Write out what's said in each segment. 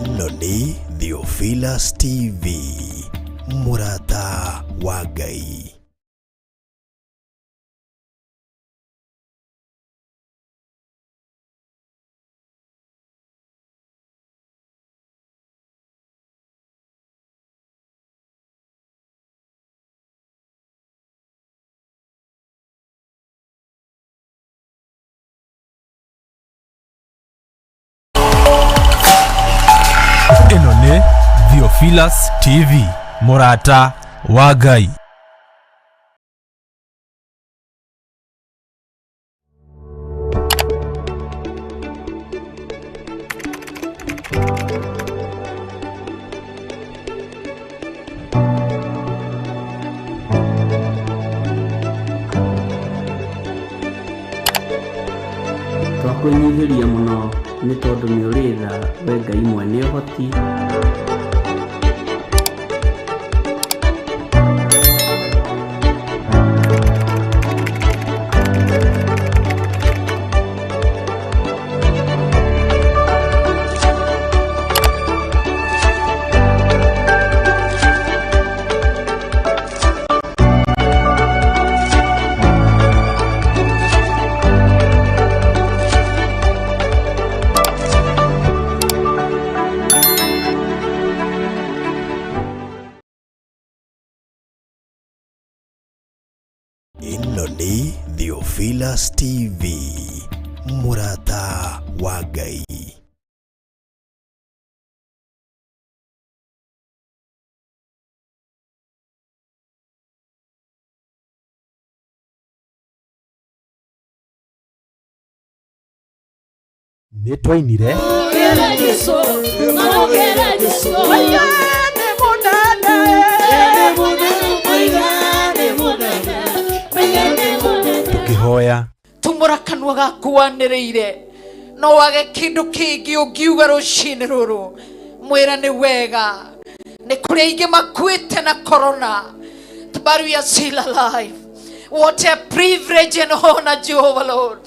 Ino ni Theophilus TV, Murata wa Ngai. Ino ni Theophilus TV, Murata wa Ngai. Twakwenyihiria muno ni tondu ni uritha we Ngai mwene uhoti. Ino ni Theophilus TV, Murata wa Ngai. Nitwainire tukihoya tumura kanwa gaku wanĩrĩire no wage kĩndũ kĩngĩ ũngiuga rũcinĩ rũrũ mwĩra nĩ wega nĩ kũrĩ aingĩ makuĩte na corona but we are still alive. What a privilege and honor, Jehovah Lord.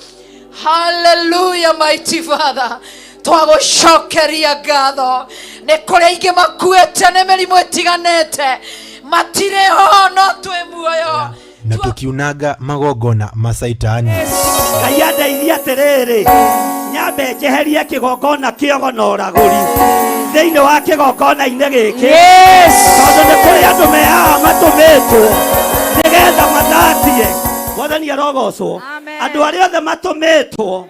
Hallelujah, mighty Father. Twagũcokeria ngatho nĩ kũrĩ aingĩ makuĩte nĩ mĩrimũ ĩtiganĩte matirĩ ho no twĩ muoyo na tukiunaga magongona macaitani. Ngai andeithia atiriri nyambe njeherie kigongona kĩogo na ũragũri thĩinĩ wa kĩgongona-inĩ gĩkĩ. Tondũ nĩ kũrĩ andũ mehaha matũmĩtwo nĩgetha mathatie. Mwathani arogocwo. Andũ arĩa othe matũmĩtwo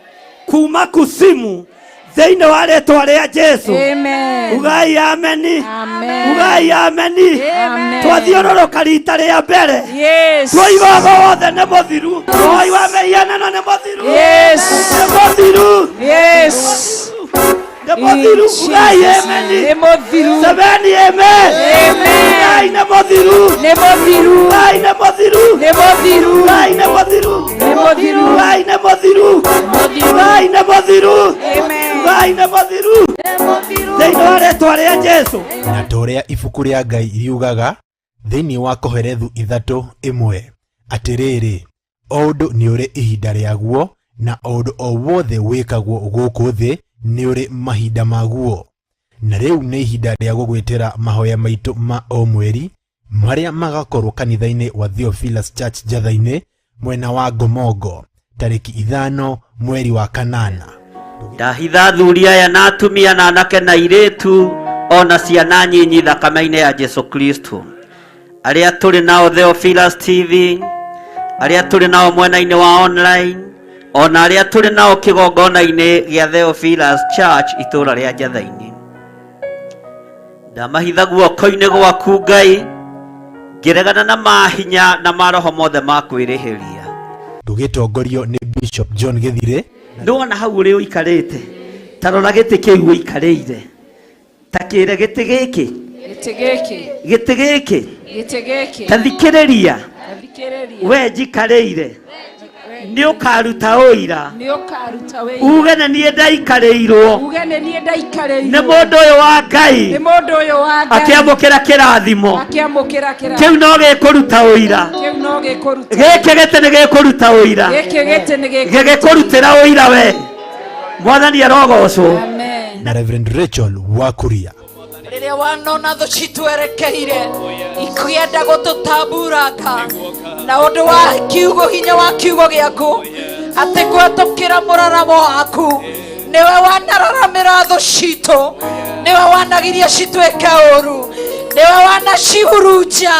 kuma kusimu thĩinĩ wa rĩĩtwa rĩa Jesu. Ugai ameni. Ugai ameni. Twathiũrũrũka rita rĩa mbere twoigaga wothe nĩ mũthiru. Woi wa meianano nĩ mũthiru. Nĩ mũthiru. Nĩ mũthiru. Ugai ameni. Sebeni amen. Ugai nĩ mũthiru. Ugai nĩ mũthiru. Ugai nĩ mũthiru. Ugai nĩ mũthiru. Ugai nĩ mũthiru. Ngai nĩ mũthiru thĩinĩ wa rĩĩtwa rĩa Jesu. Na torĩa ibuku rĩa Ngai riugaga thĩinĩ wa Koherethu 3:1 atĩrĩrĩ, o ũndũ nĩ ũrĩ ihinda rĩaguo na o ũndũ o wothe wĩkagwo gũkũ thĩ nĩ ũrĩ mahinda maguo. Na rĩu nĩ ihinda rĩa gũgwĩtĩra mahoya maitũ ma o mweri marĩa magakorwo kanitha-inĩ wa Theophilus Church Njatha-inĩ mwena wa Ngomongo tarĩki 5 mweri wa kanana. Ndahitha athuri aya na atumia na anake na airĩtu ona ciana nyinyi thakame-inĩ ya Jesu Kristo. Arĩa tũrĩ nao Theophilus TV, arĩa tũrĩ nao mwena-inĩ wa online, ona arĩa tũrĩ nao kĩgongona-inĩ gĩa Theophilus Church itũũra rĩa Njatha-inĩ. Ndamahitha guoko-inĩ gwaku Ngai, ngĩregana na mahinya na maroho mothe ma kwĩrĩhĩria. Tũgĩtongorio nĩ Bishop John Gĩthire. Ndona hau ũrĩ ũikarĩte tarora gĩtĩ kĩu ũikarĩire ta kĩre gĩtĩ gĩkĩ tathikĩrĩria we njikarĩire nĩ ũkaruta ũira uge na niĩ ndaikarĩirwo nĩ mũndũ ũyũ wa Ngai akĩamũkĩra kĩrathimo kĩu no gĩkũruta ũira gĩkĩ gĩtĩ nĩ gĩkũruta ũira gĩgĩkũrutĩra ũira we. Mwathani arogocwo. na Reverend Rachel Wakuria. Riria wanona tho citwerekeire ikwenda gututamburanga na undu wa kiugo hinya wa kiugo giaku ati gwetukira muraramo waku niwe wanararamira tho citu niwe wanagiria citweke uru niwe wanacihurunja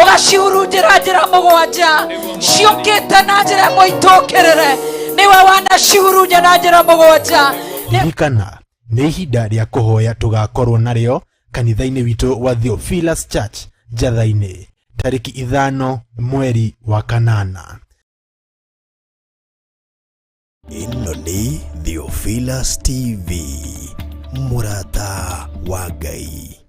ugacihurunjira njira mugwanja ciukite na njira imwe itukirire niwe wanacihurunja na njira mugwanja. Ririkana nĩ ihinda rĩa kũhoya tũgakorwo narĩo kanitha-inĩ witũ wa Theophilus Church Njatha-inĩ tarĩki 5 mweri wa kanana. Ĩno nĩ Theophilus TV, mũrata wa Ngai.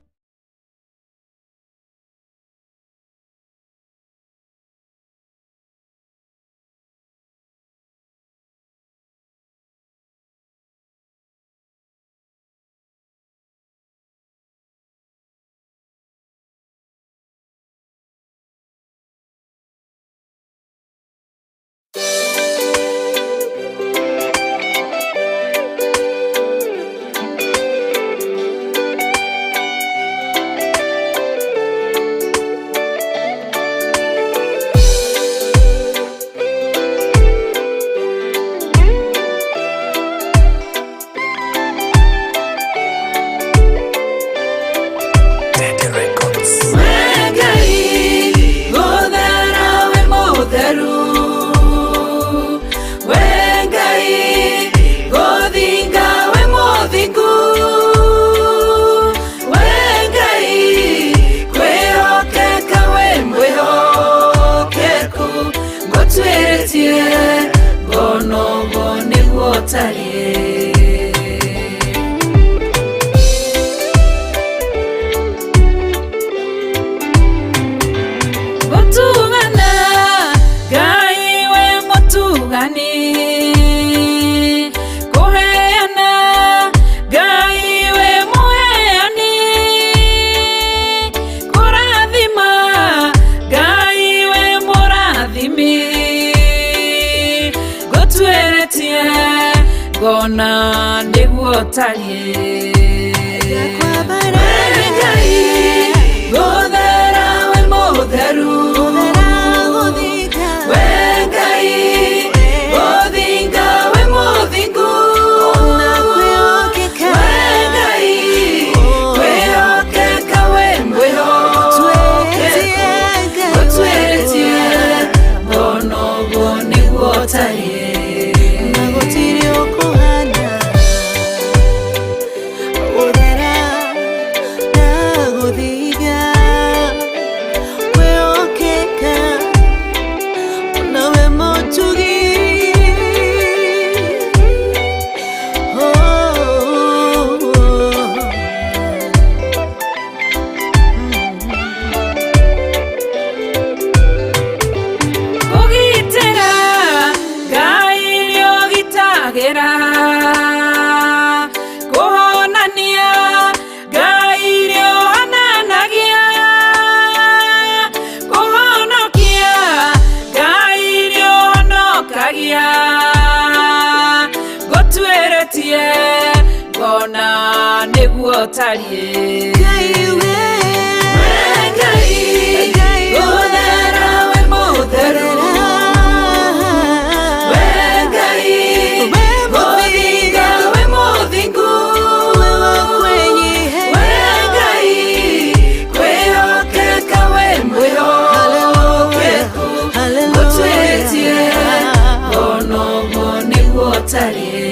Gona niguo tarie gothera we mutheru wengai gothinga we muthingu wengai kwihokeka we mwihokeku gutweretie gona uguo niguo tarie gona niguo tarie wengai gothera we mutheru wengai gothinga we muthingu wengai kwihokeka we mwihokeku gutweretie gona uguo niguo tarie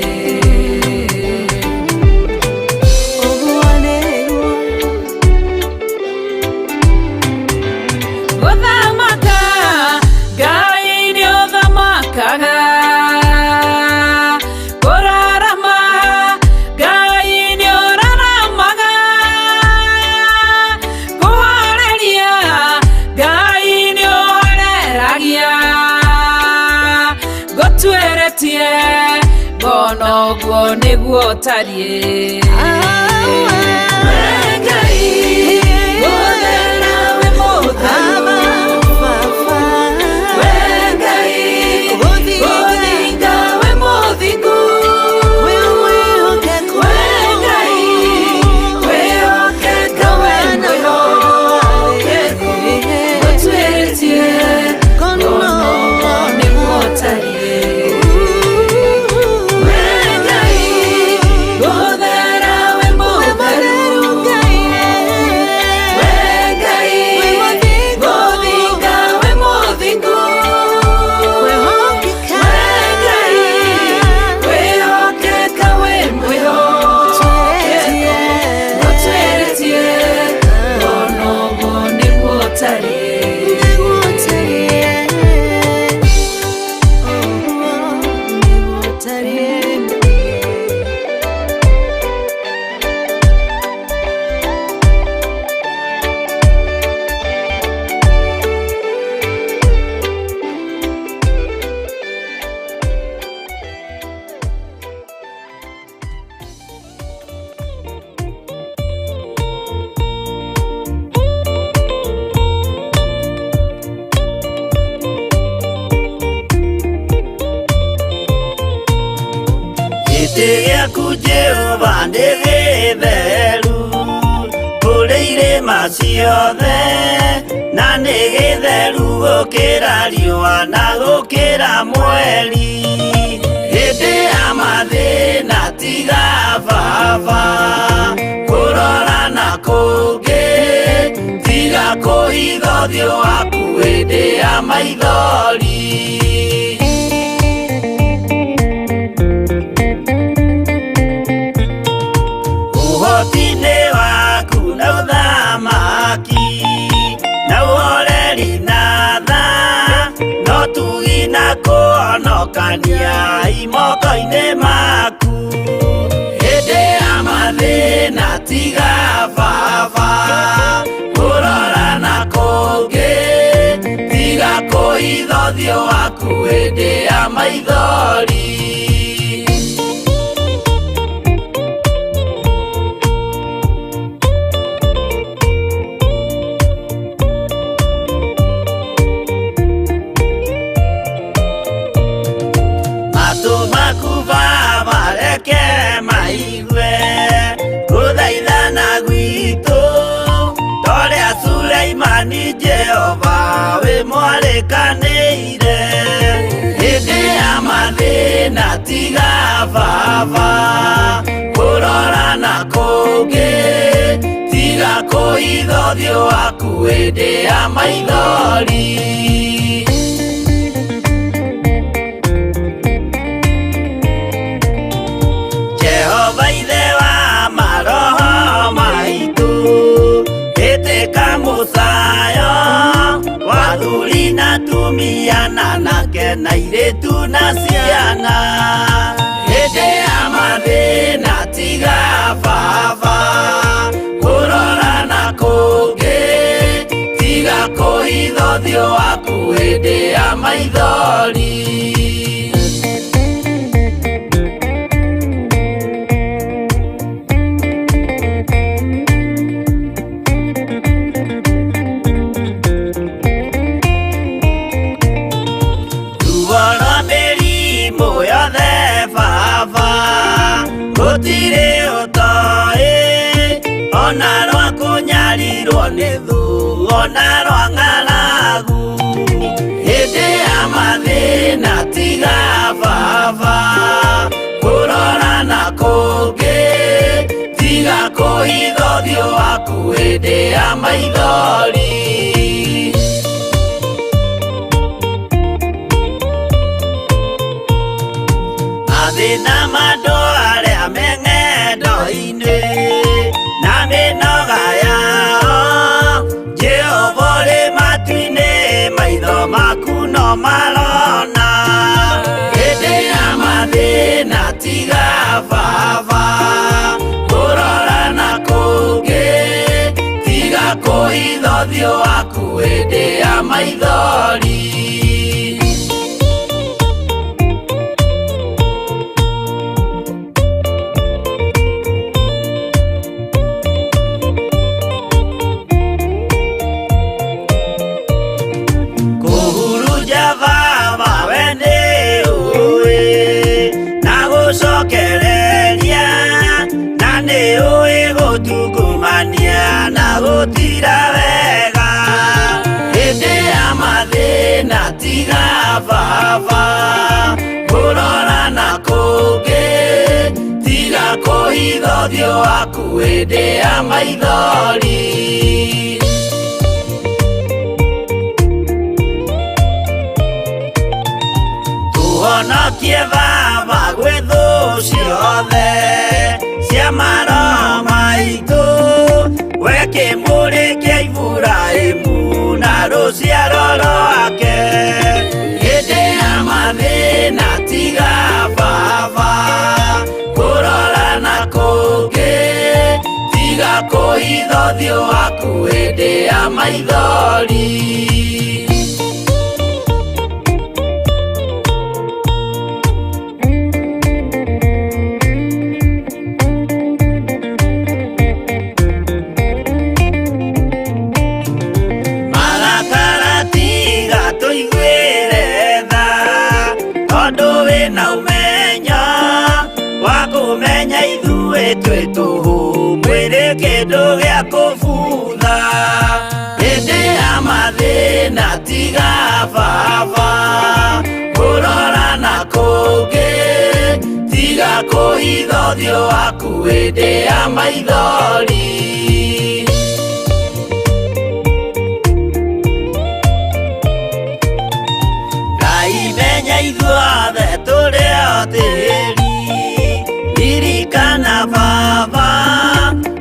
gona uguo niguo tarie wengai gothera we mutheru wengai gothinga we muthingu wengai Jehova nĩ gĩtheru kũrĩ irĩma ciothe, na nĩ gĩtheru gũkĩra riũa na gũkĩra mweri. Hĩndĩ ya mathĩna tiga baba kũrora na kũngĩ, tiga kũhitha ũthiũ waku hĩndĩ ya maithori. Ũhoti-inĩ waku na ũthamaki na ũhoreri na tha, no tugi na kũhonokania imoko-inĩ maku. Hĩndĩ ya mathĩna tiga baba kũrora na kũngĩ, tiga kũhitha ũthiũ waku hĩndĩ ya maithori. Jehova wĩ mwarĩkanĩire, hĩndĩ ya mathĩna tiga baba kũrora na kũngĩ, tiga kũhitha ũthiũ waku hĩndĩ ya maithori. Jehova ithe wa maroho maitũ, ĩtĩka mũcayo wathuri na atumia na anake na airĩtu na ciana. Hĩndĩ ya mathĩna tiga baba kũrora na kũngĩ, tiga kũhitha ũthiũ waku hĩndĩ ya maithori. Gũtirĩ ũtoĩ ona rwa kũnyarirwo nĩ thu ona rwa ng'aragu. Hĩndĩ ya mathĩna tiga baba kũrora na kũngĩ, tiga kũhitha ũthiũ waku hĩndĩ ya maithori. Mathĩna mandũ arĩa me ng'endo-inĩ na mĩnoga yao, Jehova ũrĩ matu-inĩ maitho maku no marona. Hĩndĩ ya mathĩna tiga baba kũrora na kũngĩ, tiga kũhitha ũthiũ waku hĩndĩ ya maithori. Tungumania na gũtira wega, hĩndĩ ya mathĩna tiga baba kũrora na kũngĩ, tiga kũhitha ũthiũ waku hĩndĩ ya maithori. Tũhonokie baba gwĩ thũ ciothe cia maroho maitũ, we kĩmũrĩ kĩa Iburahĩmu na rũciaro rwake. Hĩndĩ ya mathĩna tiga baba ũthiũ waku hĩndĩ ya maithori. Marakara tiga tũiguĩre tha, tondũ wĩna ũmenyo wa kũmenya ithuĩ twĩ tũhũ, mwĩrĩ kĩndũ gĩa kũbutha. Hĩndĩ ya mathĩna tiga baba, kũrora na kũngĩ, tiga kũhitha ũthiũ waku hĩndĩ ya maithori. Ngai menya ithuothe tũrĩ o tĩĩri, ririkana baba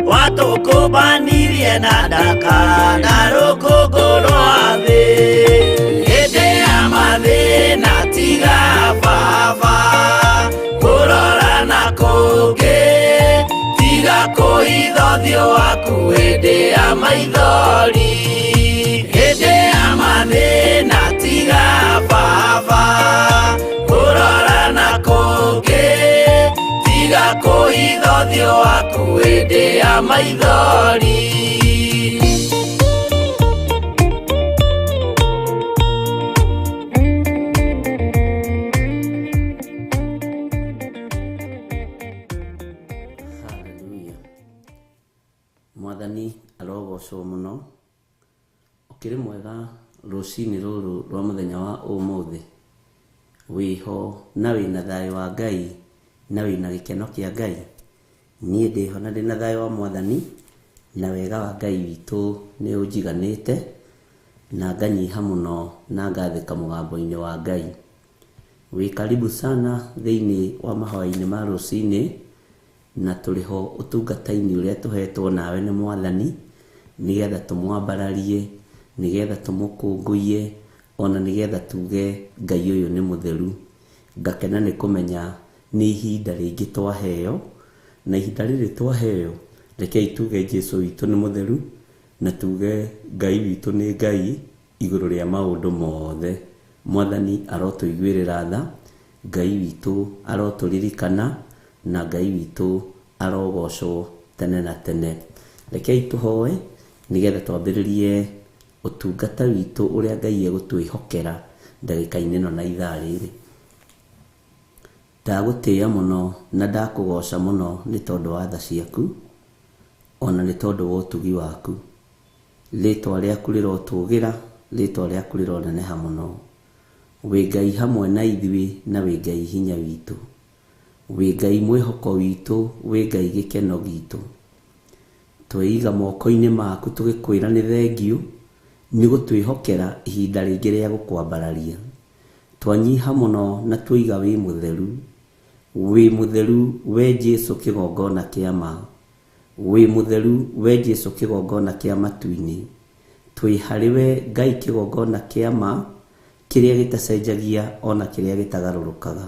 watũkũmbanirie na ndaka na rũkũngũ rwa thĩ. Hĩndĩ ya mathĩna tiga baba, kũrora na kũngĩ, tiga kũhitha ũthiũ waku hĩndĩ ya maithori. Hĩndĩ ya mathĩna tiga baba, kũrora na kũngĩ, tiga kũhitha ũthiũ waku hĩndĩ ya maithori. Haleluya. Mwathani arogocwo mũno, ũkĩrĩ mwega rũcinĩ rũrũ rwa mũthenya wa ũmũthĩ, wĩho na wĩna thayũ wa Ngai na wĩna gĩkeno kĩa Ngai. Niĩ ndĩho na ndĩna thayũ wa Mwathani, na wega wa Ngai witũ nĩ ũnjiganĩte, na nganyiha mũno na ngathĩka mũgambo-inĩ wa Ngai. Wĩ karibu sana thĩinĩ wa mahoya-inĩ ma rũcinĩ, na tũrĩho ũtungata-inĩ ũrĩa tũhetwo nawe nĩ Mwathani, nĩgetha tũmwambararie, nĩgetha tũmũkũngũiye, ona nĩgetha tuge Ngai ũyũ nĩ mũtheru. Ngakena nĩ kũmenya nĩ ihinda rĩngĩ twaheo, na ihinda rĩrĩ twaheo, rekei tuge Jesũ witũ nĩ mũtheru, na tuge Ngai witũ nĩ Ngai igũrũ rĩa maũndũ mothe. Mwathani arotũiguĩrĩra tha, Ngai witũ arotũririkana, na Ngai witũ arogocwo tene na tene. Rekei tũhoe nĩgetha twambĩrĩrie ũtungata witũ ũrĩa Ngai egũtwĩhokera ndagĩka-inĩ ĩno na ithaa rĩrĩ. Ndagũtĩĩa mũno na ndakũgoca mũno nĩ tondũ wa tha ciaku, ona nĩ tondũ wa ũtugi waku. Rĩĩtwa rĩaku rĩrotũgĩra, rĩĩtwa rĩaku rĩroneneha mũno. Wĩ Ngai hamwe na ithuĩ, na wĩ Ngai hinya witũ, wĩ Ngai mwĩhoko witũ, wĩ Ngai gĩkeno gitũ. Tweiga moko-inĩ maku tũgĩkwĩra nĩ thengiũ, nĩ gũtwĩhokera ihinda rĩngĩ rĩa gũkwambararia. Twanyiha mũno na twĩiga wĩ mũtheru, wĩ mũtheru we Jesũ kĩgongona kĩa ma, wĩ mũtheru we Jesũ kĩgongona kĩa matu-inĩ. Twĩ harĩwe Ngai kĩgongona kĩa ma, kĩrĩa gĩtacenjagia ona kĩrĩa gĩtagarũrũkaga.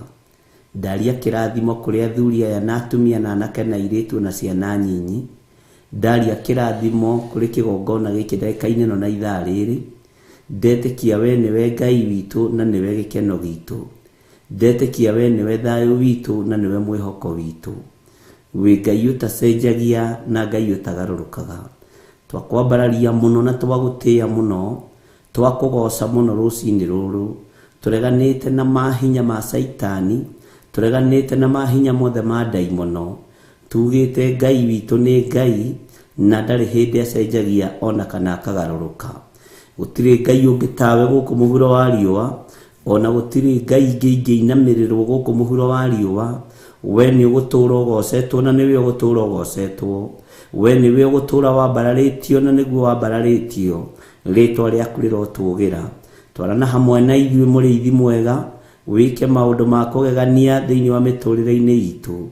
Ndaria kĩrathimo kũrĩ athuri aya na atumia na anake na airĩtu na ciana nyinyi. Ndaria kĩrathimo kũrĩ kĩgongona gĩkĩ ndagĩka-inĩ ĩno na ithaa rĩrĩ. Ndetĩkia we nĩwe Ngai witũ na nĩwe gĩkeno gitũ. Ndetĩkia we nĩwe thayũ witũ na nĩwe mwĩhoko witũ. Wĩ Ngai ũtacenjagia na Ngai ũtagarũrũkaga. Twakwambararia mũno na twagũtĩĩa mũno, twakũgoca mũno rũcinĩ rũrũ. Tũreganĩte na mahinya ma Saitani, tũreganĩte na mahinya mothe ma ndaimono. Tugĩte Ngai witũ nĩ Ngai, na ndarĩ hĩndĩ acenjagia ona kana akagarũrũka. Gũtirĩ Ngai ũngĩ tawe gũkũ mũhuro wa riũa, ona gũtirĩ Ngai ingĩ ingĩinamĩrĩrwo gũkũ mũhuro wa riũa. We nĩ ũgũtũũra ũgocetwo na nĩwe ũgũtũũra ũgocetwo. We nĩwe ũgũtũũra wambararĩtio na nĩguo wambararĩtio. Rĩĩtwa rĩaku rĩrotũgĩra. Twarana hamwe na ithuĩ mũrĩithi mwega, wĩke maũndũ ma kũgegania thĩinĩ wa mĩtũrĩre-inĩ itũ.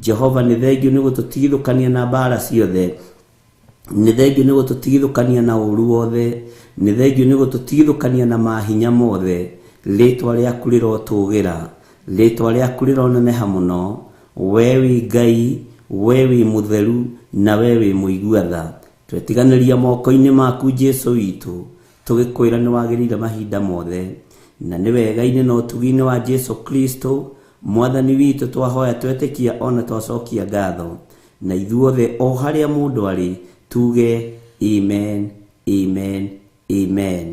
Jehova nĩ thengiũ nĩ gũtũtigithũkania na mbara ciothe. Nĩ thengiũ nĩ gũtũtigithũkania na ũũru wothe. Nĩ thengiũ nĩ gũtũtigithũkania na mahinya mothe. Rĩĩtwa rĩaku rĩrotũgĩra. Rĩĩtwa rĩaku rĩroneneha mũno. We wĩ Ngai, we wĩ mũtheru, na we wĩ mũigua tha. twetiganĩria moko-inĩ maku Jesu witũ tũgĩkwĩra nĩ wagĩrĩire mahinda mothe na nĩ wega-inĩ na ũtugi-inĩ wa Jesu Kristo mwathani witũ twahoya twetĩkia ona twacokia ngatho na ithuothe o harĩa mũndũ arĩ tuge amen amen amen.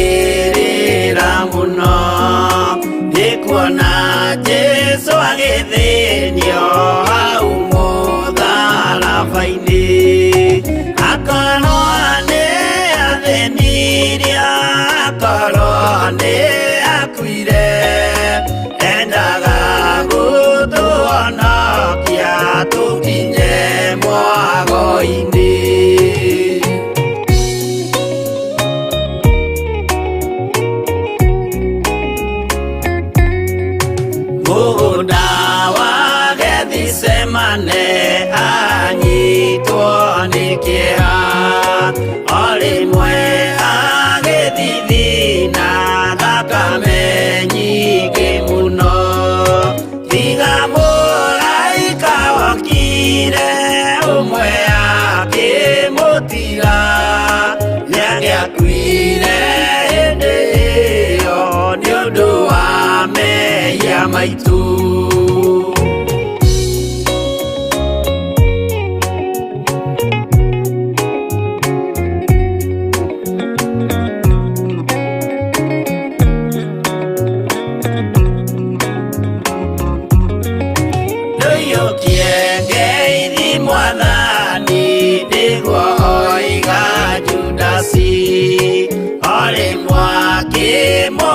Utangirira muno ndikuona Jesu agithinio hau mutharabaini akorwo nĩ athĩnirie akorwo nĩ akuire endaga gũtũhonokia tũkinye mwago-inĩ. Semane anyitwo nĩ kĩeha o rĩmwe agĩthithina thakame nyingĩ mũno tiga mũraika wokire ũmwe akĩmũtiga nĩagĩakuire hĩndĩ ĩyo nĩ ũndũ wa mehia maitũ.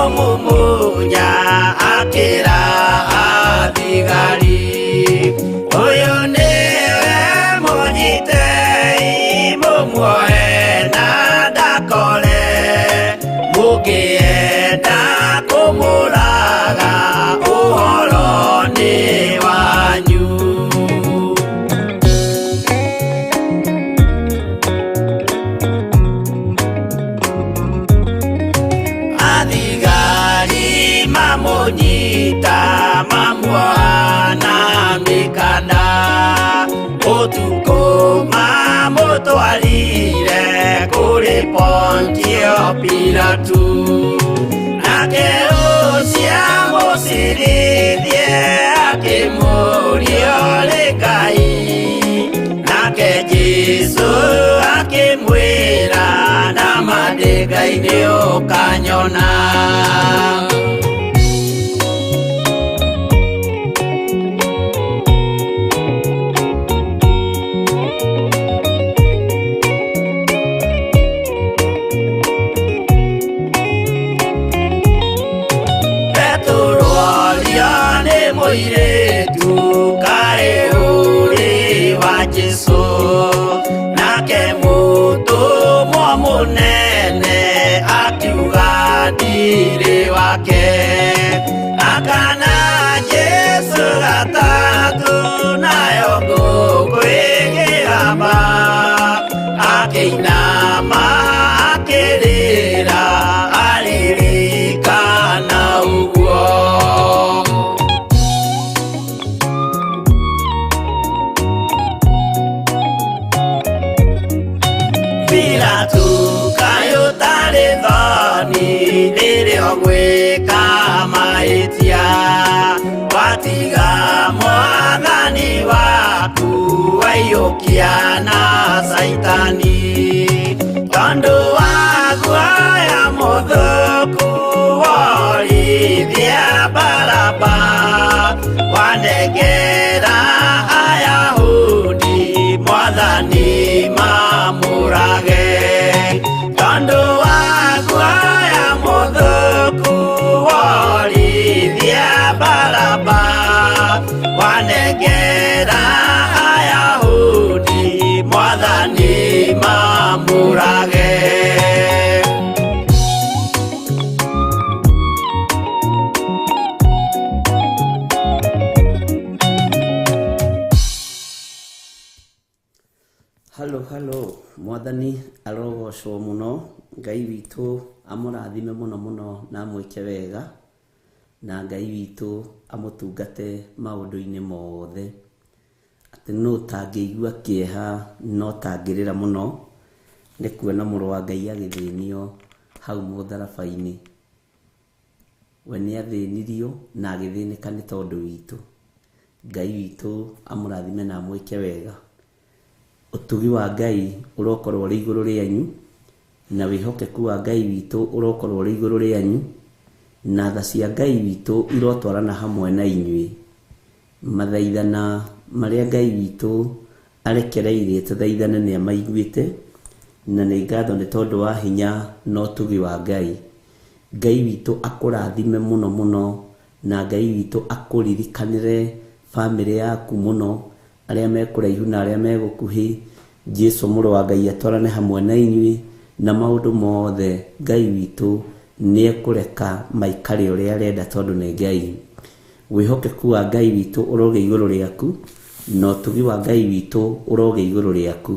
Mumunya akira athigari uyu niwe munyitei mumuoe na ndakore mukienda kumuraga uhoro ni wanyu. Mamunyita mamuana mikana utuko mamutwarire kuri Pontio Pilatu nake ucia musirithie akimuria rĩ Ngai nake Jesu akimwĩra na mandĩka-inĩ ũkanyona. Mũirĩtu kaĩ ũrĩ wa Jesu nake mũtũmwo mũnene akiuga ndirĩ wake akana Jesu gatatũ nayo ngũkũ ĩkĩgamba akĩinama akĩrĩra aririkana ũguo. Gwĩka mahĩtia watiga mwathani waku waiyũkia na Saitani tondũ wa guoya mũthũku worithia Baraba wanengera Ayahudi mwathani mamũrage tondũ wa guoya mũthũku worithia Baraba wanengera Ayahudi mwathani mamũrage. Mwathani arogocwo muno, Ngai witũ amũrathime mũno mũno na amwĩke wega, na Ngai witũ amũtungate maũndũ-inĩ mothe. Atĩ no tangĩigua kĩeha no tangĩrĩra mũno nĩ kuona mũrũ wa Ngai agĩthĩnio hau mũtharaba-inĩ. We nĩ athĩnirio na agĩthĩnĩka nĩ tondũ witũ. Ngai witũ amũrathime na amwĩke wega. Ũtugi wa Ngai ũrokorwo ũrĩ igũrũ rĩanyu, na wĩhokeku wa Ngai witũ ũrokorwo ũrĩ igũrũ rĩanyu, na tha cia Ngai witũ irotwarana hamwe na inyuĩ. Mathaithana marĩa Ngai witũ arekereirie tũthaithane nĩ amaiguĩte, na nĩ ngatho nĩ tondũ wa hinya na ũtugi wa Ngai. Ngai witũ akũrathime mũno mũno, na Ngai witũ akũririkanĩre bamĩrĩ yaku mũno, arĩa me kũraihu na arĩa me gũkuhĩ. Jesu mũrũ wa Ngai atwarane hamwe na inyuĩ, na maũndũ mothe Ngai witũ nĩ ekũreka maikare ũrĩa arenda tondũ nĩ Ngai. Wĩhokeku wa Ngai witũ ũroge igũrũ rĩaku, na ũtugi wa Ngai witũ ũroge igũrũ rĩaku.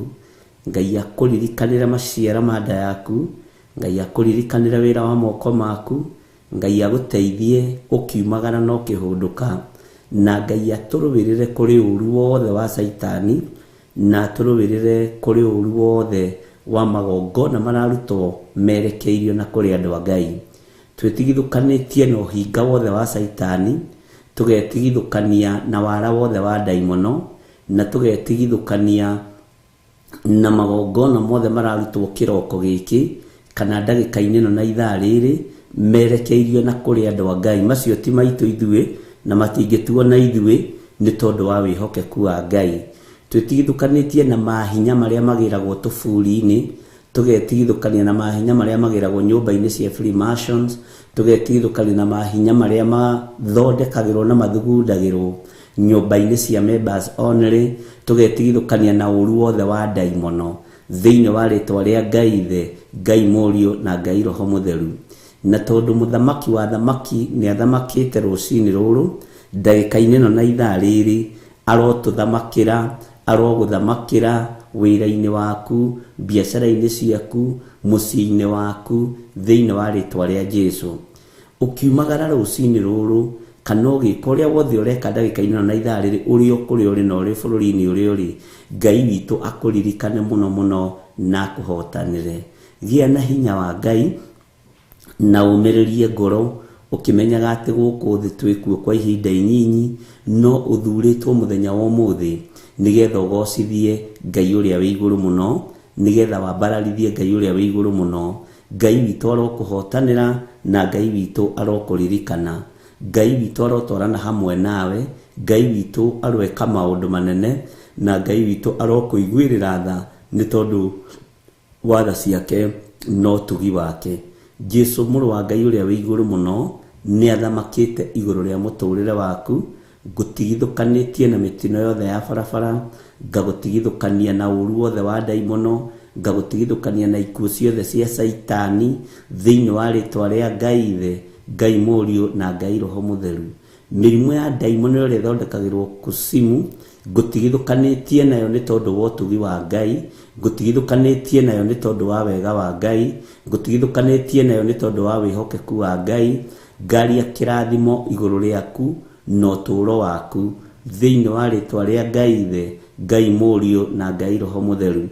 Ngai akũririkanĩre maciara ma nda yaku, Ngai akũririkanĩre wĩra wa moko maku, Ngai agũteithie ũkiumagara na ũkĩhũndũka, na Ngai atũrũwĩrĩre kũrĩ ũru wothe wa Saitani, na atũrũwĩrĩre kũrĩ ũru wothe wa magongona mararutwo merekeirio na kũrĩ andũ a Ngai. Twĩtigithũkanĩtie na ũhinga wothe wa Saitani, tũgetigithũkania na wara wothe wa ndaimono, na tũgetigithũkania na magongona mothe mararutwo kĩroko gĩkĩ kana ndagĩka-inĩ ĩno na ithaa rĩrĩ merekeirio na kũrĩ andũ a Ngai. Macio ti maitũ ithuĩ na matingĩtuo na ithuĩ nĩ tondũ wa wĩhokeku wa Ngai. Twĩtigithũkanĩtie na mahinya marĩa magĩragwo tũburi-inĩ, tũgetigithũkania na mahinya marĩa magĩragwo nyũmba-inĩ cia Freemasons, tũgetigithũkania na mahinya marĩa mathondekagĩrwo na mathugundagĩrwo nyũmba-inĩ cia members only, tũgetigithũkania na ũru wothe wa ndaimono thĩinĩ wa rĩtwa rĩa Ngai Ithe, Ngai Mũriũ na Ngai Roho Mũtheru. Na tondũ mũthamaki wa thamaki nĩ athamakĩte rũcinĩ rũrũ, ndagĩka-inĩ ĩno na ithaa rĩrĩ arotũthamakĩra, arogũthamakĩra wĩra-inĩ waku, biacara-inĩ ciaku, mũciĩ-inĩ waku thĩinĩ wa rĩtwa rĩa Jesu. Ũkiumagara rũcinĩ rũrũ kana ũgĩka ũrĩa wothe ũreka ndagĩka-inĩ ĩno na ithaa rĩrĩ, ũrĩ o kũrĩa ũrĩ na ũrĩ bũrũri-inĩ ũrĩa ũrĩ, Ngai witũ akũririkane mũno mũno na akũhotanĩre. Gĩa na hinya wa Ngai na ũmĩrĩrie ngoro, ũkĩmenyaga atĩ gũkũ thĩ twĩkuo kwa ihinda inyinyi, no ũthurĩtwo mũthenya wa ũmũthĩ nĩgetha ũgocithie Ngai ũrĩa wĩ igũrũ mũno, nĩgetha wambararithie Ngai ũrĩa wĩ igũrũ mũno. Ngai witũ arokũhotanĩra na Ngai witũ arokũririkana. Ngai witũ arotwarana hamwe nawe, Ngai witũ arweka maũndũ manene, na Ngai witũ arokũiguĩrĩra tha nĩ tondũ wa tha ciake no ũtugi wake. Jesu mũrũ wa Ngai ũrĩa wĩ igũrũ mũno nĩ athamakĩte igũrũ rĩa mũtũrĩre waku. Ngũtigithũkanĩtie na mĩtino yothe ya barabara, ngagũtigithũkania na ũru wothe wa ndaimono, ngagũtigithũkania na ikuũ ciothe cia Saitani thĩinĩ wa rĩtwa rĩa Ngai Ithe, Ngai Mũriũ na Ngai Roho Mũtheru. Mĩrimũ ya ndaimono ĩrĩa ĩthondekagĩrwo kusimu, ngũtigithũkanĩtie nayo nĩ tondũ wa ũtugi wa Ngai, ngũtigithũkanĩtie nayo nĩ tondũ wa wega wa Ngai, ngũtigithũkanĩtie nayo nĩ tondũ wa wĩhokeku wa Ngai. Ngaria kĩrathimo igũrũ rĩaku na ũtũũro waku thĩinĩ wa rĩtwa rĩa Ngai Ithe, Ngai Mũriũ na Ngai Roho Mũtheru.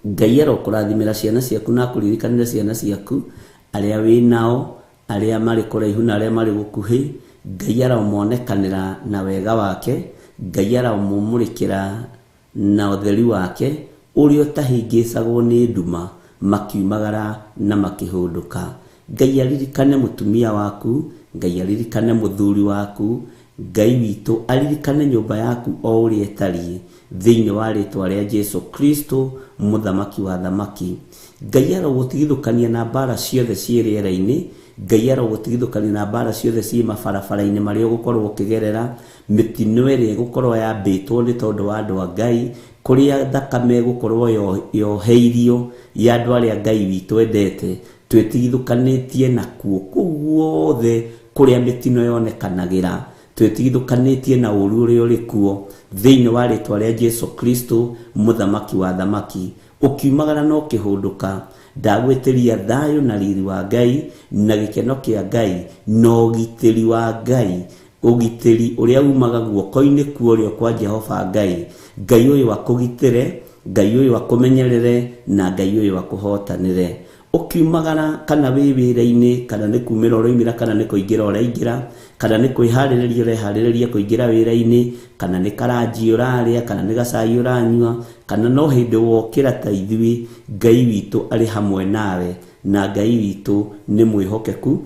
Ngai arokũrathimĩra ciana ciaku na akũririkanĩre ciana ciaku, arĩa wĩ nao, arĩa marĩ kũraihu na arĩa marĩ gũkuhĩ. Ngai aromonekanĩra na wega wake, Ngai aromũmũrĩkĩra na ũtheri wake ũrĩa ũtahingĩcagwo nĩ nduma, makiumagara na makĩhũndũka. Ngai aririkane mũtumia waku, Ngai aririkane mũthuri waku, Ngai witũ aririkane nyũmba yaku o ũrĩa ĩtariĩ thĩinĩ wa rĩtwa rĩa Jesu Kristo mũthamaki wa thamaki. Ngai arogũtigithũkania na mbara ciothe ciĩ rĩera-inĩ, Ngai arogũtigithũkania na mbara ciothe ciĩ mabarabara-inĩ marĩa ũgũkorwo ũkĩgerera, mĩtino ĩrĩa ĩgũkorwo yambĩtwo nĩ tondũ wa andũ a Ngai, kũrĩa thakame ĩgũkorwo yoheirio ya andũ arĩa Ngai witũ endete. Twĩtigithũkanĩtie nakuo kũu guothe kũrĩa mĩtino yonekanagĩra, twĩtigithũkanĩtie na ũru ũrĩa ũrĩ kuo thĩinĩ wa rĩtwa rĩa Jesu Kristo mũthamaki wa thamaki. ukiumagara no kihunduka ndagwetiria thayo na riri wa Ngai na gikeno kia Ngai no gitiri wa Ngai ugitiri uria umaga guoko-ini kuorio kwa Jehova Ngai Ngai uyu wakugitire Ngai uyu wakumenyerere na Ngai uyu wakuhotanire ukiumagara kana wibira-ini kana ni kumira uraimira kana ni kuingira uraingira kana ni kwihariria urehariria kuingira wira-ini kana ni karaji uraria kana ni gacai uranyua kana no hindi wokira ta ithui Ngai witu ari hamwe nawe na Ngai witu ni mwihokeku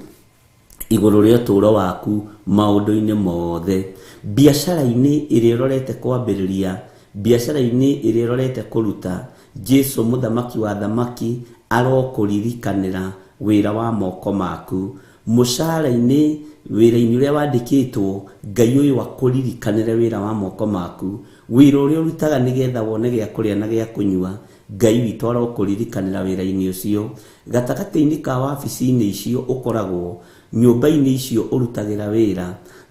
iguru ria turo waku maundu-ini mothe biashara-ini iria urorete kwambiriria biashara-ini iria urorete kuruta Jesu muthamaki wa thamaki arokũririkanĩra wĩra wa moko maku mũcara-inĩ wĩra-inĩ ũrĩa wandĩkĩtwo Ngai ũyũ akũririkanĩre wĩra wa moko maku wĩra ũrĩa ũrutaga nĩgetha wone gĩa kũrĩa na gĩa kũnyua Ngai witũ arokũririkanĩra wĩra-inĩ ũcio gatagatĩ-inĩ ka wabici-inĩ icio ũkoragwo nyũmba-inĩ icio ũrutagĩra wĩra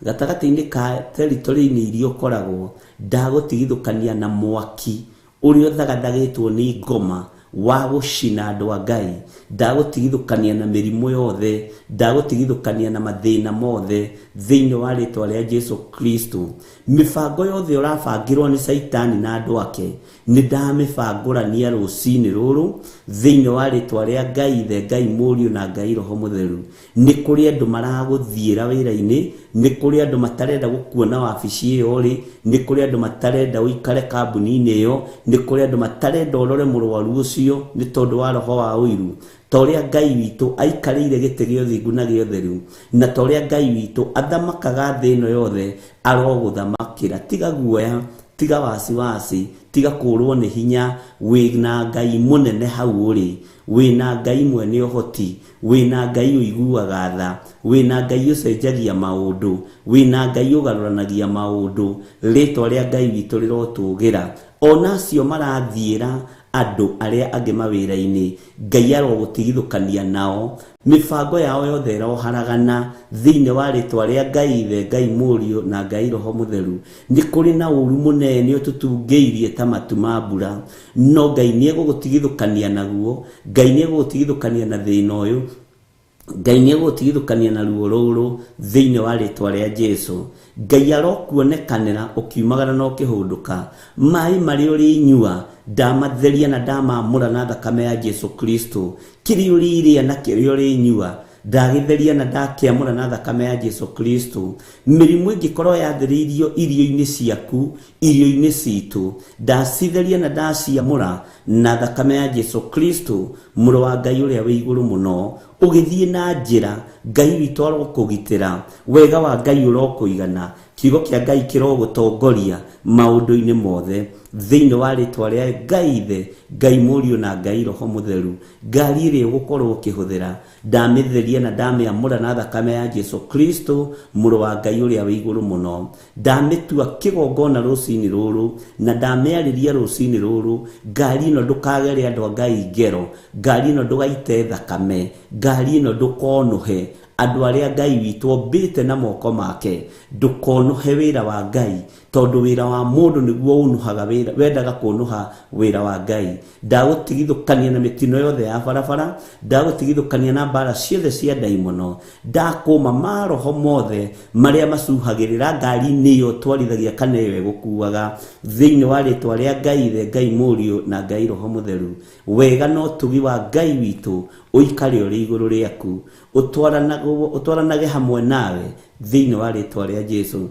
gatagatĩ-inĩ ka territory-inĩ iria ũkoragwo ndagũtigithũkania na mwaki ũrĩa ũthagadagĩtwo nĩ ngoma wa gucina andu a Ngai ndagũtigithũkania na mĩrimũ yothe ndagũtigithũkania na mathĩna mothe thĩinĩ wa rĩtwa rĩa Jesu Kristo mĩbango yothe ũrabangĩrwo nĩ Saitani na andũ ake nĩ ndamĩbangũrania rũcinĩ rũrũ thĩinĩ wa rĩtwa rĩa Ngai Ithe Ngai Mũriũ na Ngai Roho Mũtheru nĩ kũrĩ andũ maragũthiĩra wĩra-inĩ nĩ kũrĩ andũ matarenda gũkuona wabici ĩyo rĩ nĩ kũrĩ andũ matarenda ũikare kambuni-inĩ ĩyo nĩ kũrĩ andũ matarenda ũrore mũrwaru ũcio nĩ tondũ wa roho wa ũiru toria Ngai witũ aikarĩire gĩtĩ gĩa ũthingu na gĩa ũtheru na toria Ngai witũ athamakaga thĩ ĩno yothe arogũthamakĩra tiga guoya tiga wasiwasi tiga kũrwo nĩ hinya wĩna Ngai mũnene hau ũrĩ wĩna Ngai mwene ũhoti wĩna Ngai ũiguaga tha wĩna Ngai ũcenjagia maũndũ wĩna Ngai ũgarũranagia maũndũ rĩtwa rĩa Ngai witũ rĩrotũgĩra ona acio marathiĩra andũ arĩa angĩ mawĩra-inĩ Ngai arogũtigithũkania nao mĩbango yao yothe ĩroharagana thĩinĩ wa rĩtwa rĩa Ngai Ithe Ngai Mũriũ na Ngai Roho Mũtheru nĩ kũrĩ na ũru mũnene ũtũtungĩirie ta matu ma mbura no Ngai nĩegũgũtigithũkania naguo Ngai nĩegũgũtigithũkania na thĩna ũyũ Ngai nĩegũgũtigithũkania na ruo rũrũ thĩinĩ wa rĩtwa rĩa Jesu Ngai arokuonekanĩra ũkiumagara na ũkĩhũndũka maĩ marĩa ũrĩnyua ndamatheria na ndamamũra na thakame ya Jesu Kristo kĩrĩa ũrĩrĩa na kĩrĩa ũrĩnyua ndagĩtheria na ndakĩamũra na thakame ya Jesu Kristo mĩrimũ ĩngĩkorwo yathĩrĩirio irio-inĩ ciaku irio-inĩ citũ ndacitheria na ndaciamũra na thakame ya Jesu Kristo mũrũ wa Ngai ũrĩa wĩ igũrũ mũno ũgĩthiĩ na njĩra Ngai witũ arokũgitĩra wega wa Ngai ũrokũigana kiugo kĩa Ngai kĩrogũtongoria maũndũ-inĩ mothe thĩinĩ wa rĩtwa rĩa Ngai Ithe Ngai Mũriũ na Ngai Roho Mũtheru ngari ĩrĩa ũgũkorwo ũkĩhũthĩra ndamĩtheria na ndamĩamũra na thakame ya Jesu Kristo mũrũ wa Ngai ũrĩa wĩ igũrũ mũno ndamĩtua kĩgongona rũcinĩ rũrũ na ndamĩarĩria rũcinĩ rũrũ ngari ĩno ndũkagere andũ a Ngai ngero ngari ĩno ndũgaite thakame ngari ĩno ndũkonũhe andũ arĩa Ngai witũ ombĩte na moko make ndũkonũhe wĩra wa Ngai tondũ wĩra wa mũndũ nĩguo ũnũhaga wĩra wendaga kũnũha wĩra wa Ngai ndagũtigithũkania na mĩtino yothe ya barabara ndagũtigithũkania na mbara ciothe cia ndaimono ndakũma maroho mothe marĩa macuhagĩrĩra ngari-inĩ ĩyo twarithagia kana ĩyo ĩgũkuaga thĩinĩ wa rĩtwa rĩa Ngai Ithe Ngai Mũriũ na Ngai Roho Mũtheru wega na ũtugi wa Ngai witũ ũikare ũrĩ igũrũ rĩaku ũtwaranage hamwe nawe thĩinĩ wa rĩtwa rĩa Jesu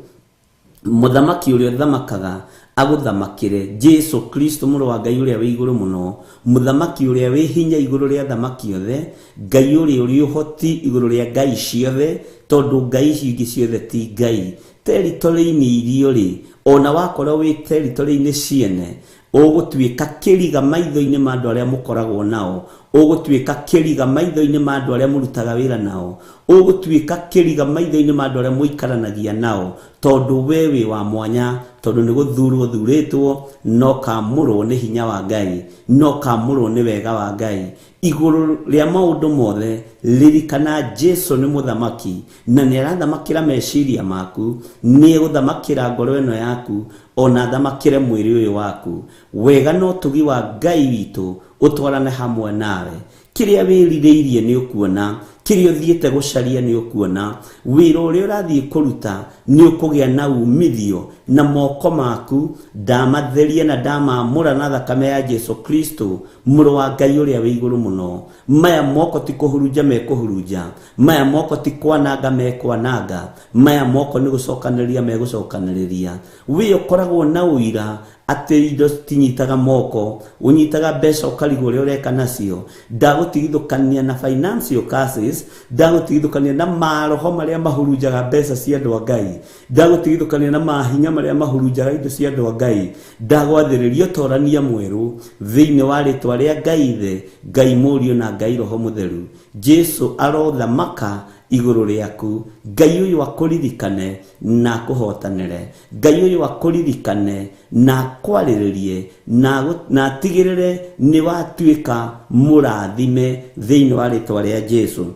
mũthamaki ũrĩa ũthamakaga agũthamakĩre Jesu Kristo mũrũ wa Ngai ũrĩa wĩ igũrũ mũno mũthamaki ũrĩa wĩ hinya igũrũ rĩa thamaki othe Ngai ũrĩa ũrĩ ũhoti igũrũ rĩa ngai ciothe tondũ ngai ingĩ ciothe ti Ngai territory-inĩ iria ũrĩ ona wakorwo wĩ territory-inĩ ciene ũgũtuĩka kĩriga maitho-inĩ ma andũ arĩa mũkoragwo nao ũgũtuĩka kĩriga maitho-inĩ ma andũ arĩa mũrutaga wĩra nao, ũgũtuĩka kĩriga maitho-inĩ ma andũ arĩa mũikaranagia nao, tondũ we wĩ wa mwanya, tondũ nĩ gũthurwo thurĩtwo, no kamũrwo nĩ hinya wa Ngai, no kamũrwo nĩ wega wa Ngai. Igũrũ rĩa maũndũ mothe ririkana Jesu nĩ mũthamaki, na nĩ arathamakĩra meciria maku, nĩ egũthamakĩra ngoro ĩno yaku, ona athamakĩre mwĩrĩ ũyũ waku. Wega no ũtugi wa Ngai witũ ũtwarane hamwe nawe. Kĩrĩa wĩrirĩirie nĩ ũkuona, kĩrĩa ũthiĩte gũcaria nĩ ũkuona, wĩra ũrĩa ũrathiĩ kũruta nĩ ũkũgĩa na umithio, na moko maku ndamatheria na ndamamũra na thakame ya Jesu Kristo, mũrũ wa Ngai ũrĩa wĩ igũrũ mũno. Maya moko ti kũhurunja mekũhurunja, maya moko ti kwananga mekwananga, maya moko nĩ gũcokanĩrĩria megũcokanĩrĩria. We ũkoragwo na ũira atĩ indo tinyitaga moko, unyitaga mbeca ũkarigwo ũrĩa ũreka nacio. Ndagũtigithũkania na financial curses, ndagũtigithũkania na maroho marĩa mahurunjaga mbeca cia andũ a Ngai, ndagũtigithũkania na mahinya marĩa mahurunjaga indo cia andũ a Ngai. Ndagwathĩrĩria ũtorania mwerũ thĩinĩ wa rĩtwa rĩa Ngai Ithe, Ngai Mũriũ na Ngai Roho Mũtheru. Jesu arothamaka igũrũ rĩaku. Ngai ũyũ akũririkane na akũhotanĩre, Ngai ũyũ akũririkane na akwarĩrĩrie na atigĩrĩre nĩ watuĩka mũrathime thĩinĩ wa rĩtwa rĩa Jesu.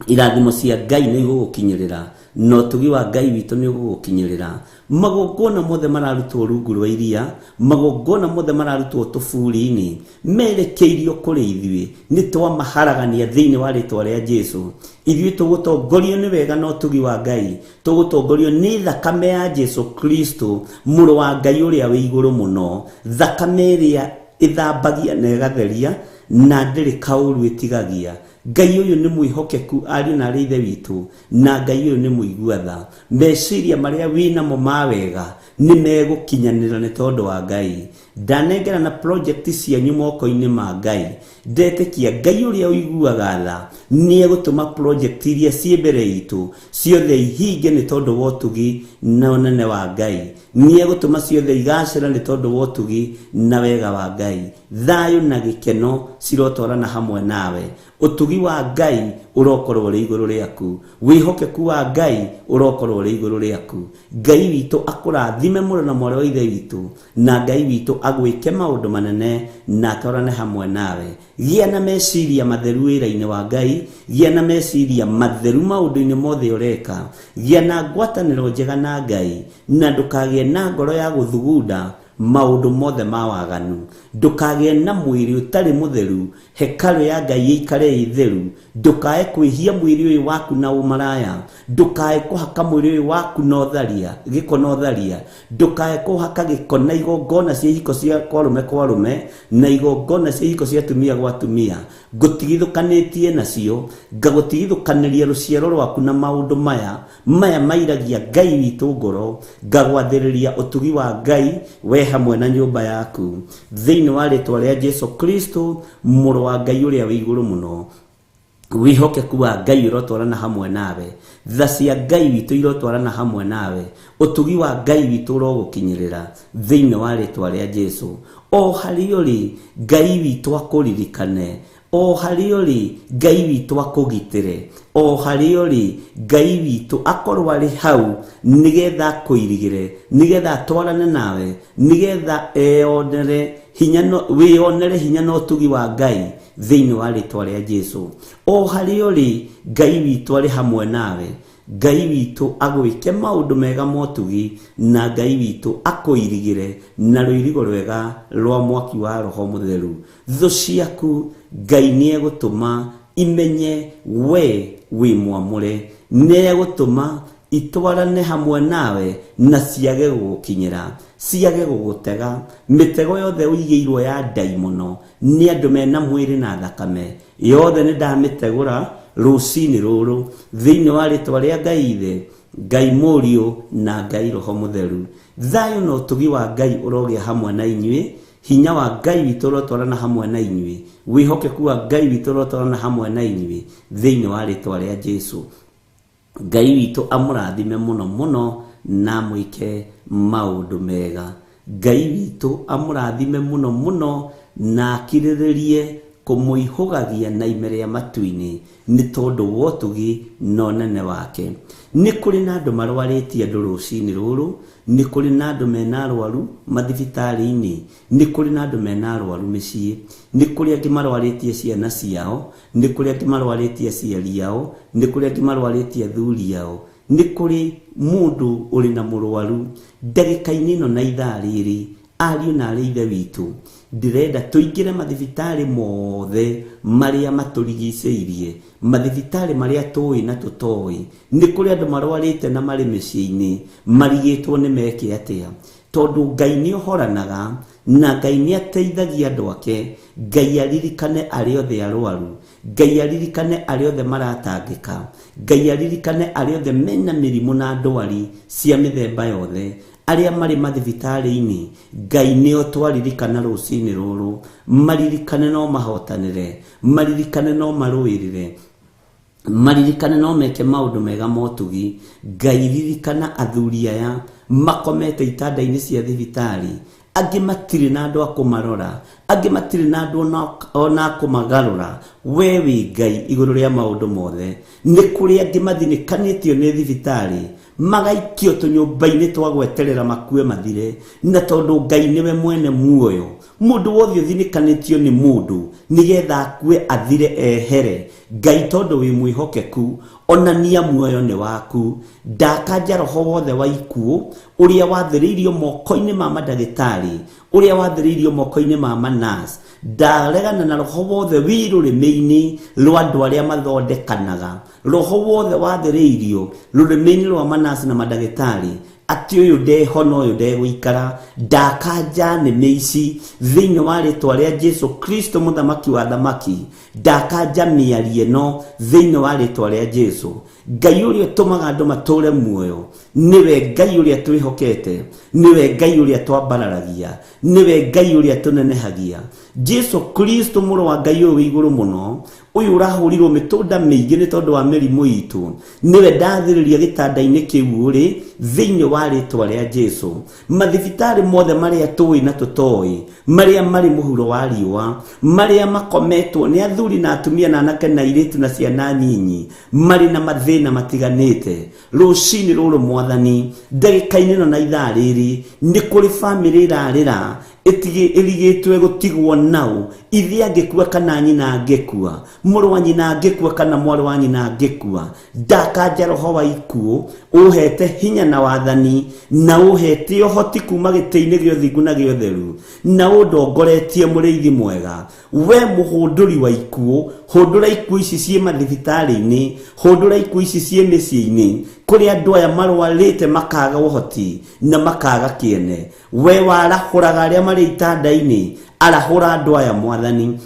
Irathimo cia Ngai nĩ igũgũkinyĩrĩra, na ũtugi wa Ngai witũ nĩ ũgũgũkinyĩrĩra. Magongona mothe mararutwo rungu rwa iria, magongona mothe mararutwo tũburi-inĩ, merekeirio kũrĩ ithuĩ, nĩ twamaharagania thĩinĩ wa rĩtwa rĩa Jesu. Ithuĩ tũgũtongorio nĩ wega na ũtugi wa Ngai, tũgũtongorio nĩ thakame ya Jesu Kristo, mũrũ wa Ngai ũrĩa wĩ igũrũ mũno, thakame ĩrĩa ĩthambagia na ĩgatheria na ndĩrĩ kaũru ĩtigagia. Ngai ũyũ nĩ mwĩhokeku ariũ na arĩ ithe witũ, na Ngai ũyũ nĩ mũigua tha. Meciria marĩa wĩnamo ma wega nĩ megũkinyanĩra nĩ tondũ wa Ngai. Ndanengera na project cianyu moko-inĩ ma Ngai. Ndetĩkia Ngai ũrĩa ũiguaga tha nĩ egũtũma project iria ciĩ mbere itũ ciothe ihinge nĩ tondũ wa ũtugi na ũnene wa Ngai. Nĩ egũtũma ciothe igacĩra nĩ tondũ wa ũtugi na wega wa Ngai. Thayũ na gĩkeno cirotwarana hamwe nawe. Ũtugi wa Ngai ũrokorwo ũrĩ igũrũ rĩaku, wĩhokeku wa Ngai ũrokorwo ũrĩ igũrũ rĩaku. Ngai witũ akũrathime mũrũ na mwarĩ wa ithe witũ, na Ngai witũ agwĩke maũndũ manene na atwarane hamwe nawe. Gĩa na meciria matheru wĩra-inĩ wa Ngai, gĩa na meciria matheru maũndũ-inĩ mothe ũreka, gĩa na ngwatanĩro njega na Ngai, na ndũkagĩe na ngoro ya gũthugunda maũndũ mothe ma waganu. Ndũkagĩe na mwĩrĩ ũtarĩ mũtheru, hekarũ ya Ngai ĩikare ĩ theru. Ndũkae kwĩhia mwĩrĩ ũyũ waku na ũmaraya, ndũkae kũhaka mwĩrĩ ũyũ waku na ũtharia, gĩko na ũtharia, ndũkae kũhaka gĩko na igongona cia ihiko cia kwarume kwarume na igongona cia ihiko cia tumia gwa tumia. Ngũtigithũkanĩtie nacio, ngagũtigithũkanĩria rũciaro rwaku na maũndũ maya mairagia Ngai witũ ngoro. Ngagwathĩrĩria ũtugi wa Ngai we hamwe na nyũmba yaku, thĩinĩ wa rĩtwa rĩa Jesu Kristo, mũrũ wa Ngai ũrĩa wĩ igũrũ mũno. Wĩhokeku wa Ngai ũrotwarana hamwe nawe, tha cia Ngai witũ irotwarana hamwe nawe, ũtugi wa Ngai witũ ũrogũkinyĩrĩra thĩinĩ wa rĩtwa rĩa Jesu. O harĩa ũrĩ Ngai witũ akũririkane, o harĩa ũrĩ Ngai witũ akũgitĩre, o harĩa ũrĩ Ngai witũ akorwo arĩ hau nĩgetha akũirigĩre, nĩgetha atwarane nawe, nĩgetha wĩonere hinya na ũtugi wa Ngai thĩinĩ wa rĩtwa rĩa Jesu. O harĩa ũrĩ Ngai witũ arĩ hamwe nawe, Ngai witũ agwĩke maũndũ mega motugi, na Ngai witũ akũirigĩre na rũirigo rwega rwa mwaki wa Roho Mũtheru. Thũ ciaku Ngai nĩ egũtũma imenye we wĩ mwamũre, nĩ egũtũma itwarane hamwe nawe na ciage gũgũkinyĩra, ciage gũgũtega. Mĩtego yothe ũigĩirwo ya ndaimono nĩ andũ mena mwĩrĩ na thakame, yothe nĩ ndamĩtegũra rũcinĩ rũrũ thĩinĩ wa rĩtwa rĩa Ngai Ithe, Ngai Mũriũ na Ngai Roho Mũtheru. Thayũ na ũtugi wa Ngai ũrogĩa hamwe na inyuĩ, hinya wa Ngai witũ ũrotwarana hamwe na inyuĩ, wĩhokeku wa Ngai witũ ũrotwarana hamwe na inyuĩ thĩinĩ wa rĩtwa rĩa Jesu. Ngai witũ amũrathime mũno mũno na mwĩke maũndũ mega. Ngai witũ amũrathime mũno mũno na akirĩrĩrie kumuihugagia na ime ria matu-ini ni tondu wa utugi no nene wake. Ni kuri na andu marwaritie andu rucini ruru, ni kuri na andu mena arwaru mathibitari-ini, ni kuri na andu mena arwaru micii, ni kuri angi marwaritie ciana ciao, ni kuri angi marwaritie aciari ao, ni kuri angi marwaritie athuri ao, ni kuri mundu uri na murwaru. Ndagika-ini ino na ithaa riri, ariu na ari ithe witu, ndirenda tuingire mathibitari mothe maria maturigiceirie, mathibitari maria tui na tutoi. Ni kuri andu marwarite na mari micii-ini, marigitwo ni meke atia, tondu Ngai ni uhoranaga na Ngai ni ateithagia andu ake. Ngai aririkane ari othe arwaru, Ngai aririkane ari othe maratangika, Ngai aririkane ari othe mena mirimu na ndwari cia mithemba yothe, aria mari mathibitari-ini. Ngai ni otwaririkana rucini ruru, maririkane no mahotanire, maririkane no maruirire, maririkane no meke maundu mega motugi. Ngai ririkana athuri aya makomete itanda-ini cia thibitari, angi matiri na andu akumarora, angi matiri na andu ona akumagarura. We wi Ngai iguru ria maundu mothe. Ni kuri angi mathinikanitio ni thibitari, magaikio tunyumba-ini twa gweterera makue mathire, na tondu Ngai niwe mwene muoyo. Mundu wothe uthinikanitio ni mundu nigetha akue athire ehere. Ngai tondu wi mwihokeku, onania muoyo ni waku. Ndakanja roho wothe wa ikuo uria wathiriirio moko-ini ma madagitari, uria wathiriirio moko-ini ma manas. Ndaregana na roho wothe wi rurimi-ini rwa andu aria mathondekanaga, roho wothe wathiriirio rurimi-ini rwa manas na madagitari, ati uyu ndehona uyu ndegũikara. Ndakanja nĩmĩ ici thĩinĩ wa rĩtwa rĩa Jesu Kristo mũthamaki wa thamaki. Ndakanja mĩario ĩno thĩinĩ wa rĩtwa rĩa Jesu. Ngai ũrĩa ũtũmaga andũ matũre muoyo, niwe Ngai ũrĩa twĩhokete, niwe Ngai ũrĩa twambararagia, niwe Ngai ũrĩa tũnenehagia. Jesu Kristo mũrũ wa Ngai ũyũ igũrũ mũno, uyu ũrahũrirwo mĩtũnda mĩingĩ nĩ tondũ wa mĩrimũ itũ, niwe ndathĩrĩria gĩtanda-inĩ kĩu ũrĩ thĩinĩ wa rĩtwa rĩa Jesu. Mathibitari mothe marĩa tũĩ na tũtoĩ, marĩa marĩ mũhuro wa riũa, marĩa makometwo nĩ athuri na atumia na anake na airĩtu na ciana nyinyi, marĩ na mathĩna matiganĩte, rũcinĩ rũrũ Mwathani, ndagĩka-inĩ ĩno na ithaa rĩrĩ, nĩ kũrĩ bamĩrĩ ĩrarĩra ĩrigĩtwe gũtigwo nau, ithe angĩkua kana nyina angĩkua, mũrũ wa nyina angĩkua kana mwarĩ wa nyina angĩkua. Ndakanja roho wa ikuo, ũhete hinya na wathani, na ũhete ũhoti kuma gĩtĩ-inĩ gĩa ũthingu na gĩa ũtheru, na ũndongoretie mũrĩithi mwega. We mũhũndũri wa ikuo, hũndũra ikuo ici ciĩ mathibitari-inĩ, hũndũra ikuo ici ciĩ mĩciĩ-inĩ, kũrĩ andũ aya marwarĩte makaga ũhoti na makaga kĩene. We warahũraga arĩa marĩ itanda-inĩ, arahũra andũ aya Mwathani.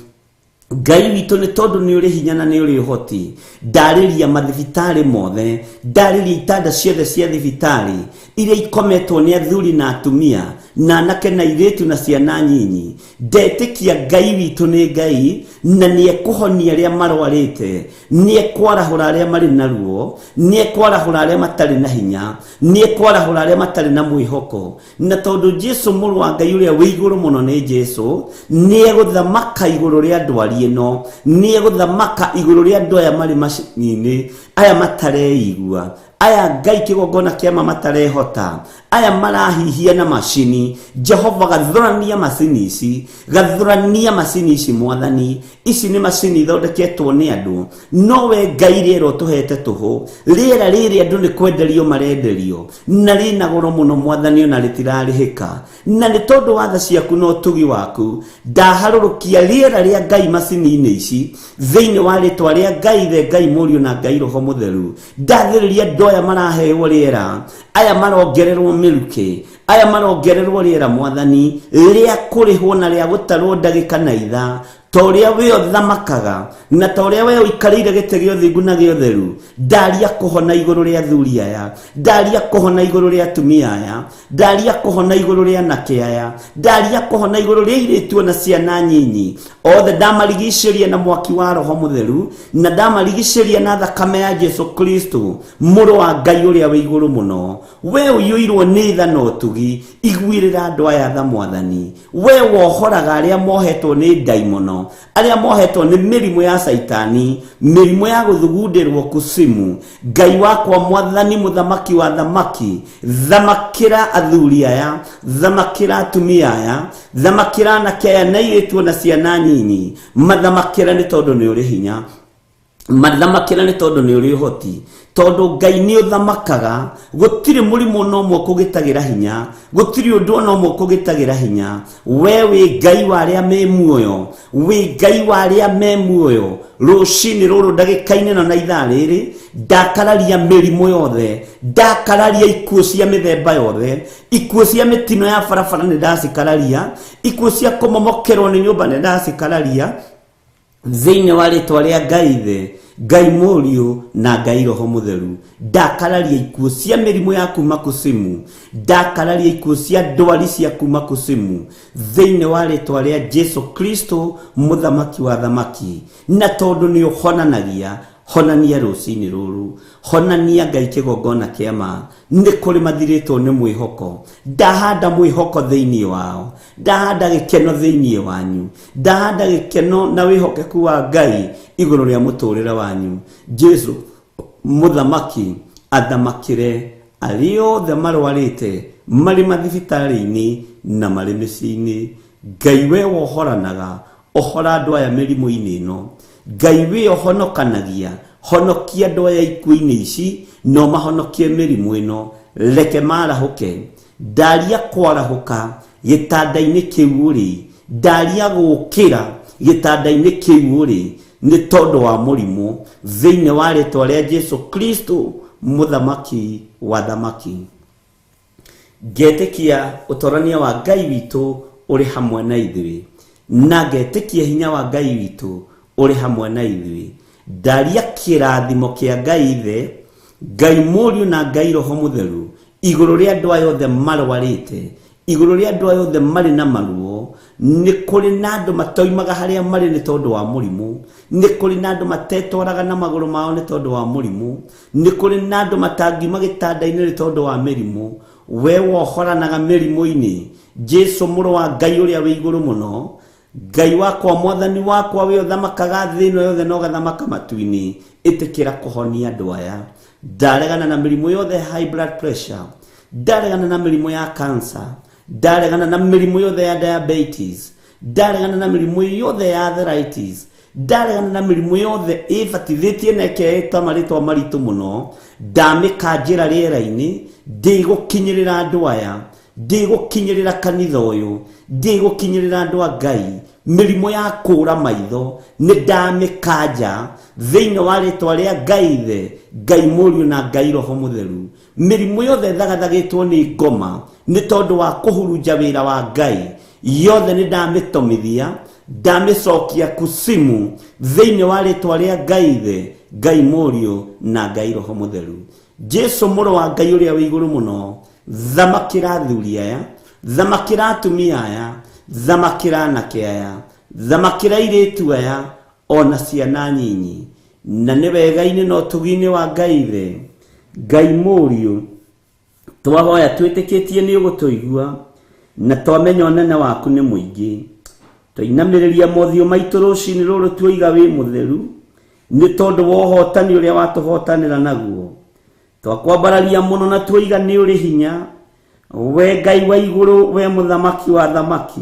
Ngai witũ nĩ tondũ nĩ ũrĩ hinya na nĩ ũrĩ ũhoti, ndarĩria mathibitari mothe, ndarĩria itanda ciothe cia thibitari iria ikometwo nĩ athuri na atumia na anake na airĩtu na ciana nyinyi. Ndetĩkia Ngai witũ nĩ Ngai na nĩ ekũhonia arĩa marwarĩte, nĩ ekwarahũra arĩa marĩ na ruo, nĩ ekwarahũra arĩa matarĩ na hinya, nĩ ekwarahũra arĩa matarĩ na mwĩhoko. Na tondũ Jesu mũrũ wa Ngai ũrĩa wĩ igũrũ mũno nĩ Jesu, nĩ egũthamaka igũrũ rĩa ndwari ĩno, nĩ egũthamaka igũrũ rĩa andũ aya marĩ macini-inĩ, aya matareigua, aya Ngai kĩgongona kĩama matarehota, aya marahihia na macini. Jehova gathũrania macini ici, gathũrania macini ici Mwathani. Ici nĩ macini ithondeketwo nĩ andũ, no we Ngai rĩera ũtũhete tũhũ. Rĩera rĩrĩ andũ nĩ kwenderio marenderio, na rĩna goro mũno Mwathani, ona rĩtirarĩhĩka. Na nĩ tondũ wa tha ciaku na ũtugi waku, ndaharũrũkia rĩera rĩa Ngai macini-inĩ ici thĩinĩ wa rĩtwa rĩa Ngai Ithe, Ngai Mũriũ na Ngai Roho Mũtheru. Ndathĩrĩria andũ aya maraheo rĩera, aya marongererwo mĩrukĩ, aya marongererwo rĩera Mwathani, rĩa kũrĩhwo na rĩa gũtarwo ndagĩka na ithaa, ta ũrĩa we ũthamakaga na ta ũrĩa we ũikarĩire gĩtĩ gĩa ũthingu na gĩa ũtheru. Ndaria kũhona igũrũ rĩa athuri aya, ndaria kũhona igũrũ rĩa atumia aya, ndaria kũhona igũrũ rĩa anake aya, ndaria kũhona igũrũ rĩa airĩtu na ciana nyinyi. Othe ndamarigicĩria na mwaki wa Roho Mũtheru, na ndamarigicĩria na thakame ya Jesu Kristo mũrũ wa Ngai ũrĩa wĩ igũrũ mũno. We ũiyũirwo nĩ tha na ũtugi, iguĩrĩra andũ aya tha Mwathani. We wohoraga arĩa mohetwo nĩ ndaimono, muno aria mohetwo ni mirimu ya saitani, mirimu ya guthugundirwo kusimu. Ngai wakwa mwathani muthamaki wa thamaki, thamakira athuri aya, thamakira atumia aya, thamakira anake aya na airĩtu na ciana nyinyi, mathamakira ni tondu ni uri hinya, mathamakira ni tondu ni uri hoti, tondu Ngai ni uthamakaga. Gutiri murimu no mwe kugitagira hinya, gutiri undu no mwe kugitagira hinya. We wi Ngai wa aria me muoyo, wi Ngai wa aria me muoyo. Rucini ruru ndagikaine na ithaa riri ndakararia mirimu yothe, ndakararia ikuo cia mithemba yothe, ikuo cia mitino ya barabara ni ndacikararia, ikuo cia kumomokerwo ni nyumba ni ndacikararia thiini wa ritwa ria Ngai the, Ngai Muriu na Ngai Roho Mutheru. Ndakararia ikuo cia mirimu ya kuma kusimu, ndakararia ikuo cia ndwari cia kuma kusimu thiini wa ritwa ria Jesu Kristo muthamaki wa thamaki. Na tondu ni uhonanagia, honania rucini ruru, honania Ngai kigongona kiama. Ni kuri mathiritwo ni mwihoko, ndahanda mwihoko thiini wao, ndahanda gikeno thiini wanyu, ndahanda gikeno na wihokeku wa Ngai iguru ria muturire wanyu. Jesu muthamaki athamakire ariothe marwarite, mari mathibitari-ini na mari micii-ini. Ngai we wohoranaga, ohora andu aya mirimu-ini ino. Ngai we ohonokanagia, honokia andu aya ikuo-ini ici, no mahonokie mirimu ino. Reke marahuke, ndaria kwarahuka gitanda-ini kiu uri, ndaria gukira gitanda-ini kiu uri, ni tondu wa murimu thiini wa ritwa ria Jesu Kristo muthamaki wa thamaki. Ngetikia utorania wa Ngai witu uri hamwe na ithui, na ngetikia hinya wa Ngai witu uri hamwe na ithui. Ndaria kirathimo kia Ngai ithe, Ngai Muriu na Ngai Roho Mutheru iguru ria andu aya othe marwarite, iguru ria andu aya othe mari na maruo. Ni kuri na andu matoimaga haria mari ni tondu wa murimu, ni kuri na andu matetwaraga na maguru mao ni tondu wa murimu, ni kuri na andu matangiuma gitanda-ini ni tondu wa mirimu. We wohoranaga mirimu-ini. Jesu muru wa Ngai uria wi iguru muno, Ngai wakwa mwathani wakwa we uthamakaga thĩ ĩno yothe no gathamaka matu-ini, itikira kuhonia andu aya. Ndaregana na mirimu yothe high blood pressure, ndaregana na mirimu ya cancer, ndaregana na mirimu yothe ya diabetes, ndaregana na mirimu yothe ya arthritis, ndaregana na mirimu yothe ibatithitie na ikeita maritwa maritu muno. Ndamikanjira riera-ini, ndigukinyirira andu aya, ndigukinyirira kanitha uyu, ndigukinyirira andu a Ngai. Mirimu ya kura maitho ni ndamikanja thiini wa ritwa ria Ngai the, Ngai Muriu na Ngai Roho Mutheru. Mirimu yothe thagathagitwo ni ngoma ni tondu wa kuhurunja wira wa Ngai, yothe ni ndamitomithia, ndamicokia kusimu thiini wa ritwa ria Ngai the, Ngai Muriu na Ngai Roho Mutheru. Jesu muru wa Ngai uria wi iguru muno, thamakira athuri aya, thamakira atumia aya, thamakira anake aya, thamakira airĩtu aya ona ciana nyinyi. Na nĩ wega-inĩ na ũtugi-inĩ wa Ngai the, Ngai Muriu, twahoya twĩtĩkĩtie nĩ ũgũtũigua na twamenya ũnene waku nĩ mũingĩ. Twainamĩrĩria mothiũ maitũ rũcinĩ rũrũ tuoiga wĩ mũtheru, nĩ tondũ wa ũhotani ũrĩa watũhotanĩra naguo. Twakwambararia mũno na tuoiga nĩ ũrĩ hinya, we Ngai wa igũrũ, we muthamaki wa thamaki.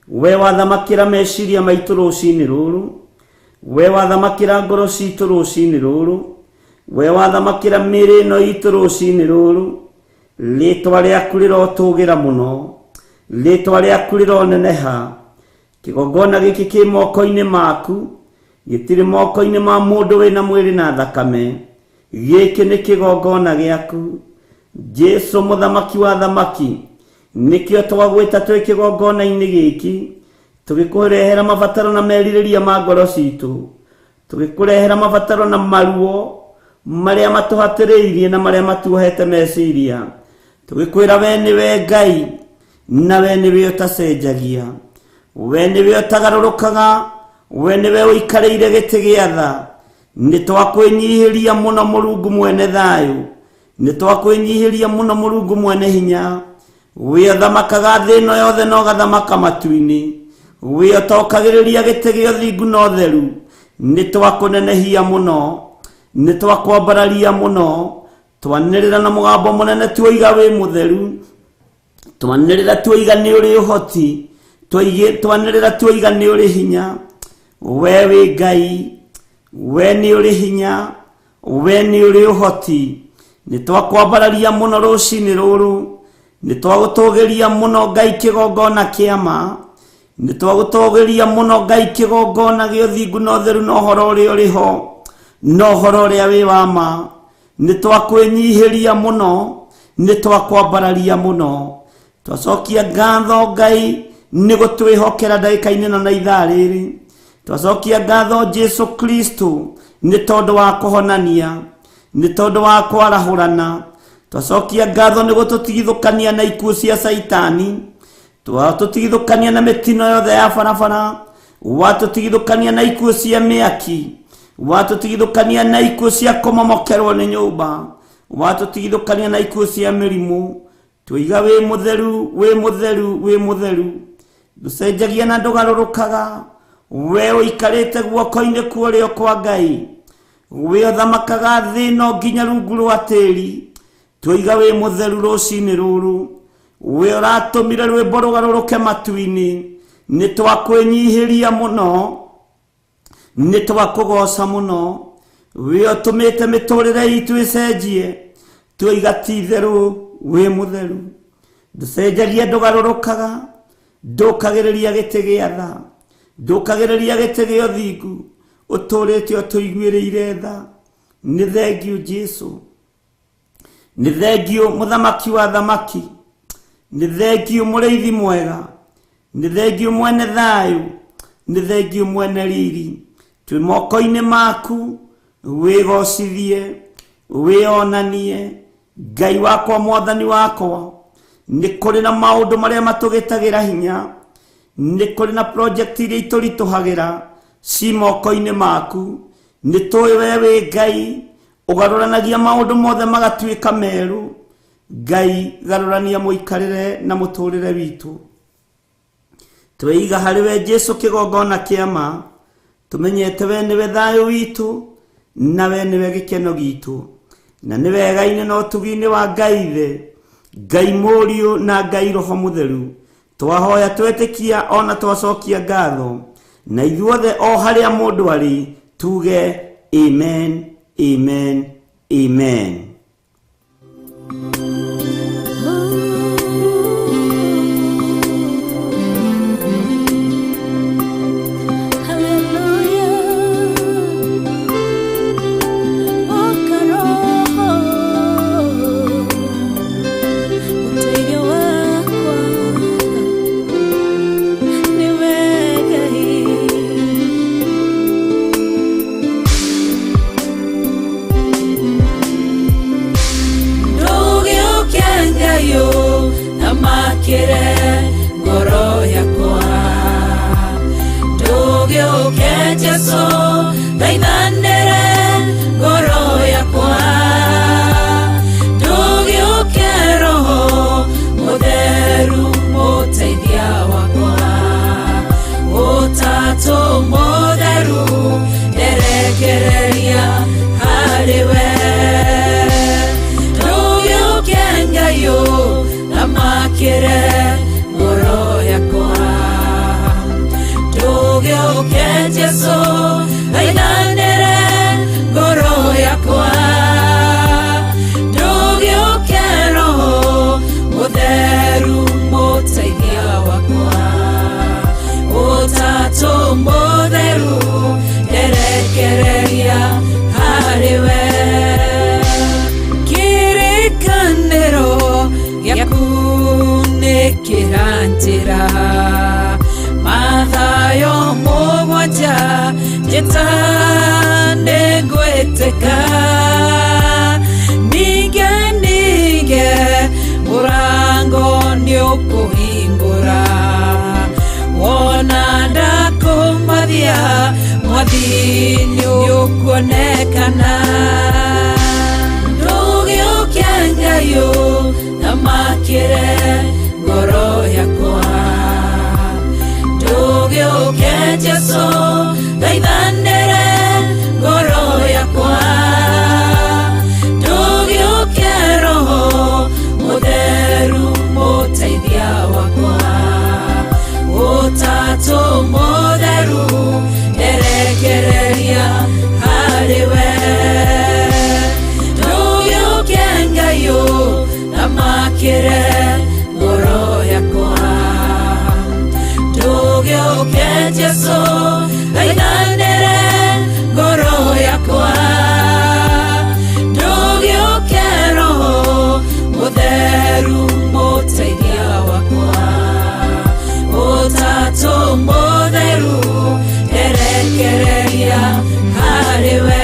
We wathamakĩra meciria maitũ rũcinĩ rũrũ, we wathamakĩra ngoro citũ rũcinĩ rũrũ, we wathamakĩra mĩĩrĩ ĩno itũ rũcinĩ rũrũ. Rĩtwa rĩaku rĩrotũgĩra mũno, rĩtwa rĩaku rĩroneneha. Kĩgongona gĩkĩ kĩ moko-inĩ maku, gĩtirĩ moko-inĩ ma mũndũ wĩna mwĩrĩ na thakame. Gĩkĩ nĩ kĩgongona gĩaku, Jesu muthamaki wa thamaki. Nikio twagwĩta twĩ kĩgongona-inĩ gĩkĩ, tũgĩkũrehera mabataro na merirĩria ma ngoro citũ, tũgĩkũrehera mabataro na maruo marĩa matũhatĩrĩirie na marĩa matuohete meciria. Tũgĩkwĩra we nĩwe Ngai, na we nĩwe ũtacenjagia, we nĩwe ũtagarũrũkaga, we nĩwe ũikarĩire gĩtĩ gĩa tha. Nĩ twakwĩnyihĩria mũno Mũrungu mwene thayũ, nĩ twakwĩnyihĩria mũno Mũrungu mwene hinya. We ũthamakaga thĩ ĩno yothe na ũgathamaka matu-inĩ, we otokagiriria gite gio thingu no theru ni twakunenehia muno ni twakwambararia muno twanirira na mugambo munene tuiga we mutheru twanirira tuiga ni uri uhoti twanirira tuiga ni uri hinya we wi Ngai we ni uri hinya we ni uri uhoti ni twakwambararia muno rucini ruru ni twagutugiria muno Ngai kigongona kiama ni twagutugiria muno Ngai kigongona gio thingu no theru no horo uri uriho no horo uri wi wama ni twakwenyihiria muno ni twakwambararia muno twacokia ngatho Ngai ni gutwihokera ndagika-ini na ithaa riri twacokia ngatho Jesu Kristo ni tondu wa kuhonania ni tondu wa kwarahurana twacokia ngatho ni gututigithukania na ikuo cia saitani twatutigithukania na mitino yothe ya barabara watutigithukania na ikuo cia miaki watutigithukania na ikuo cia kumomokerwo ni nyumba watutigithukania na ikuo cia mirimu tuiga we mutheru we mutheru we mutheru ducenjagia na ndugarurukaga we uikarite guoko-ini kuorio kwa Ngai we othamakaga thi no nginya rungu rwa tiri tuiga we mutheru rucini ruru we uratumire rwimbo rugaruruke matu-ini ni twakwenyihiria muno ni twakugoca muno we otumite miturire itu icenjie tuiga ti theru we mutheru ducenjagia ndugarurukaga ndukagiriria gite gia tha ndukagiriria gite gio thingu uturite tuiguiriire tha ni thengiu Jesu ni thengiu muthamaki wa thamaki ni thengiu muriithi mwega ni thengiu mwene thayu ni thengiu mwene riri twi moko-ini maku wigocithie wionanie Ngai wakwa mwathani wakwa ni kuri na maundu maria matugitagira hinya ni kuri na project iria iturituhagira ci moko-ini maku ni tui we wi Ngai ugaruranagia maundu mothe magatuika meru Ngai garurania muikarire na muturire witu tweiga hari we Jesu kigongona kiama tumenyete we niwe thayu witu na we niwe gikeno gitu na niwe Ngai no tugini wa Ngai the Ngai Muriu na Ngai Roho Mutheru twahoya twetikia ona twacokia ngatho na ithuothe o haria mundu ari tuge amen amen amen. makire ngoro yakwa ndugioke Jesu thaithanire ngoro yakwa ndugioke Roho Mutheru muteithia wakwa Utatu Mutheru erekereria hariwe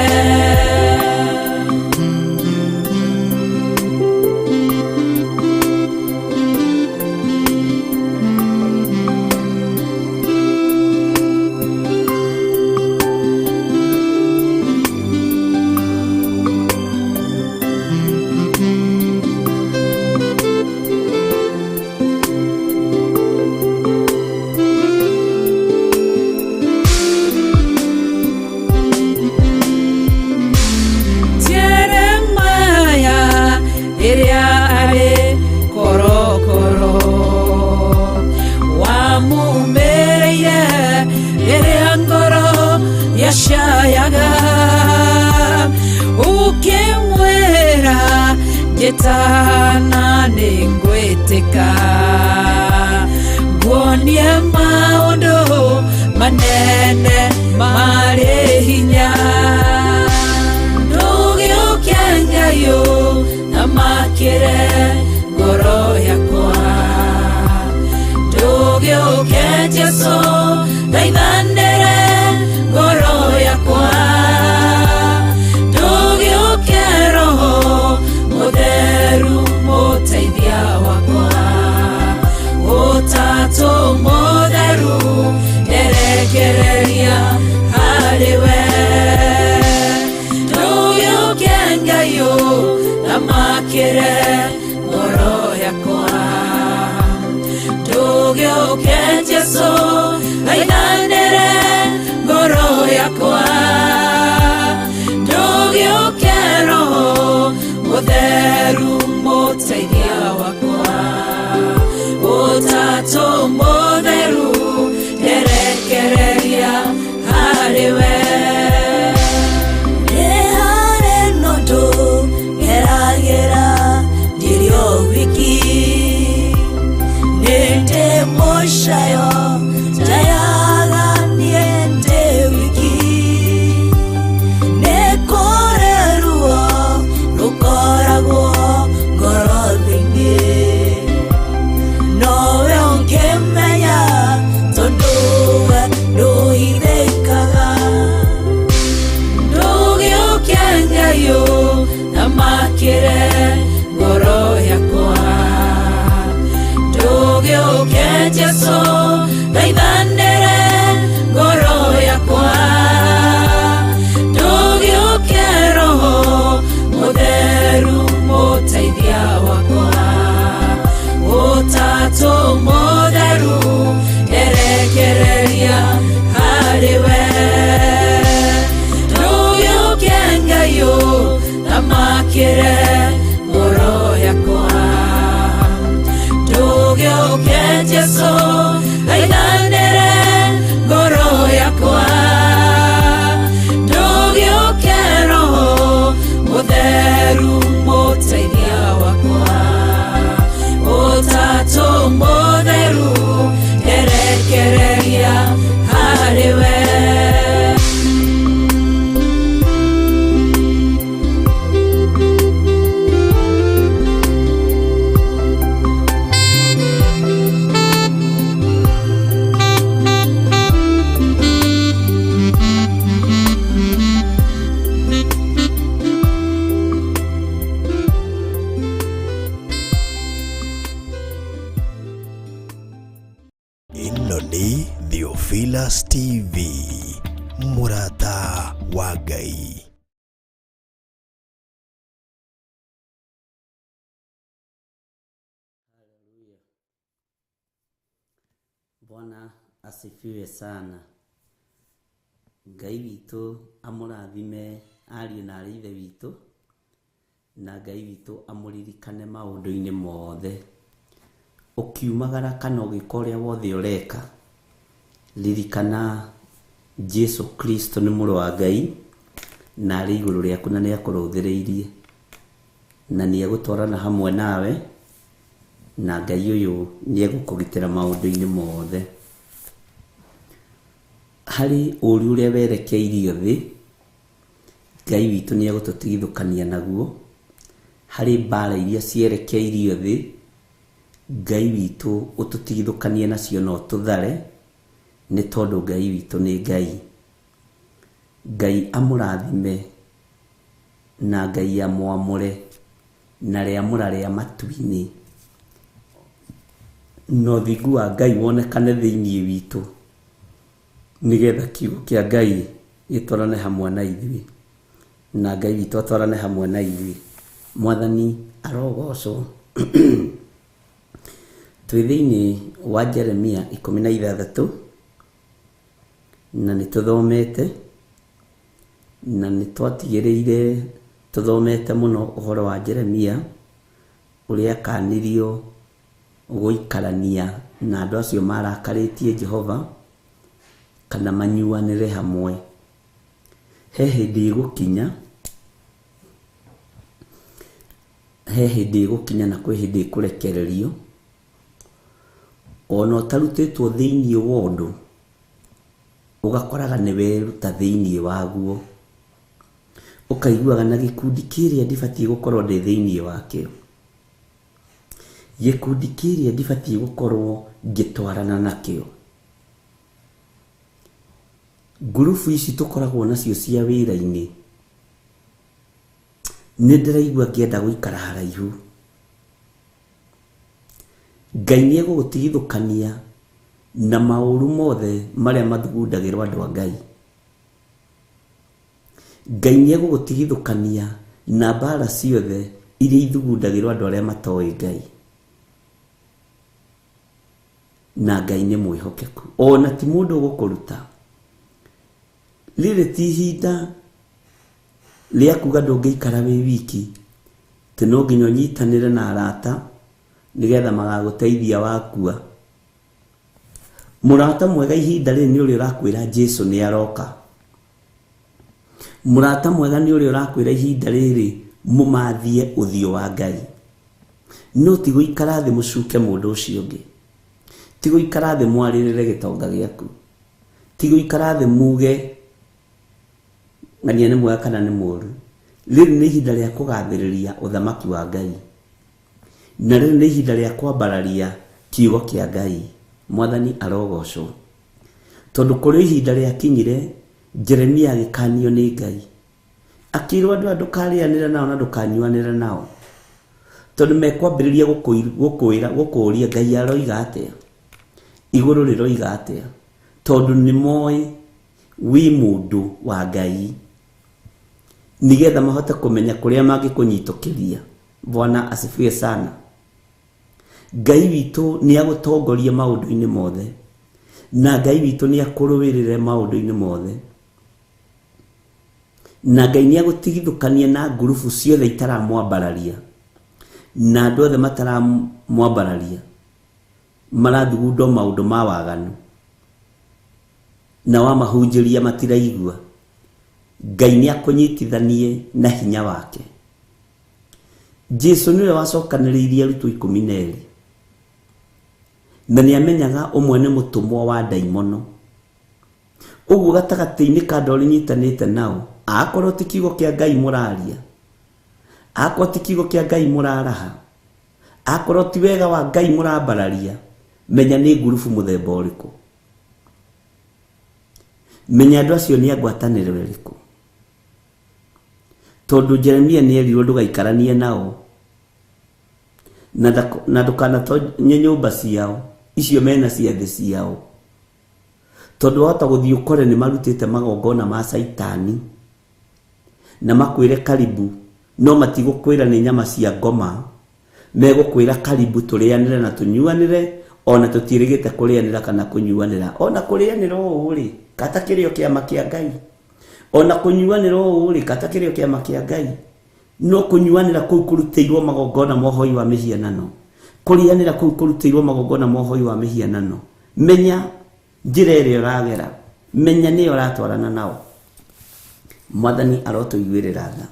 shayaga ukimwera jetana ningweteka nguonie maundu manene mari hinya ndugioke Ngai na makire ngoro yakwa ndugioke Jesu thaithanire ngoro yakwa ndugioke Roho Mutheru muteithia wakwa Utatu Mutheru erekereria hariwe ndugioke Ngai na makire ngoro yakwa ndugioke Jesu thaithanire ngoro yakwa ndugioke Roho Mutheru muteithia wakwa Utatu Mutheru erekereria hariwe nehare nondo geragera ndirio wiki nende moshayo tayaga niende wiki nekoreruo rukoragwo ngoro-inĩ nowe ũngĩmenya tondũ we ndũhithĩkaga ndũgĩũke Ngai na makire ngoro yakwa ndũgĩũke Jesu thaithanire ngoro yakwa ndũgĩũke Roho Mutheru muteithia wakwa Utatu Mutheru erekereria hariwe ndũgĩũke Ngai na makire ngoro yakwa ndũgĩũke Jesu thaithanire ngoro yakwa ndũgĩũke Roho Mutheru muteithia wakwa Utatu Mutheru erekereria hariwe Inoni Theophilus TV, Murata wa Ngai. Bwana asifiwe sana. Ngai witũ amũrathime ariũ na aarĩ ithe witũ, na Ngai witũ amũririkane maũndũ-inĩ mothe. Ukiumagara kana ũgĩka ũrĩa wothe ũreka, ririkana Jesu Kristo nĩ mũrũ wa Ngai na arĩ igũrũ rĩaku na nĩ akũrũthĩrĩirie na nĩ egũtwarana hamwe nawe na Ngai uyu ni egukugitira maundu-ini mothe. Hari uri uria werekeirio thi, Ngai witu ni egututigithukania naguo. Hari mbara iria cierekeirio thi, Ngai witu ututigithukanie nacio no tuthare, ni tondu Ngai witu ni Ngai. Ngai amurathime na Ngai amwamure na ria muraria matu-ini. No thigu wa Ngai wonekane thiini witu, nigetha kiugo kia Ngai gitwarane hamwe na ithui, na Ngai witu atwarane hamwe na ithui. Mwathani arogocwo. Twi thiini wa Jeremia 16 na nituthomete na nitwatigireire tuthomete muno uhoro wa Jeremia uria kanirio guikarania na andu acio marakaritie Jehova kana manyuanire hamwe. He hindi gukinya na kwi hindi kurekererio ona utarutitwo thiini wa undu ugakoraga ni weruta thiini waguo, ukaiguaga na gikundi kiria ndibati gukorwo ndi thiini wakio, gikundi kiria ndibati gukorwo ngitwarana nakio. Ngurubu ici tukoragwo nacio cia wira-ini ni ndiraigua ngienda guikara haraihu. Ngai ni egugutigithukania na mauru mothe maria mathugundagirwo andu a Ngai. Ngai ni egugutigithukania na mbara ciothe iria ithugundagirwo andu aria matoi Ngai. Na Ngai ni mwihokeku, ona ti mundu ugukuruta. Riri ti ihinda ria kuga ndungiikara wi wiki, ti no nginya unyitanire na arata nigetha magaguteithia wakua. Murata mwega ihinda riri ni uria urakwira Jesu ni aroka. Murata mwega ni uria urakwira ihinda riri mumathie uthio wa Ngai. No ti guikara thi mucuke mundu ucio ungi, ti guikara thi mwaririre gitonga giaku, ti guikara thi muge ngania ni mwega kana ni muru. Riri ni ihinda ria kugathiriria uthamaki wa Ngai, na riri ni ihinda ria kwambararia kiugo kia Ngai. Mwathani arogocwo, tondu kuri ihinda ria kinyire Jeremia agikanio ni Ngai, akirwo andu ndukarianira nao na ndukanyuanira nao, tondu mekwambiriria gukuria Ngai aroiga atia, iguru riroiga atia, tondu ni moi wi mundu wa Ngai, nigetha mahote kumenya kuria mangikunyitukiria. Bwana asifiwe sana. Ngai witu ni agutongoria maundu-ini mothe, na Ngai witu ni akuruwirire maundu-ini mothe, na Ngai ni agutigithukania na ngurubu ciothe itaramwambararia na andu othe mataramwambararia marathugundwo maundu ma waganu na wamahunjiria matiraigua. Ngai ni akunyitithanie na hinya wake. Jesu niwe wacokaniriirie arutwo 12 na ni amenyaga umwe ni mutumwa wa daimono. Uguo gatagati-ini ka andu nyitanite nao, akorwo ti kiugo kia Ngai muraria, akorwo ti kiugo kia Ngai muraraha, akorwo ti wega wa Ngai murambararia, menya ni ngurubu muthemba uriku, menya andu acio ni agwataniro iriku. Tondu Jeremia ni erirwo ndugaikaranie nao na ndukanatonye nyumba ciao icio mena ciathi ciao, tondu wahota guthii ukore ni marutite magongona ma Saitani na makwire karibu, no matigukwira ni nyama cia ngoma, megukwira karibu turianire na tunyuanire, ona tutirigite kurianira kana kunyuanira. Ona kurianira uri kata kirio kiama kia Ngai, ona kunyuanira uri kata kirio kiama kia Ngai, no kunyuanira kuu kurutiirwo magongona mohoi wa mihianano, kurianira kuu kurutiirwo magongona mohoi wa mihianano. Menya njira iria uragera, menya ni uratwarana nao. Mwathani arotuiguirira tha.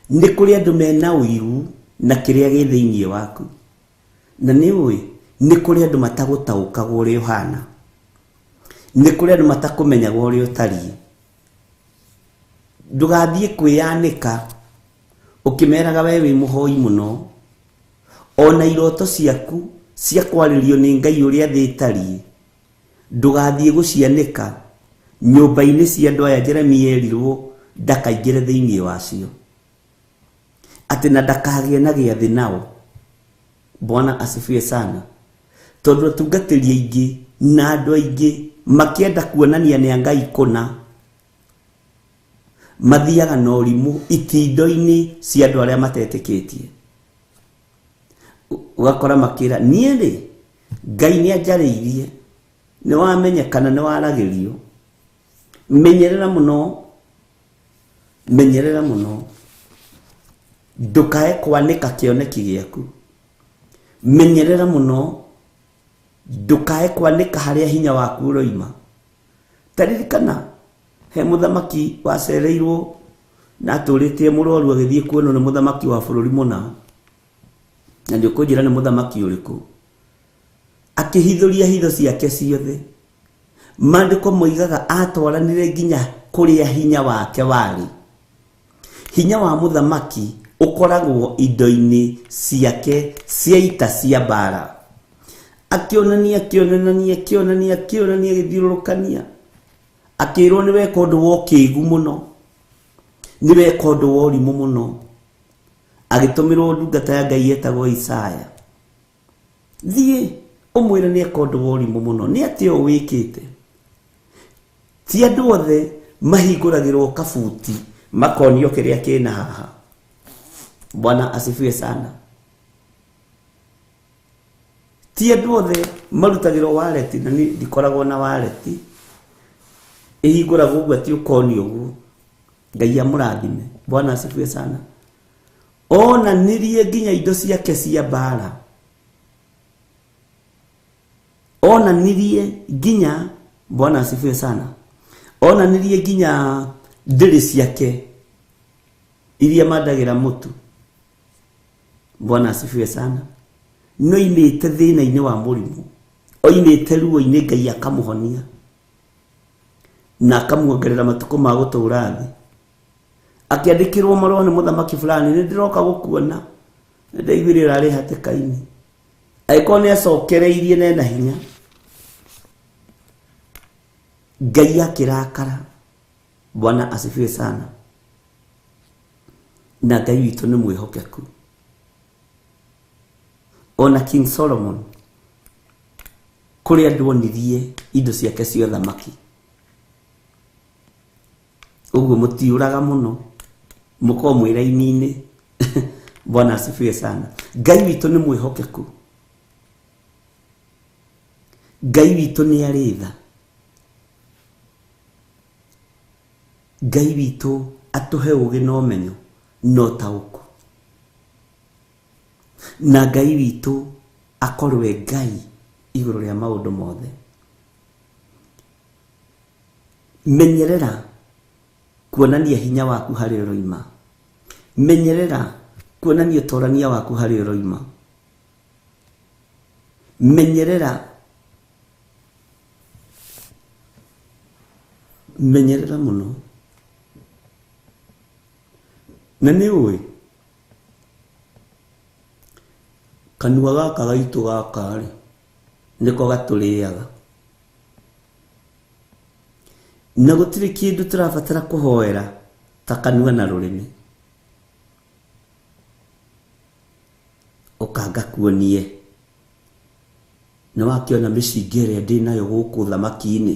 Ni kuri andu mena uiru na kiria gi thiini waku, na nĩ ũĩ nĩ kũrĩ andũ matagũtaũkaga ũrĩa ũhana, nĩ kũrĩ andũ matakũmenyaga ũrĩa ũtariĩ. Ndũgathiĩ kwĩyanĩka ũkĩmeraga we wĩ mũhoi mũno, ona iroto ciaku cia kwarĩrio nĩ Ngai ũrĩa thĩ ĩtariĩ ndũgathiĩ gũcianĩka nyũmba-inĩ cia andũ aya Jeremia erirwo ndakaingĩre thĩinĩ wacio, atĩ na ndakagĩe na gĩathĩ nao. Bwana asifiwe sana. Tondũ atungatĩri aingĩ na andũ aingĩ makĩenda kuonania nĩ Ngai kũna, mathiaga na ũrimũ itindo-inĩ cia andũ arĩa matetĩkĩtie. Ugakora makĩra niĩ rĩ Ngai nĩ anjarĩirie, nĩ wamenyekana, nĩ waragĩrio. Menyerera mũno, menyerera mũno, ndũkae kwanĩka kĩoneki gĩaku. Menyerera mũno, ndũkae kwanĩka harĩa hinya waku ũroima. Taririkana he mũthamaki wacereirwo na atũrĩtie mũrwaru agĩthiĩ kuonwo nĩ mũthamaki wa bũrũri mũna, na nĩ ũkũnjĩra nĩ mũthamaki ũrĩkũ. Akĩhithũria hitho ciake ciothe, maandĩko moigaga atwaranire nginya kũrĩa hinya wake warĩ. Hinya wa mũthamaki ũkoragwo indo-inĩ ciake cia ita cia mbara. Akĩonania gĩthiũrũrũkania, akĩrwo nĩ weka ũndũ wa ũkĩĩgu mũno, nĩ weka ũndũ wa ũrimũ mũno. Agĩtũmĩrwo ndungata ya Ngai yetagwo Isaya, thiĩ ũmwĩre nĩ eka ũndũ wa ũrimũ mũno. Nĩ atĩ o wĩkĩte? Ti andũ othe mahingũragĩrwo kabuti makonio kĩrĩa kĩna haha. Bwana asifiwe sana. Ti andũ othe marutagĩrwo wallet, na nĩ ndikoragwo na wallet ĩhingũragwo ũguo atĩ ũkonio ũguo. Ngai amũrathime. Bwana asifiwe sana. Onanirie nginya indo ciake cia mbara, onanirie nginya, Bwana asifiwe sana, onanirie nginya ndĩrĩ ciake iria mandagĩra mũtu. Bwana asifiwe sana. No imĩte thĩna-inĩ wa mũrimũ, oimĩte ruo-inĩ, Ngai akamũhonia na akamuongerera matukũ ma gũtũũra thĩ. Akĩandĩkĩrwo marũa nĩ mũthamaki fulani, nĩ ndĩroka gũkuona, nĩ ndaiguire arĩ hatĩka-inĩ. Angĩkorwo nĩ acokereirie na ena hinya, Ngai akĩrakara. Bwana asifiwe sana. Na Ngai witũ nĩ mwĩhokeku. Ona King Solomon kũrĩa andũ onirie indo ciake cia ũthamaki, ũguo mũtiũraga mũno, mũkorwo mwĩ raini-inĩ. Bwana asifiwe sana. Ngai witũ nĩ mwĩhokeku. Ngai witũ nĩ arĩ tha. Ngai witũ atũhe ũgĩ na ũmenyo na ũtaũku, na Ngai witũ akorwe Ngai igũrũ rĩa maũndũ mothe. Menyerera kuonania hinya waku harĩ ũroima. Menyerera kuonania ũtorania waku harĩ ũroima. Menyerera mũno. Na nĩ ũĩ kanua gaka gaitũ gaka rĩ nĩko gatũrĩaga, na gũtirĩ kĩndũ tũrabatara kũhoera ta kanua na rũrĩmĩ. Ũkanga kuonie nĩ wakĩona mĩcinga ĩrĩa ndĩ nayo gũkũ thamaki-inĩ,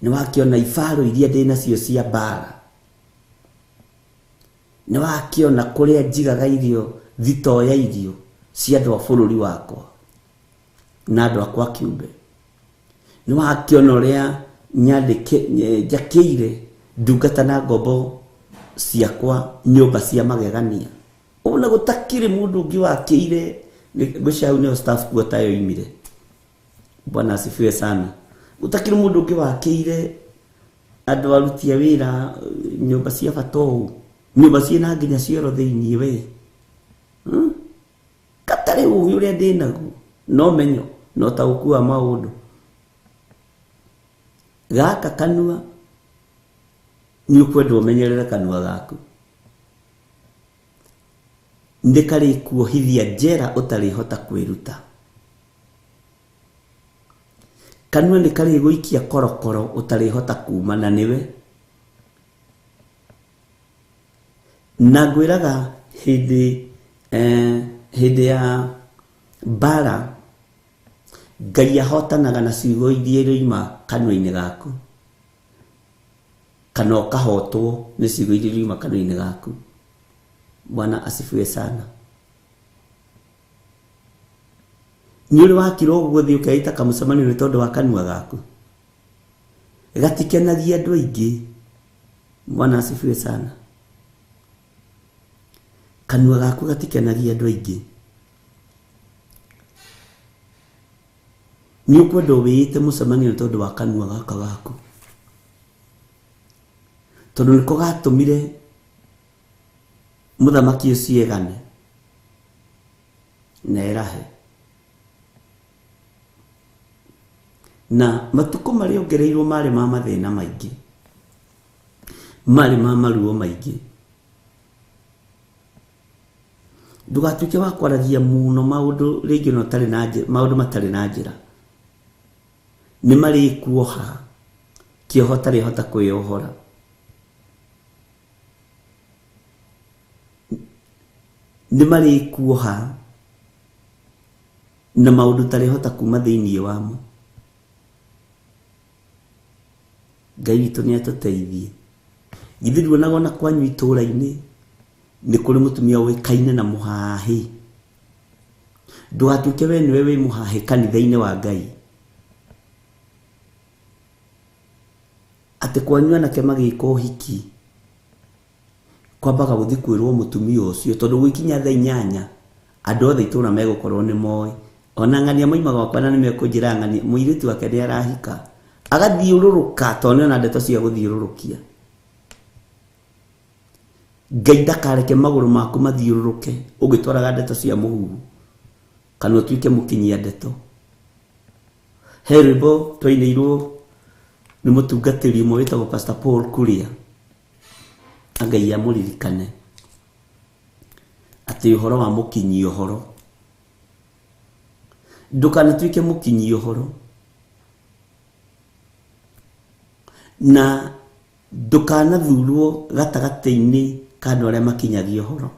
nĩ wakĩona ibaro iria ndĩ nacio cia mbara, nĩ wakĩona kũrĩa njigaga irio, thitoo ya irio cia andũ a bũrũri wakwa na andũ akwa kĩũmbe. Nĩ wakĩona ũrĩa njakĩire ndungata na ngombo ciakwa nyũmba cia magegania. Ona gũtakĩrĩ mũndũ ũngĩ wakĩire, ngũcaũ nĩyo staff quarter yo imire. Bwana asifiwe sana. Gũtakĩrĩ mũndũ ũngĩ wakĩire andũ aruti a wĩra nyũmba cia bata ũũ, nyũmba ciĩna nginya cioro thĩinĩ we. Katarĩ ũgĩ ũgĩ ũrĩa ndĩ naguo no menyo no ta ũkua maũndũ gaka kanua nĩ ũkwenda ũmenyerere kanua gaku ndĩkarĩ kuohithia njera ũtarĩhota kwĩruta kanua nĩ karĩ gũikia korokoro ũtarĩhota kumana nĩwe na ngwĩraga hĩndĩ ya mbara Ngai ahotanaga na ciugo iria iroima kanua-inĩ gaku kana ũkahotwo nĩ ciugo iria iroima kanua-inĩ gaku. Bwana asifiwe sana. Nĩ ũrĩ wakira ũguo thĩ ũkeita kamũcemanio nĩ tondũ wa kanua gaku gatikenagia andũ aingĩ. Bwana asifiwe sana. Kanua gaku gatikenagia andũ aingĩ. Nĩ ũkwenda wĩite mũcemanio nĩ tondũ wa kanua gaka gaku tondũ nĩko gatũmire mũthamaki ũcio egane na erahe. Na matukũ marĩa ongereirwo marĩ ma mathĩna maingĩ, marĩ ma maruo maingĩ. Ndũgatuĩke wa kwaragia mũno maũndũ rĩngĩ no tarĩ na maũndũ matarĩ na njĩra. Nĩ marĩ kuoha kĩoho tarĩ hota kwĩyohora. Nĩ marĩ kuoha na maũndũ tarĩ hota kuma thĩinĩ wamo. Ngai witũ nĩ atũteithie. Githĩ nduonaga ona kwanyu itũũra-inĩ nĩ kũrĩ mũtumia ũĩkaine na mũhahi. Ndũgatuĩke we nĩwe wĩ mũhahi kanitha-inĩ wa Ngai. Atĩ kwanyu anake magĩka ũhiki kwambaga gũthiĩ kwĩrwo mũtumia ũcio tondũ gũikinya thaa 8 andũ othe itũũra megũkorwo nĩ moĩ. Ona ng'ania moima gwakwa na nĩmekũnjĩra ng'ania mũirĩtu wake nĩ arahika. Agathiũrũrũka tondũ ona ndeto cia gũthiũrũrũkia. Ngai ndakareke magũrũ maku mathiũrũrũke ũgĩtwaraga ndeto cia mũhuhu kana ũtuĩke mũkinyia ndeto. He rwĩmbo twainĩirwo nĩ mũtungatĩri ũmwe wĩtagwo Pastor Paul Kuria, Ngai amũririkane, atĩ ũhoro wa mũkinyia ũhoro. Ndũkanatuĩke mũkinyia ũhoro na ndũkanathurwo gatagatĩ-inĩ ka andũ arĩa makinyagia ũhoro.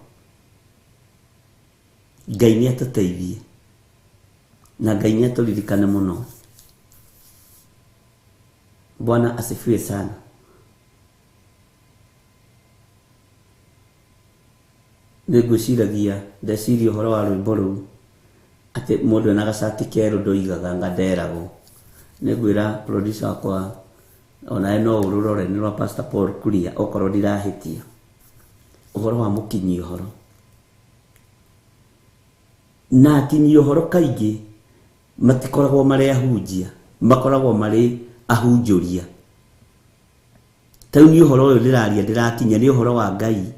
Ngai nĩ atũteithie na Ngai nĩ atũririkane mũno. Bwana asifiwe sana. Nĩngwĩciragia ndeciria ũhoro wa rwĩmbo rũu atĩ mũndũ ena gacati kerũ ndoigaga nganderagwo. Nĩngwĩra producer wakwa ona no ũrũrore nĩ rwa Pastor Paul Kuria okorwo ndirahĩtia. Ũhoro wa mũkinyia ũhoro. Na akinyi ũhoro kaingĩ matikoragwo marĩ ahunjia, makoragwo marĩ ahunjũria. Tau nĩ ũhoro ũyũ ndĩrakinya nĩ ũhoro wa Ngai.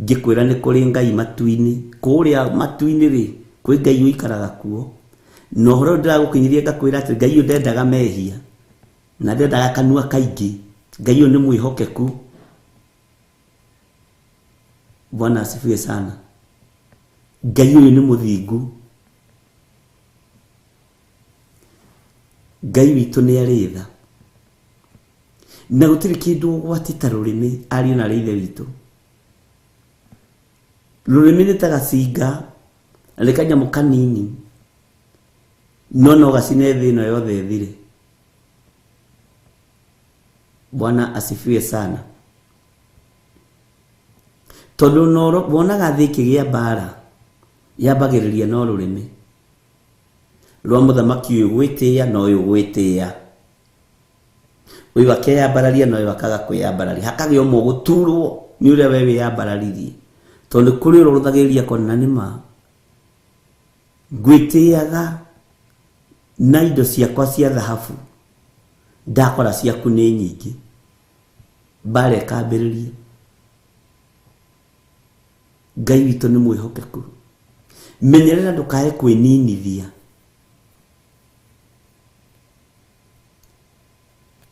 Ngĩkwĩra nĩ kũrĩ Ngai matu-inĩ. Kũrĩa matu-inĩ rĩ kwĩ Ngai ũikaraga kuo. Na ũhoro ndĩragũkinyirie ngakwĩra atĩ Ngai ũyũ ndendaga mehia na ndendaga kanua kaingĩ. Ngai ũyũ nĩ mwĩhokeku. Bwana asifiwe sana. Ngai ũyũ nĩ mũthingu. Ngai witũ nĩ arĩ tha. Na gũtirĩ kĩndũ ũgwatita rũrĩmĩ ariũ na ithe witũ. Rũrĩmĩ nĩ ta gacinga arĩ kanyamũ kanini no gacine thĩ ĩno yothe thire. Bwana asifiwe sana. Tondũ wonaga thĩ ĩkĩgĩa mbara yambagĩrĩria no rũrĩmĩ rwa mũthamaki ũyũ gwĩtĩĩa na ũyũ gwĩtĩĩa. Ũyũ akeyambararia na ũyũ akaga kwĩyambararia. Hakagĩa ũmwe gũturwo nĩ ũrĩa we wĩyambararirie. Tondũ kũrĩ ũrũthagĩrĩria kona nĩma ngwĩtĩaga na indo ciakwa cia thahabu ndakora ciaku nĩ nyingĩ. Mbara ĩkambĩrĩria. Ngai witũ nĩ mwĩhokeku. menyerera ndukae kwininithia,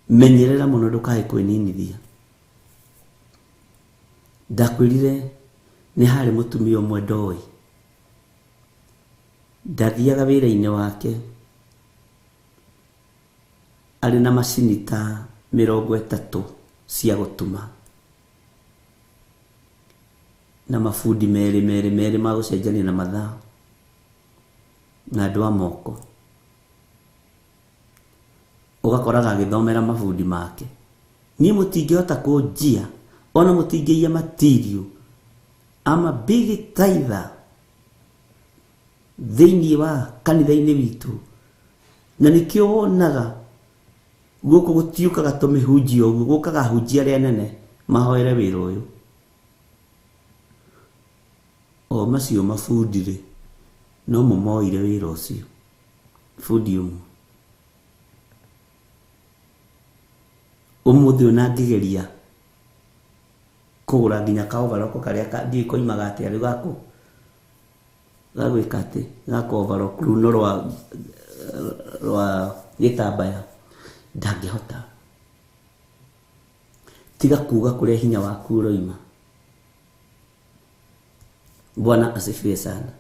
menyerera muno ndukae kwininithia. Ndakwirire ni hari mutumia umwe ndoi, ndathiaga wira-ini wake ari na macini ta 30 cia gutuma na mafundi meri ma gucenjania na mathaa na andu a moko. Ugakoraga agithomera mafundi make. Ni mutingihota kunjia ona mutingĩia material ama big tither thĩinĩ wa kanitha-inĩ witũ, na nĩkĩo wonaga gũkũ gũtiũkaga tũmĩhunjia ũguo, gũkaga hunjia arĩa nene mahoere wĩra ũyũ. O macio mabundi-rĩ no moire wĩra ũcio, bundi ũmwe. Ũmũthĩ ona ngĩgeria kũgũra nginya kaovaroko karĩa ndiũĩ koimaga atĩa rĩu gagwĩka atĩ gaka ovaroko runo rwa gĩtambaya, ndangĩhota. Tiga kuga kũrĩa hinya waku ũroima. Bwana asifiwe sana.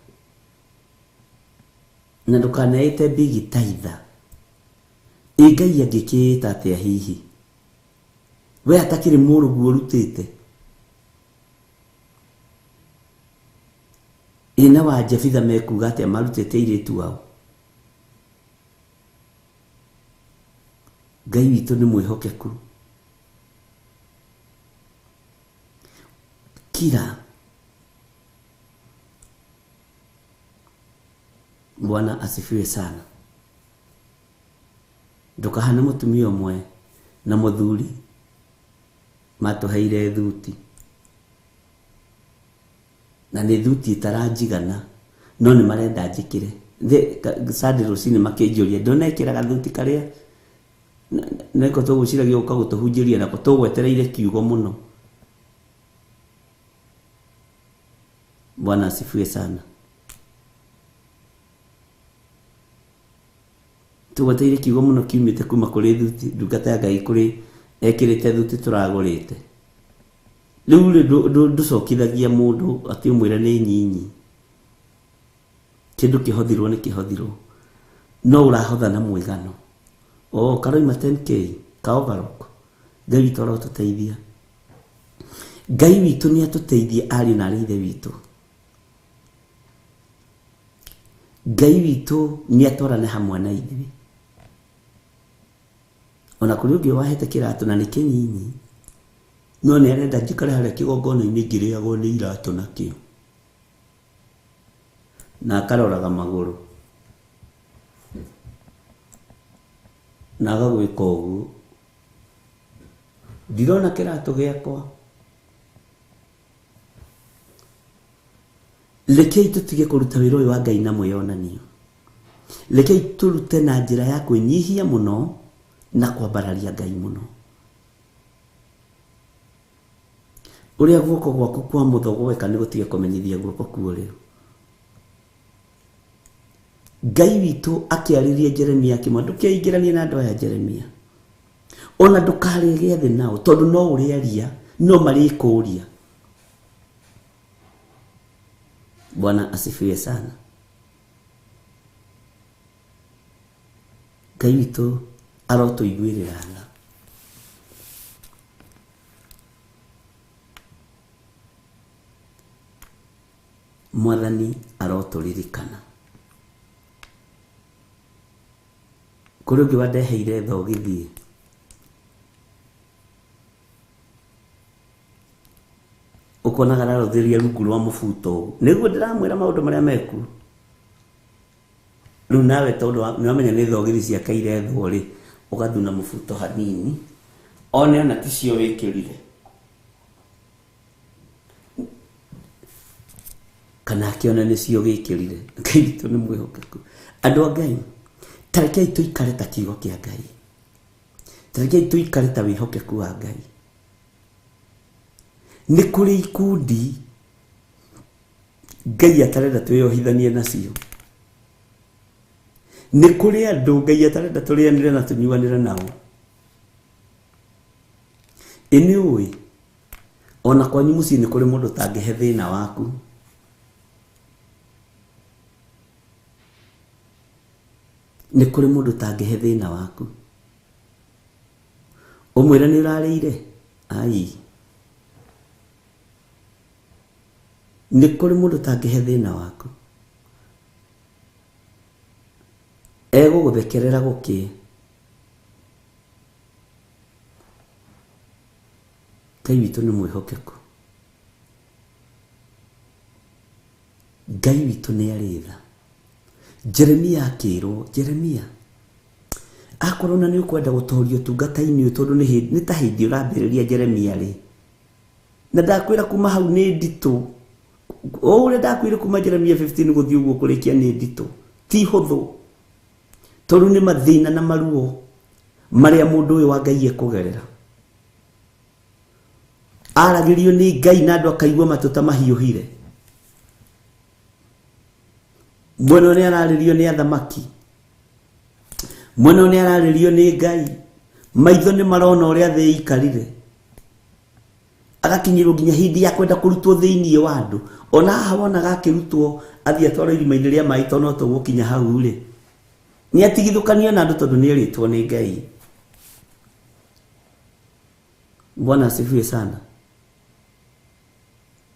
Na ndũkaneĩte big tither. Ngai angĩkĩĩta atĩa hihi? We atakĩrĩ mũrũguo ũrutĩte. Ina wa Jefitha mekuga atĩa marutĩte airĩtu wao? Ngai witũ nĩ mwĩhokeku. Kila Bwana asifiwe sana. Ndũkahane mũtumia ũmwe na mũthuri matuheire thuti, na nĩ thuti itaranjigana, no nĩ marenda njĩkĩre. Sadi rũcinĩ makĩnjũria ndonekĩraga thuti karĩa neko tũgũciragia gũka gũtũhunjĩria nako tũgwetereire kiugo mũno. Bwana asifiwe sana. Tũgwetereire kiugo mũno kiumĩte kuma kũrĩ thuti ndungata ya Ngai kũrĩ ekĩrĩte thuti tũragũrĩte. Rĩu ndũcokithagia mũndũ atĩ ũmwĩre nĩ nyinyi. Kĩndũ kĩhothirwo nĩ kĩhothirwo, no ũrahotha na mũigano. Karoima 10k kaovaroko. Ngai witũ arotũteithia. Ngai witũ nĩ atũteithie ariũ na aarĩ a Ithe witũ. Ngai witũ nĩ atwarane hamwe na ithuĩ. Ona kũrĩ ũngĩ wahete kĩratũ na nĩ kĩnyinyi, no nĩ arenda njikare harĩa kĩgongona-inĩ ngĩrĩagwo nĩ iratũ nakĩo, na akaroraga magũrũ na agagwĩka ũguo. Ndirona kĩratũ gĩakwa. Rekei tũtige kũruta wĩra ũyũ wa Ngai na mwĩonanio. Rekei tũrute na njĩra ya kwĩnyihia mũno na kwambararia Ngai mũno. Ũrĩa guoko gwaku kwa mũthogo weka nĩ gũtige kũmenyithia guoko kuo rĩu. Ngai witũ akĩarĩria Jeremia akĩmwĩra ndũkeingĩranie na andũ aya Jeremia, ona ndũkarĩgĩe thĩ nao tondũ no ũrĩaria no marĩkũũria. Bwana asifiwe sana. Ngai witũ arotũiguĩrĩra. Mwathani arotũririkana. Kũrĩ ũngĩ wandeheire thogithie, ũkonaga ararũthĩria rungu rwa mũbuto. Nĩguo ndĩramwĩra maũndũ marĩa meku. Rĩu nawe tondũ nĩwamenya nĩ thogithi cia kairethwo-rĩ, ũgathuna mũbuto hanini, one ona ticio wĩkĩrire, kana akĩona nĩcio gĩkĩrire. Ngai witũ nĩ mwĩhokeku. Andũ a Ngai, tarekei tũikare ta kiugo kĩa Ngai, tarekei tũikare ta wĩhokeku wa Ngai. Nĩ kũrĩ ikundi Ngai atarenda twĩyohithanie nacio. Nĩ kũrĩ andũ Ngai atarenda tũrĩanĩre na tũnyuanĩre nao. Ĩnĩ ũĩ ona kwanyu mũciĩ nĩ kũrĩ mũndũ tangĩhe thĩna waku. Nĩ kũrĩ mũndũ tangĩhe thĩna waku. Ũmwĩre nĩ ũrarĩire? Ai. Nĩ kũrĩ mũndũ tangĩhe thĩna waku. Egũgũthekerera gũkĩ. Ngai witũ nĩ mwĩhokeku. Ngai witũ nĩ arĩ tha. Jeremia akĩrwo, Jeremia, akorwo na nĩ ũkwenda gũtorio tungata-inĩ ũyũ tondũ nĩ ta hĩndĩ ũrambĩrĩria Jeremia rĩ. Na ndakwĩra kuma hau nĩ nditũ. Ũrĩa ndakwĩra kuma Jeremia 15 gũthiĩ ũguo kũrĩkia nĩ nditũ. Ti hũthũ. Tondũ nĩ mathĩna na maruo marĩa mũndũ ũyũ wa Ngai ekũgerera. Aragĩrio nĩ Ngai na andũ akaigua matũ ta mahiũhire. Mwena nĩ ararĩrio nĩ athamaki. Mwena nĩ ararĩrio nĩ Ngai. Maitho nĩ marona ũrĩa thĩ ikarire. Agakinyĩrwo nginya hindi ya kwenda kũrutwo thĩinĩ wa andũ. Ona haha wonaga akĩrutwo athiĩ atwarwo irima-inĩ rĩa maĩ tondũ no tũgũkinya hau rĩ. Nĩ atigithũkanio na andũ tondũ nĩ erĩtwo nĩ Ngai. Bwana asifiwe sana.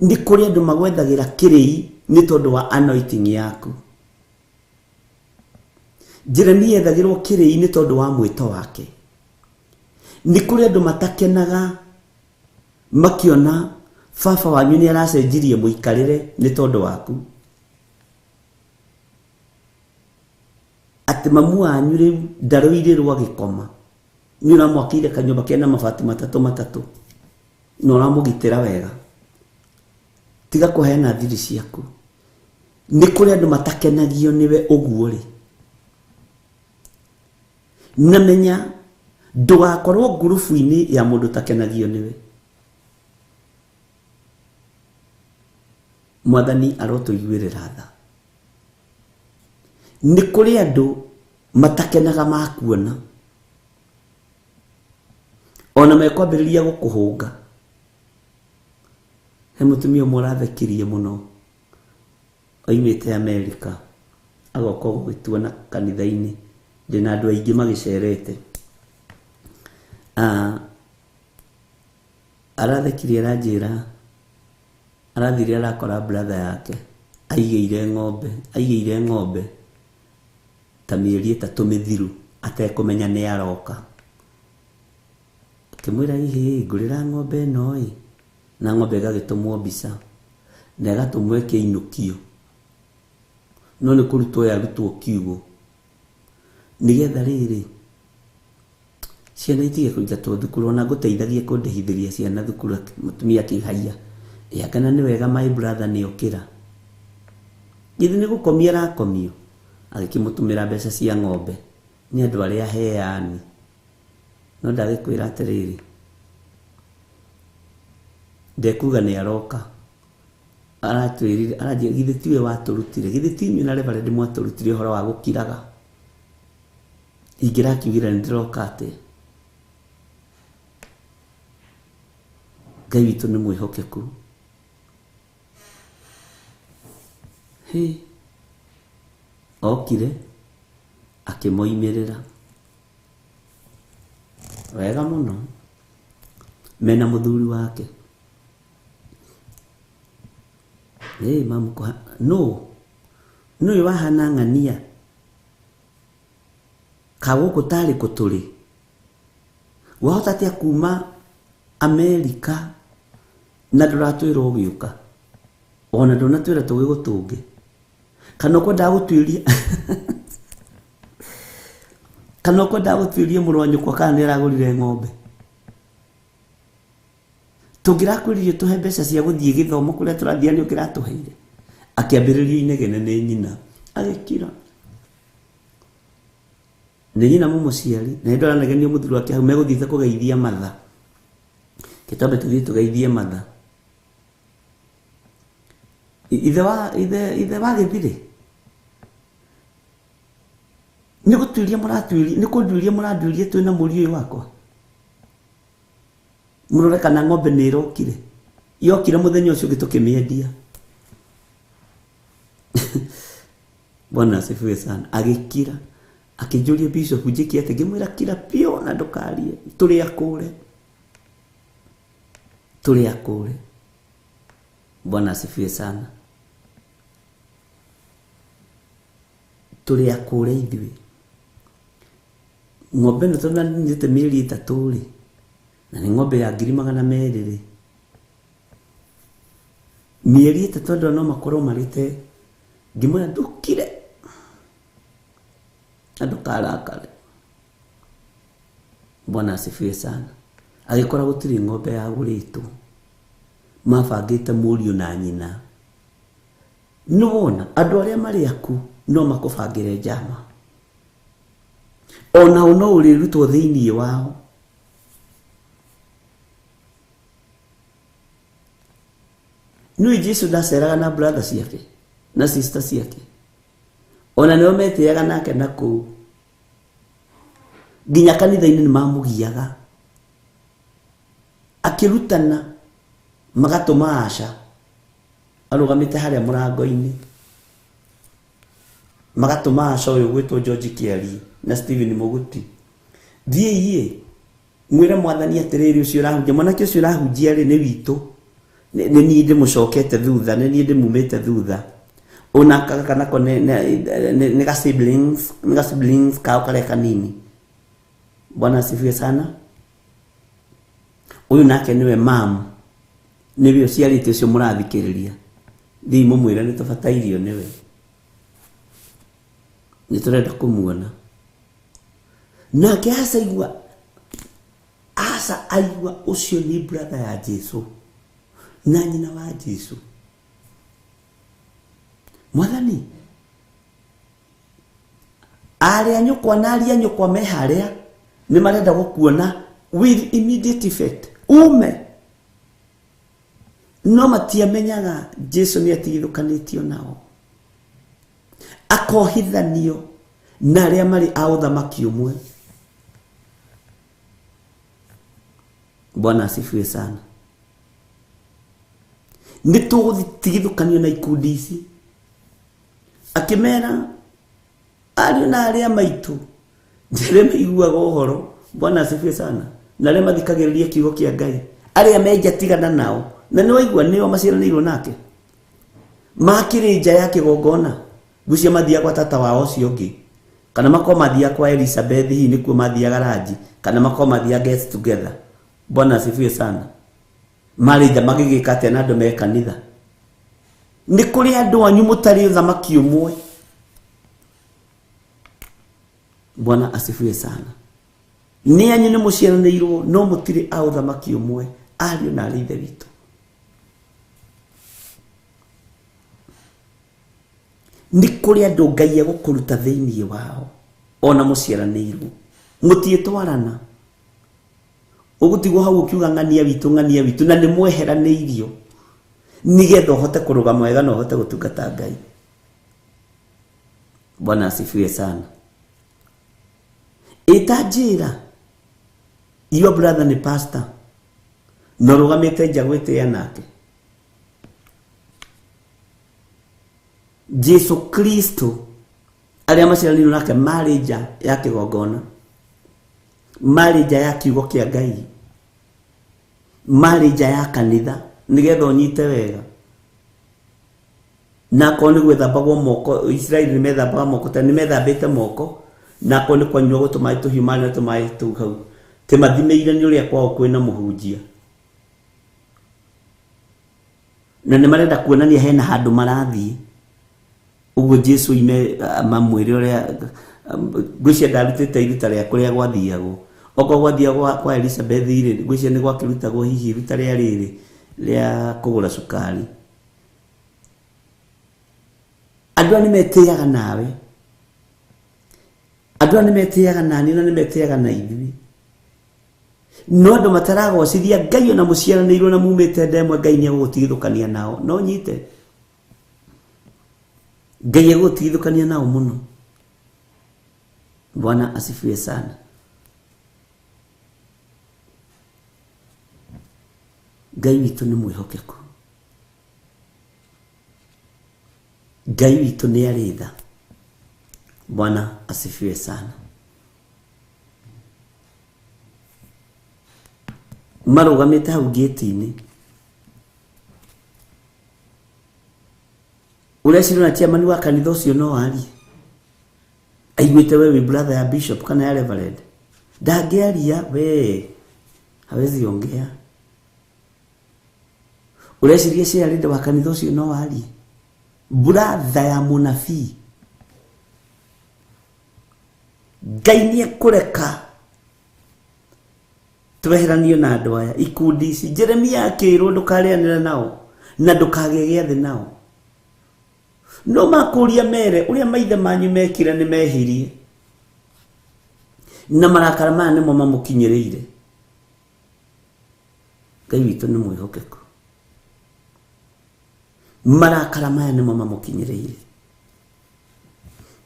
Nĩ kũrĩ andũ magwethagĩra kĩrĩi nĩ tondũ wa anointing yaku. Jeremia ethagĩrwo kĩrĩi nĩ tondũ wa mwĩto wake. Nĩ kũrĩ andũ matakenaga makiona baba wanyu nĩ aracenjirie mũikarĩre nĩ tondũ waku. Atĩ mamu wanyu rĩu ndaroirĩrwo agĩkoma. Nĩ ũramwakĩire kanyũmba kena mabati matatũ. Na ũramũgitĩra wega. Tiga kũheana thiri ciaku. Nĩ kũrĩ andũ matakenagio nĩwe ũguo rĩ. Na menya ndũgakorwo ngurubu-inĩ ya mũndũ takenagio nĩwe. Mwathani arotũiguĩrĩra tha. Nĩ kũrĩ andũ matakenaga makuona. Ona mekwambĩrĩria gũkũhũnga. He mũtumia ũmwe ũrathekirie mũno. Oimĩte Amerika. Agoka gũgĩtua na kanitha-inĩ. Ndĩna andũ aingĩ magĩcerete. Arathekirie aranjĩra. Arathire arakora brother yake. Aigĩire ng'ombe. Ta mĩeri 3 mĩthiru. Atekũmenya nĩ aroka. Akĩmwĩra hihi ngũrĩra ng'ombe ĩno ĩ. Na ng'ombe ĩgagĩtũmwo mbica. Na ĩgatũmwo ĩkĩinũkio. No nĩ kũrutwo yarutwo kiugo. Nĩgetha rĩrĩ. Ciana itige kũingatwo thukuru ona ngũteithagia kũndĩhithĩria ciana thukuru mũtumia akĩhaia. Kana nĩ wega my brother nĩ okĩra. Githĩ nĩ gũkomia arakomio. Agĩkĩmũtũmĩra mbeca cia ng'ombe. Nĩ andũ arĩa heani. No ndagĩkwĩra atĩrĩrĩ. Ndekuga nĩ aroka. Aratwĩrire aranjĩra githĩ tiwe watũrutire. Githĩ ti inyuĩ na Reverend mwatũrutire ũhoro wa gũkiraga. Ingĩrakiugĩra nĩ ndĩroka atĩ. Ngai witũ nĩ mwĩhokeku. Okire akĩmoimĩrĩra. Wega mũno. Mena mũthuri wake. Mamu kwa no wahana ng'ania. Kagũkũ tarĩ kũtũrĩ. Wahota atĩa kuma Amerika na ndũratwĩra ũgĩũka. Ona ndũnatwĩra tũgĩgũtũnge. Kana ũkwenda gũtuĩria. Kana ũkwenda gũtuĩria mũrũ wa nyũkwa kana nĩ aragũrire ng'ombe. Tũngĩrakwĩririe tũhe mbeca cia gũthiĩ gĩthomo kũrĩa tũrathiĩ nĩ ũkĩratũheire. Akĩambĩrĩria inegene nĩ nyina. Agĩkira. Nĩ nyina mũmũciari. Na hĩndĩ aranegenia mũthuri wake hau megũthiĩte kũgeithia matha. Kĩtambe tũthiĩ tũgeithie matha. ithe wa githire ni gutuiria muratuiria ni kunduiria muranduiria twina muri uyu wakwa murore kana ng'ombe ni irokire yokire muthenya ucio gitukimiendia Bwana asifiwe sana. Agikira akijuria bishop njiki ate ngimwira kira pio na ndukarie tuli akure. Bwana asifiwe sana. Tuli akure ithuĩ ng'ombe no tona njite mĩeri 3 rĩ na nĩ ng'ombe ya 200,000 mĩeri 3 no makorwo marite ngimwira ndukire adukarakare. Bwana asifiwe sana. Agikora gutiri ng'ombe ya guritwo mabangite mũriũ na nyina nona andũ arĩa marĩ aku no makubangire njama ona no ũrĩrutwo thĩinĩ wao. Nui Jesu ndaceraga na brother ciake na sister ciake ona nĩo metĩaga nake na kũu nginya kanitha-inĩ nĩ mamugiaga akirutana magatũma aca arũgamĩte harĩa mũrango-inĩ magatũma aca ũyũ gwĩtwo George Kiari na Stephen Muguti thiĩ mwĩre mwathani atĩrĩrĩ ũcio ũrahunjia mwanake ũcio ũrahunjia rĩ nĩ witũ nĩ niĩ ndĩmũcokete thutha nĩ niĩ ndĩmumĩte thutha ona kana ko nĩ ga siblings kao kale kanini. Bwana asifiwe sana. Uyu nake niwe mam niwe uciarite ucio murathikiriria thii mumwira ni tubatairio niwe ni turenda kumuona nake asa aigua ucio ni brother ya Jesu na nyina wa Jesu. Mwathani aria nyukwa me haria ni marenda gukuona with immediate effect no matiamenyaga Jesu ni atigithukanĩtio nao akohithanio na arĩa marĩ a ũthamaki ũmwe. Bwana asifiwe sana. Nĩtũgũtigithukanio na ikundi ici akimera ariũ na arĩa maitũ njĩre maiguaga ũhoro. Bwana asifiwe sana. Na arĩa mathikagĩrĩria kiugo kĩa Ngai arĩa menjatigana nao na nĩ waigua nĩo maciaranĩirwo nake makĩrĩ nja ya kĩgongona gucia mathia kwa tata wao ũcio ũngĩ kana makoma mathia kwa Elizabeth hihi nĩkuo mathiaga ranji kana makoma mathia get together. Bwana asifiwe sana. Marĩnja magĩgĩka atĩa na andũ me kanitha nĩ kũrĩ andũ anyu mũtarĩ ũthamaki ũmwe. Bwana asifiwe sana. Ni anyu nĩ mũciaranĩirwo no mũtirĩ a ũthamaki ũmwe ariũ na arĩ ithe witũ. Nĩ kũrĩ andũ Ngai egũkũruta thĩinĩ wao ona mũciaranĩirwo mũtiĩtwarana ũgũtigwo hau ũkiuga ng'ania witũ na nĩ mweheranĩirio nigetha ũhote kũrũgama wega na ũhote gũtungata Ngai. Bwana asifiwe sana. Itajira your brother ni pastor no rugamite nja gwĩtĩa nake Jesu Kristo arĩa maciaranĩirwo nake marĩ nja ya kĩgongona marĩ nja ya kiugo kĩa Ngai marĩ nja ya kanitha nigetha ũnyite wega na koni gwĩthambagwo moko. Israeli nĩ methambaga moko ta nĩ methambĩte moko na koni kwanyua gũtũmaĩ tũhiũ na tũmaĩ tũu hau te mathimĩire nĩ ũrĩa kwao kwĩna mũhunjia na nĩ marenda kuonania hena handũ marathiĩ. Uguo Jesu ime mamwĩre ũrĩa ngwĩcia ndarutĩte iruta rĩa kũrĩa gwathiagwo oko gwathiagwo kwa Elizabeth rĩ ngwĩcia nĩ gwakĩrutagwo hihi iruta rĩa rĩrĩ rĩa kũgũra cukari. Andũ nĩ metĩaga nawe andũ nĩ metĩaga nani na nĩ metĩaga na ithuĩ no andũ mataragocithia Ngai ona mũciaranĩirwo na mumĩte ndemwe Ngai nĩ egũgũtigithũkania nao no nyite Ngai egũtigithũkania nao mũno. Bwana asifiwe sana. Ngai witũ nĩ mwĩhokeku. Ngai witũ nĩ arĩ tha. Bwana asifiwe sana. Marũgamĩte hau gate-inĩ. Ũreciria na chairman wa kanitha ũcio no arie. Aiguĩte wewe brother ya bishop kana ya reverend. Ndangĩaria we. Hawezi ongea. Ũreciria cia leader wa kanitha ũcio no arie. Brother ya mũnabii. Ngai nĩekũreka tweheranio na andũ aya ikundi ici. Jeremia akĩrwo ndũkarĩanĩra nao na ndũkagĩe gĩathĩ nao. No makũria mere ũrĩa maithe manyu mekire nĩ mehirie na marakara maya nĩmo mamũkinyĩrĩire. Ngai witũ nĩ mwĩhokeku. Marakara maya nĩmo mamũkinyĩrĩire.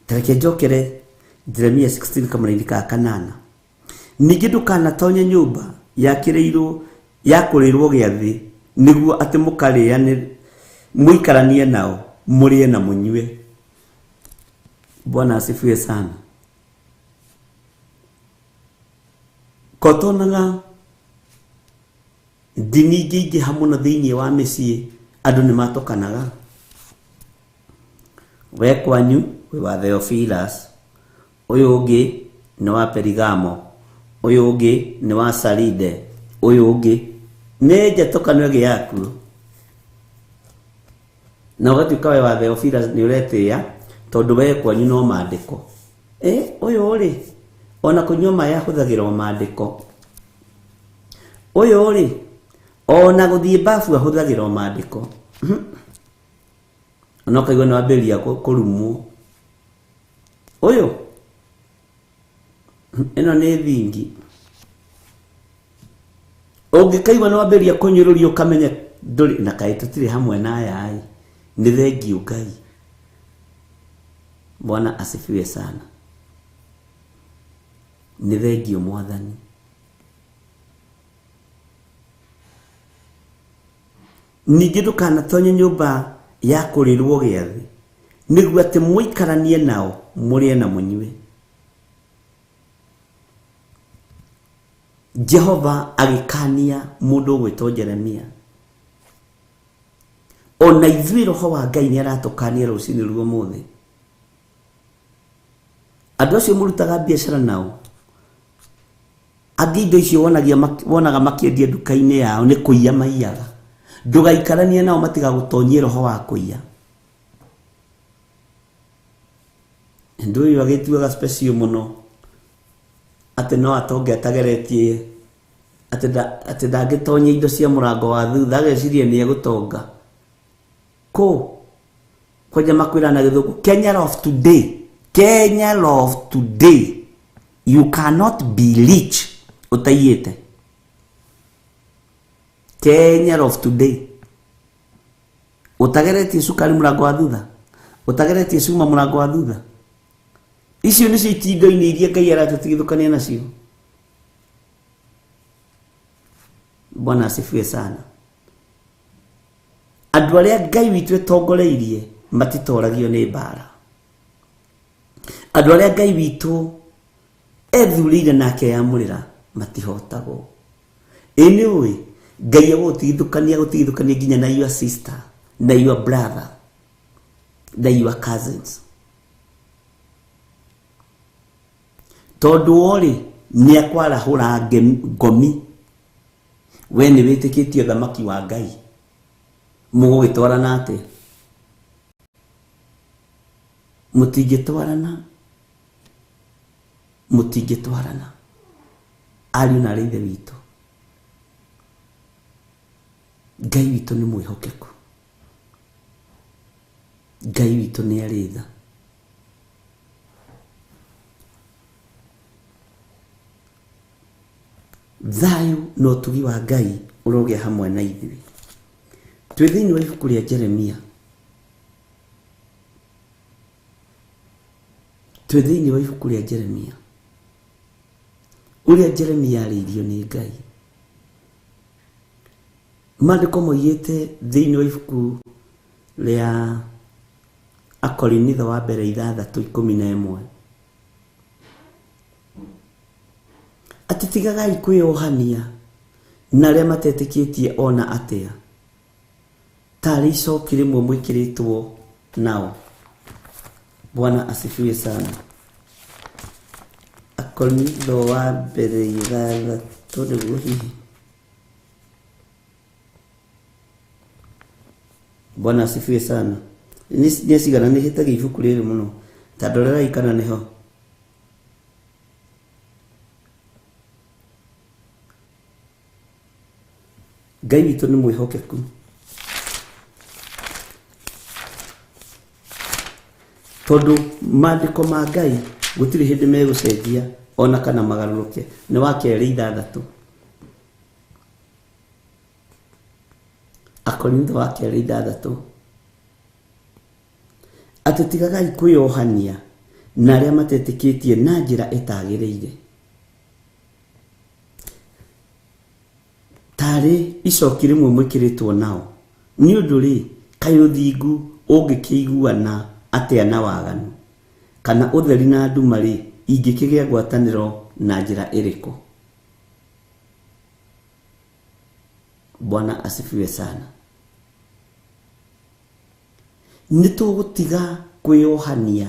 Tareke njokere Jeremia 16 kamũraini ka 8. Ningĩ ndũkanatonye nyũmba yakĩrĩirwo yakũrĩrwo gĩathĩ nĩguo atĩ mũkarĩanĩre mũikaranie nao mũrĩe na mũnyue. Bwana asifiwe sana. Kotonaga ndini ingĩ hamwe thĩinĩ wa mĩciĩ andũ nĩ matokanaga. We kwanyu we wa Theophilus, ũyũ ũngĩ nĩ wa Perigamo, ũyũ ũngĩ nĩ wa Saride, ũyũ ũngĩ nĩ njatũkanio gĩaku. Na ũgatuĩka we wa Theophilus nĩ ũretĩĩa tondũ we kwanyu no maandĩko. Ũyũ ũrĩ ona kũnyua maĩ ahũthagĩra maandĩko. Ũyũ ũrĩ ona gũthiĩ bafu ahũthagĩra maandĩko. Ona kaigua nĩ wambĩrĩria kũrumwo. Ũyũ ĩno nĩ thingi. Ũngĩkaigua nĩ wambĩrĩria kũnyũrũrio ũkamenya ndũrĩ na kaĩ tũtirĩ hamwe na aya. Nĩ thengiũ Ngai. Bwana asifiwe sana. Nĩ thengiũ Mwathani. Ningĩ ndũkanatonye nyũmba ya kũrĩrwo gĩathĩ nĩguo atĩ mũikaranie nao mũrĩe na mũnyue. Jehova agĩkania mũndũ ũgwĩtwo Jeremia. Ona ithuĩ roho wa Ngai nĩ aratũkania rũcinĩ rwa ũmũthĩ. Andũ acio mũrutaga biacara nao, angĩ indo icio wonaga makĩendia nduka-inĩ yao nĩ kũiya maiyaga. Ndũgaikaranie nao matigagũtonyie roho wa kũiya. Ndũ ũyũ agĩtuaga special mũno atĩ no atonge atageretie atĩ ndangĩtonyia indo cia mũrango wa thutha, ageciria nĩ egũtonga. Kwanja makwĩra na gĩthũngũ, Kenya of today, Kenya of today, you cannot be rich utaiyĩte. Kenya of today, utageretie sukari mũrango wa thutha, utageretie cuma mũrango wa thutha. Icio nĩcio itindo-inĩ iria Ngai aratũtigithũkania nacio. Bwana asifiwe sana. Andũ arĩa Ngai witũ etongoreirie matitoragio nĩ mbara. Andũ arĩa Ngai witũ ethurĩire nake yamũrĩra matihotagwo. Nĩ ũĩ Ngai agũtigithũkania nginya na your sister, na your brother, na your cousins. Tondũ orĩ nĩ akwarahũra ngomi. We nĩ wĩtĩkĩtie thamaki wa Ngai. Mũgũgĩtwarana atĩ? Mũtingĩtwarana. Ariũ na aithe witũ. Ngai witũ nĩ mwĩhokeku. Ngai witũ nĩ arĩ tha. Thayũ na ũtugi wa Ngai ũrogĩa hamwe na ithuĩ. Twĩ thĩinĩ wa ibuku rĩa Jeremia. twĩ thĩinĩ wa ibuku rĩa Jeremia, ũrĩa Jeremia arĩirio nĩ Ngai. Maandĩko moigĩte thĩinĩ wa ibuku rĩa Akorinitho wa mbere 6:11 atĩ tigagai kwĩyohania na arĩa matetĩkĩtie ona atĩa, tarĩ icoki rĩmwe mwĩkĩrĩtwo nao. Bwana asifiwe sana. Akorinitho wa mbere 6 nĩguo hihi. Bwana asifiwe sana. Nĩ cigana nĩ hĩtagia ibuku rĩrĩ mũno, ta ndorerai kana nĩho. Ngai witũ nĩ mwĩhokeku. Tondũ maandĩko ma Ngai gũtirĩ hĩndĩ megũcenjia ona kana magarũrũke. Nĩ wa Kerĩ 6. Akorinitho wa Kerĩ 6. Atĩ tigagai kwĩyohania na arĩa matetĩkĩtie na njĩra ĩtagĩrĩire, tarĩ icoki rĩmwe mwĩkĩrĩtwo nao. Nĩ ũndũ rĩ, kaĩ ũthingu ũngĩkĩiguana atĩa na waganu, kana ũtheri na nduma rĩ ingĩkĩgĩa ngwatanĩro na njĩra ĩrĩkũ? Bwana asifiwe sana. Nĩtũgũtiga kwĩyohania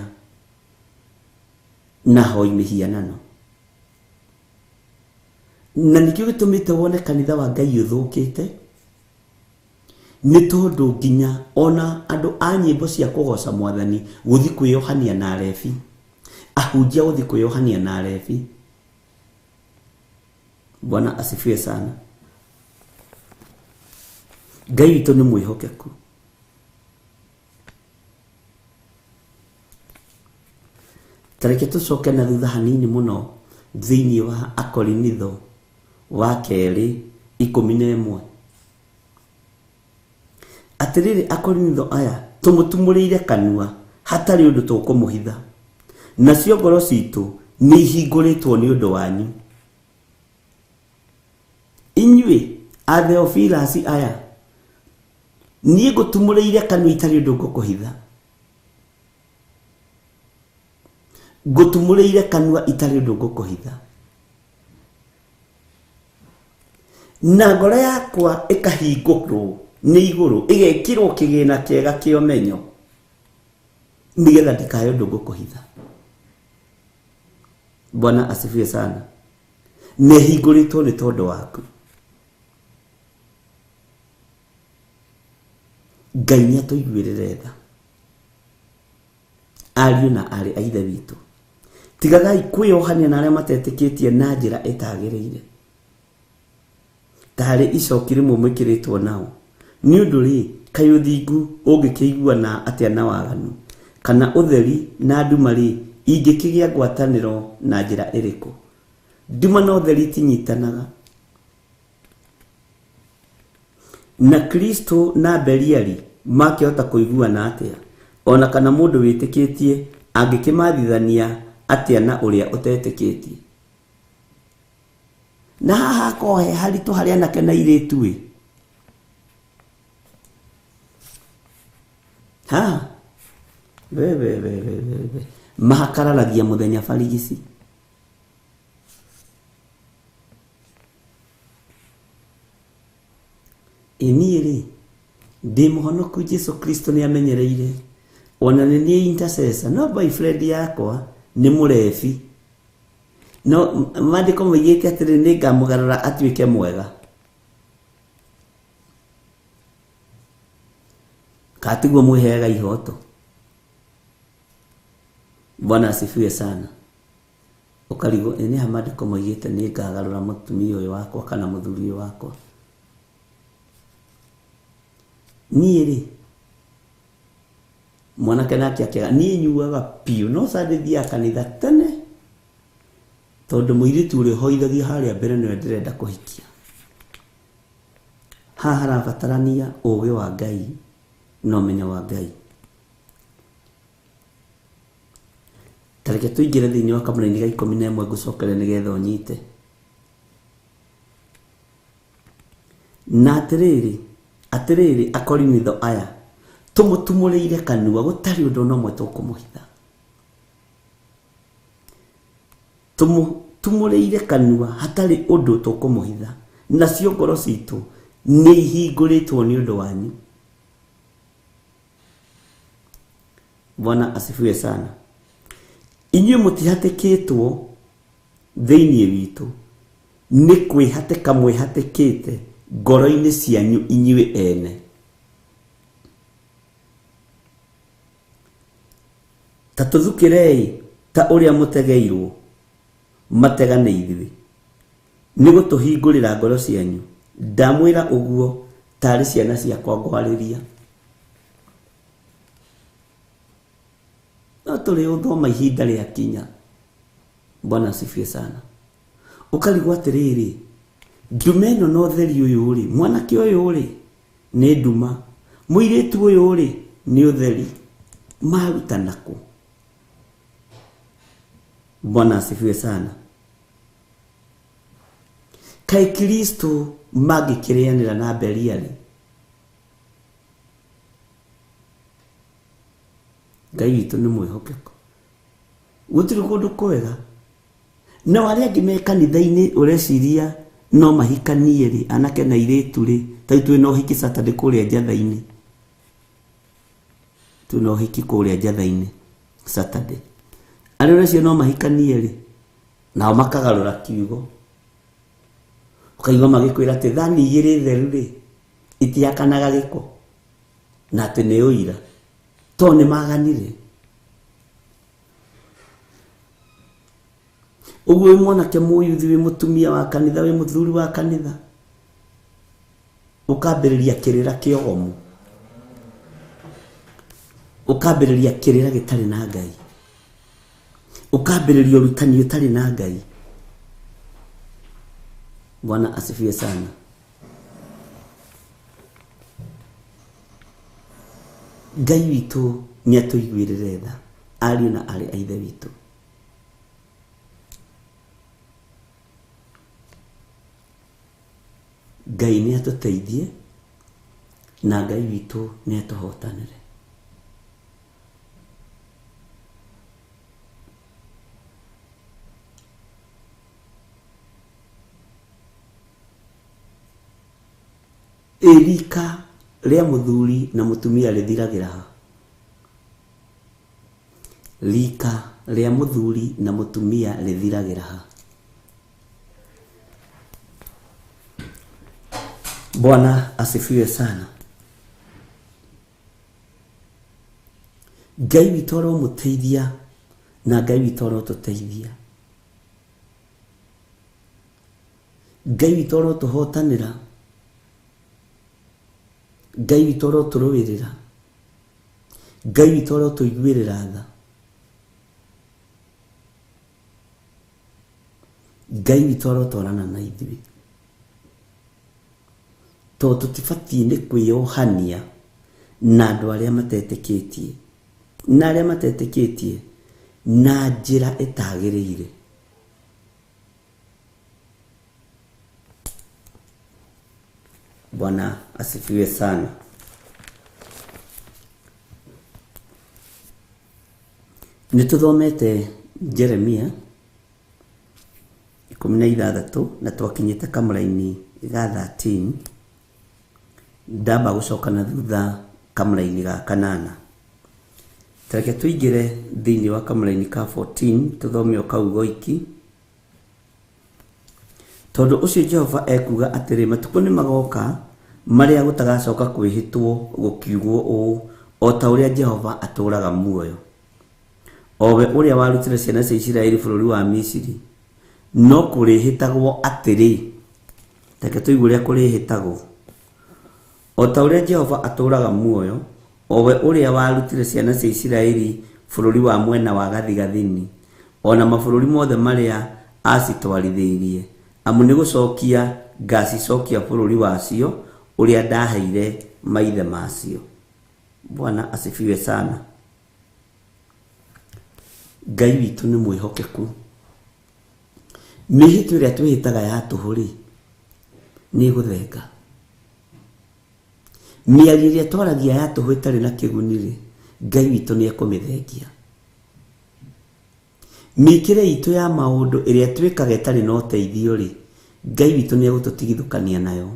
na hoi mĩhianano. Na nĩkĩo gĩtũmĩte wone kanitha wa Ngai ũthũkĩte, nĩ tondũ nginya ona andũ a nyĩmbo cia kũgoca Mwathani gũthiĩ kwĩyohania na arebi, ahunjia gũthiĩ kwĩyohania na arebi. Bwana asifiwe sana. Ngai witũ nĩ mwĩhokeku. Tareke tũcoke na thutha hanini mũno thĩinĩ wa Akorinitho wa Kerĩ 11. Atĩrĩrĩ, Akorinitho aya tũmũtumũrĩire kanua hatarĩ ũndũ tũkũmũhitha, nacio ngoro citũ nĩ ihingũrĩtwo nĩ ũndũ wanyu. Inyuĩ a Theophilus aya, niĩ ngũtumũrĩire kanua itarĩ ũndũ ngũkũhitha. Ngũtumũrĩire kanua itarĩ ũndũ ngũkũhitha. Na ngoro yakwa ĩkahingũrwo nĩ igũrũ, ĩgekĩrwo kĩgĩna kĩega kĩa ũmenyo, nĩgetha ndikae ũndũ ngũkũhitha. Bwana asifiwe sana. Nĩhingũrĩtwo nĩ tondũ waku. Ngai nĩatũiguĩrĩre tha. Ariũ na arĩ a ithe witũ, tigagai kwĩyohania na arĩa matetĩkĩtie na njĩra ĩtagĩrĩire, tarĩ icoki rĩmwe mwĩkĩrĩtwo nao. Nĩ ũndũ rĩ, kaĩ ũthingu ũngĩkĩiguana atĩa na waganu, kana ũtheri na nduma rĩ ingĩkĩgĩa ngwatanĩro na njĩra ĩrĩkũ? Nduma na ũtheri itinyitanaga. Na Kristo na Beliali makĩhota kũiguana atĩa, ona kana mũndũ wĩtĩkĩtie angĩkĩmathithania atĩa na ũrĩa ũtetĩkĩtie? Na haha kohe haritũ harĩa anake na airĩtu mahakararagia mũthenya barigici. Niĩ rĩ, ndĩ mũhonoku Jesu Kristo nĩ amenyereire, ona nĩ niĩ intercessor, no boyfriend yakwa nĩ mũrebi. No maandĩko moigĩte atĩrĩ nĩ ngamũgarũra atuĩke mwega. Katiguo mwĩheaga ihoto. Bwana asifiwe sana. Ũkarigwo nĩ ha maandĩko moigĩte nĩ ngagarũra mũtumia ũyũ wakwa kana mũthuri ũyũ wakwa. Niĩ rĩ, mwanake nake akĩaga niĩ nyuaga piũ, no sadithia kanitha tene, tondũ mũirĩtu ũrĩa ũhoithagia harĩa mbere nĩwe ndĩrenda kũhikia. Haha harabatarania ũũgĩ wa Ngai na ũmenyo wa Ngai. Tareke tuingire thiini wa kamũra-inĩ ga 11 ngũcokere nĩgetha ũnyite. Na atĩrĩrĩ akorinitho aya tũmũtumũrĩire kanua gũtarĩ ũndũ no mwe tũkũmũhitha. Tũmũtumũrĩire kanua hatarĩ ũndũ tũkũmũhitha. Nacio ngoro citũ nĩ ihingũrĩtwo nĩ ũndũ wanyu. Bwana asifiwe sana. Inyuĩ mũtihatĩkĩtwo thĩinĩ witũ, nĩ kwĩhatĩka mwĩhatĩkĩte ngoro-inĩ cianyu inyuĩ ene. Ta tũthukĩrei ta ũrĩa mũtegeirwo matega nĩ ithuĩ, nĩ gũtũhingũrĩra ngoro cianyu. Ndamwĩra ũguo tarĩ ciana ciakwa ngwarĩria. No tũrĩ ũthoma ihinda rĩa kinya. Bwana asifiwe sana. Ũkarigwo atĩrĩrĩ, nduma ĩno na ũtheri ũyũ rĩ, mwanake ũyũ rĩ nĩ nduma, mũirĩtu ũyũ rĩ nĩ ũtheri, maruta nakũ? Bwana asifiwe sana. Kaĩ Kristo mangĩkĩrĩanĩra na Beliali? Ngai witũ nĩ mwĩhokeku, gũtirĩ kũndũ kwega. Na arĩa angĩ me kanitha-inĩ ũreciria no mahikanie rĩ, anake na airĩtu rĩ, ta ithuĩ no hiki Saturday kũrĩa njatha-inĩ, tu no hiki kũrĩa njatha-inĩ Saturday. Arĩa ũreciria no mahikanie rĩ, nao makagarũra kiugo, ũkaigua magĩkwĩra atĩ thani igĩrĩ theru rĩ itiakanaga gĩko, na atĩ nĩ ũira, to nĩ maganire. Ũguo wĩ mwanake mũyuthi, wĩ mũtumia wa kanitha, wĩ mũthuri wa kanitha, ũkambĩrĩria kĩrĩra kĩogomu, ũkambĩrĩria kĩrĩra gĩtarĩ na Ngai, ũkambĩrĩria ũrutani ũtarĩ na Ngai. Bwana asifiwe sana. Ngai witũ nĩ atũiguĩrĩre tha, ariũ na arĩ a ithe witũ. Ngai nĩ atũteithie na Ngai witũ nĩ atũhotanĩre. Rika rĩa mũthuri na mũtumia rĩthiragĩra ha? Rika rĩa mũthuri na mũtumia rĩthiragĩra ha? Bwana asifiwe sana. Ngai witũ aromũteithia na Ngai witũ arotũteithia. Ngai witũ arotũhotanĩra. Ngai witũ arotũrũĩrĩra. Ngai witũ arotũiguĩrĩra tha. Ngai witũ arotwarana na ithuĩ. To tũtibatiĩ nĩ kwĩyohania na andũ arĩa matetĩkĩtie, na arĩa matetĩkĩtie na njĩra ĩtagĩrĩire. Bwana asifiwe sana. Nĩtũthomete Jeremia 16 na twakinyĩte kamũra-inĩ ga 13. Ndamba gũcoka na thutha kamũra-inĩ ga 8. Tareke tuingĩre thĩinĩ wa kamũra-inĩ ka 14 tũthome o kau goiki. Tondũ ũcio Jehova ekuga atĩrĩ, matukũ nĩ magoka marĩa gũtagacoka kwĩhĩtwo gũkiugwo ũũ, o ta ũrĩa Jehova atũũraga muoyo, o we ũrĩa warutire ciana cia Isiraeli bũrũri wa Misiri, no kũrĩhĩtagwo atĩrĩ. Reke tũigue ũrĩa kũrĩhĩtagwo. O ta ũrĩa Jehova atũũraga muoyo, o we ũrĩa warutire ciana cia Isiraeli bũrũri wa mwena wa gathigathini, ona mabũrũri mothe marĩa acitwarithĩirie, amu nĩ gũcokia ngacicokia bũrũri wacio ũrĩa ndaheire maithe macio. Bwana asifiwe sana. Ngai witũ nĩ mwĩhokeku. Mĩhĩtwa ĩrĩa twĩhĩtaga ya tũhũ rĩ nĩ gũthenga. Mĩario ĩrĩa twaragia ya tũhũ ĩtarĩ na kĩguni rĩ, Ngai witũ nĩ ekũmĩthengia. Mĩkĩre itũ ya maũndũ ĩrĩa twĩkaga ĩtarĩ na ũteithio rĩ, Ngai witũ nĩ egũtũtigithũkania nayo.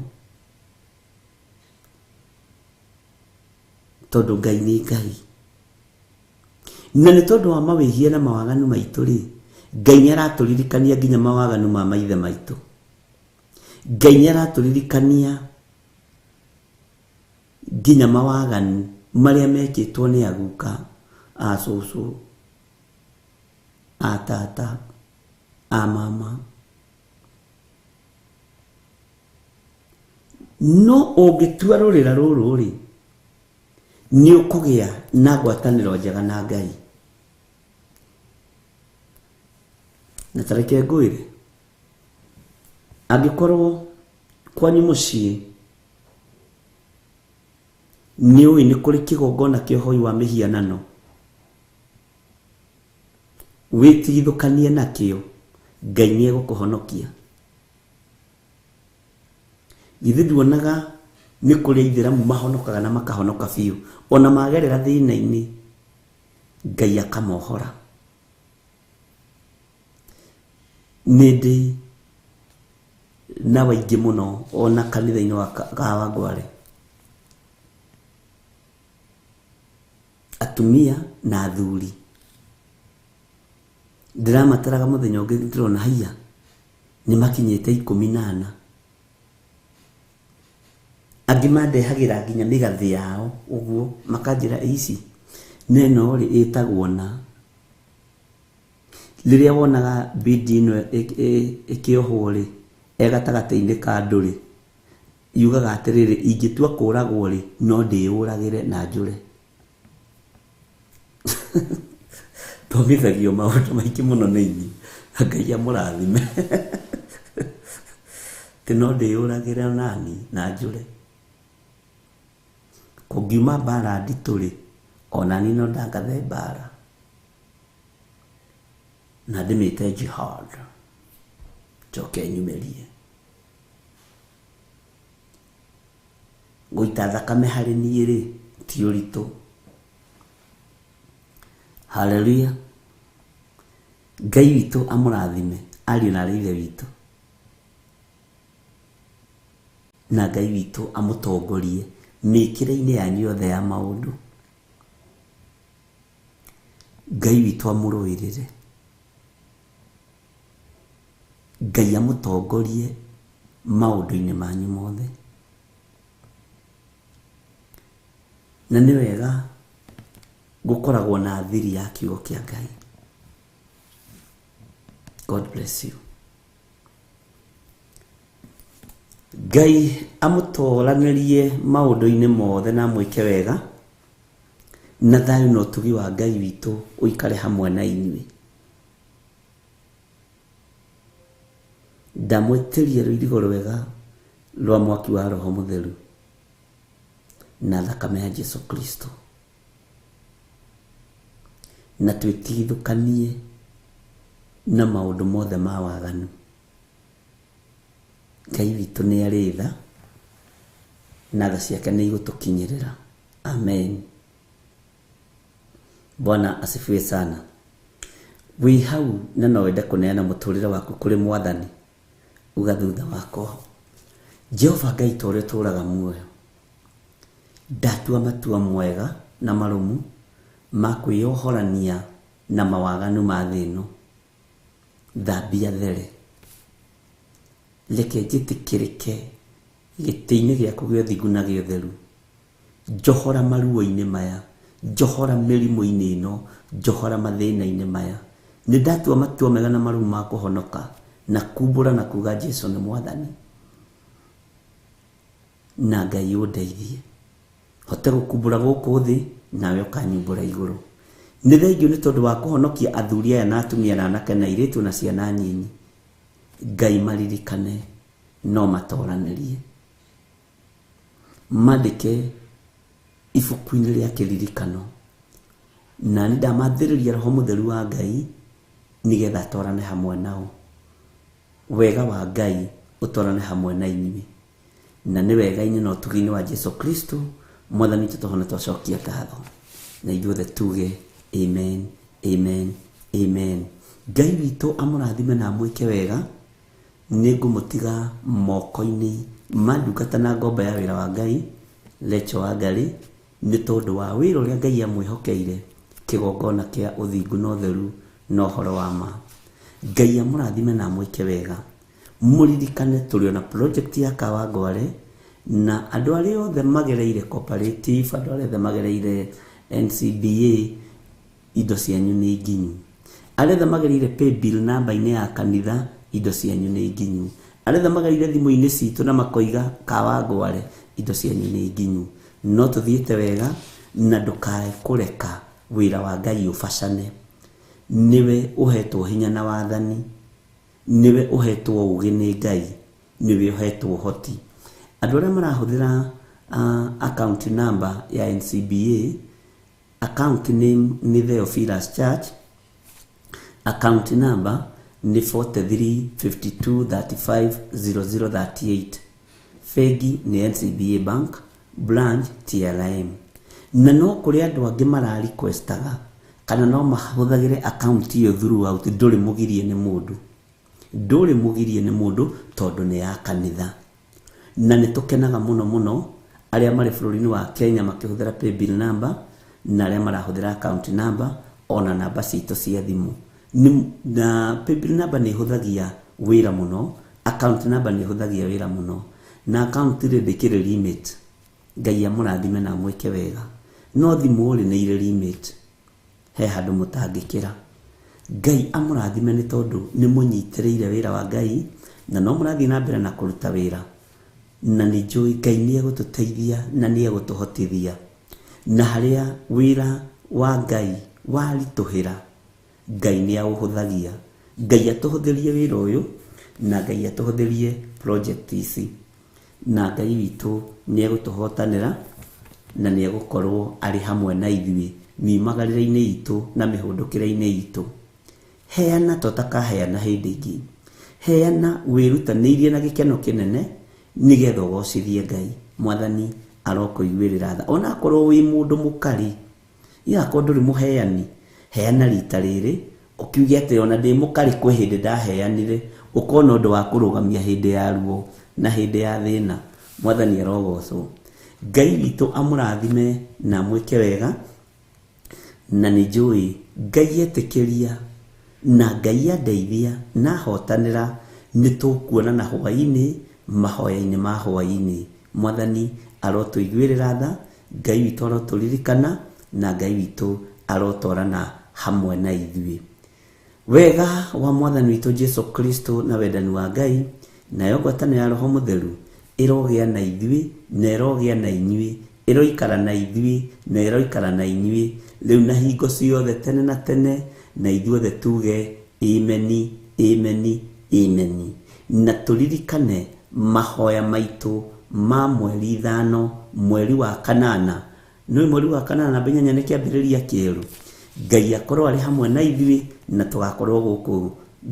Tondũ Ngai nĩ Ngai. Na nĩ tondũ wa mawĩhia na mawaganu maitũ rĩ, Ngai nĩ aratũririkania nginya mawaganu ma maithe maitũ. Ngai nĩ aratũririkania nginya mawaganu marĩa mekĩtwo nĩ aguka, a cũcũ, a tata, a mama. No ũngĩtua rũrĩra rũrũ rĩ, nĩ ũkũgĩa na ngwatanĩro njega na Ngai. Na tareke ngwĩre, angĩkorwo kwanyu mũciĩ nĩ ũĩ nĩ kũrĩ kĩgongona kĩa ũhoi wa mĩhianano, wĩtigithũkanie nakĩo, Ngai nĩ egũkũhonokia. Ithe nduonaga nĩ kũrĩ Aithĩramu mahonokaga na makahonoka biũ, ona magerera thĩna-inĩ Ngai akamohora. Nĩ ndĩ na waingĩ mũno ona kanitha-inĩ wa Kawangware, atumia na athuri, ndĩramataraga mũthenya ũngĩ ndĩrona haiya nĩ makinyĩte 14. Angĩ mandehagĩra nginya mĩgathĩ yao ũguo, makanjĩra ici neno rĩ ĩtagwo na. Rĩrĩa wonaga bidi ĩno ĩkĩohwo rĩ, gatagatĩ-inĩ ka andũ rĩ, yugaga atĩrĩrĩ, ingĩtua kũragwo rĩ, no ndĩyũragĩre na njũre. Thomithagio maũndũ maingĩ mũno nĩ inyuĩ, Ngai amũrathime. Tĩ no ndĩyũragĩre nani na njũre. Kũngiuma mbara nditũ rĩ, ona niĩ no ndangathe mbara na ndĩmĩte jihad, njoke nyumĩrie. Gũita thakame harĩ niĩ rĩ ti ũritũ. Haleluya. Ngai witũ amũrathime, ariũ na ithe witũ, na Ngai witũ amũtongorie mĩkĩre-inĩ yanyu yothe ya maũndũ. Ngai witũ amũrũĩrĩre, Ngai amũtongorie maũndũ-inĩ manyu mothe. Na nĩ wega gũkoragwo na thiri ya kiugo kĩa Ngai. God bless you. Ngai amũtoranĩrie maũndũ-inĩ mothe na mwĩke wega, na thayũ na ũtugi wa Ngai witũ ũikare hamwe na inyuĩ. Ndamwĩtĩria rũirigo rwega rwa mwaki wa Roho Mũtheru na thakame ya Jesu Kristo, na twĩtigithũkanie na maũndũ mothe ma waganu. Ngai witũ nĩ arĩ tha na tha ciake nĩ igũtũkinyĩrĩra. Amen. Bwana asifiwe sana. Wĩ hau na no wende kũneana mũtũrĩre waku kũrĩ Mwathani, uga thutha wakwa: Jehova Ngai ta ũrĩa ũtũũraga muoyo, ndatua matua mwega na marũmu ma kwĩyohorania na mawaganu ma thĩ ĩno. Thambia there, reke njĩtĩkĩrĩke gĩtĩ-inĩ gĩaku gĩa ũthingu na gĩa ũtheru. Njohora maruo-inĩ maya, njohora mĩrimũ-inĩ ĩno, njohora mathĩna-inĩ maya. Nĩ ndatua matua mega na marũmu ma kũhonoka na kumbũra na kuga Jesũ nĩ Mwathani. Na Ngai ũndeithie hote gũkumbũra gũkũ thĩ, nawe ũkanyumbũra igũrũ. Nĩ thengiũ nĩ tondũ wa kũhonokia athuri aya na atumia na anake na airĩtu na ciana nyinyi. Ngai maririkane, no matoranĩrie, mandĩke ibuku-inĩ rĩa kĩririkano, na nĩ ndamathĩrĩria Roho Mũtheru wa Ngai nĩgetha twarane hamwe nao. Wega wa Ngai ũtwarane hamwe na inyuĩ, na nĩ wega-inĩ na ũtugi-inĩ wa Jesu Kristo Mwathani tũtũhone twacokia ngatho, na ithuothe tuge amen, amen, amen. Ngai witũ amũrathime na amwĩke wega. Nĩ ngũmũtiga moko-inĩ ma ndungata na ngomba ya wĩra wa Ngai Lecho wa Ngarĩ, nĩ tondũ wa wĩra ũrĩa Ngai amwĩhokeire, kĩgongona kĩa ũthingu na ũtheru na ũhoro wa ma. Ngai amũrathime na amwĩke wega. Mũririkane tũrĩ ona project ya Kawangware, na andũ arĩa othe magereire cooperative, andũ arĩa othe magereire NCBA, indo cianyu nĩ nginyu. Arĩa othe magereire pay bill namba-inĩ ya kanitha, indo cianyu nĩ nginyu. Arĩa othe magereire thimũ-inĩ citũ na makoiga Kawangware, indo cianyu nĩ nginyu. No tũthiĩte wega, na ndũkae kũreka wĩra wa Ngai ũbacane. Niwe ũhetwo hinya na wathani, niwe ũhetwo ũgĩ nĩ Ngai, niwe ũhetwo ũhoti. Andũ arĩa marahũthĩra account number ya NCBA, account name nĩ Theophilus Church, account number ni 4352350038. Fegi ni NCBA Bank, branch TLM. Na no kuri andu angi mara requestaga kana no mahuthagire account iyo throughout. Nduri mugirie ni mundu tondu ni ya kanitha. Na nitukenaga muno aria mari bururi-ini wa Kenya makihuthira pay bill number, na aria marahuthira account number ona namba citu cia thimu. Na pay bill number ni huthagia wira muno, account number ni huthagia wira muno, na account ri ndikire limit. Ngai amũrathime na mweke wega. No thimu ri ni ire limit, he handu mutangikira. Ngai amũrathime ni tondu ni munyitirĩire wira wa Ngai, na no mũrathie na mbere na kũruta wira, na ni njui Ngai ni egũtũteithia na ni egũtũhotithia. Na haria wira wa Ngai warituhira, Ngai ni aũhũthagia. Ngai atuhuthirie wira uyu, na Ngai atuhuthirie project ici, na Ngai witũ ni egũtũhotanĩra, na ni egũkorwo ari hamwe na ithuĩ miumagarĩre-inĩ itũ na mĩhũndũkĩre-inĩ itũ. Heana tũtakaheana hĩndĩ ĩngĩ. Heana wĩrutanĩirie na gĩkeno kĩnene nĩgetha ũgocithie Ngai. Mwathani arokũiguĩrĩra tha. Ona akorwo wĩ mũndũ mũkari, igakorwo ndũrĩ mũheani, heana rita rĩrĩ, ũkiuge atĩ ona ndĩ mũkari kwĩ hĩndĩ ndaheanire, ũkona ũndũ wa kũrũgamia hĩndĩ ya ruo na hĩndĩ ya thĩna. Mwathani arogocwo. Ngai witũ amũrathime na mwĩke wega, na nĩ njũĩ Ngai etĩkĩria na Ngai andeithia na hotanĩra, nĩ tũkuonana hwaĩ-inĩ, mahoya-inĩ ma hwaĩ-inĩ. Mwathani arotũiguĩrĩra tha, Ngai witũ arotũririkana, na Ngai witũ arotwarana hamwe na ithuĩ. Wega wa Mwathani witũ Jesu Kristo na wendani wa Ngai nayo ngwatanĩro ya Roho Mũtheru ĩrogĩa na ithuĩ na ĩrogĩa na inyuĩ, ĩroikara na ithuĩ na ĩroikara na inyuĩ rĩu na hingo ciothe tene na tene, na ithuothe tuge ameni, ameni, ameni. Na turirikane mahoya maitũ ma mweri 5 mweri wa kanana. Nĩ mweri wa kanana Binyanya nĩ kĩambĩrĩria kĩerũ. Ngai akorwo ari hamwe na ithuĩ, na tugakorwo gũkũ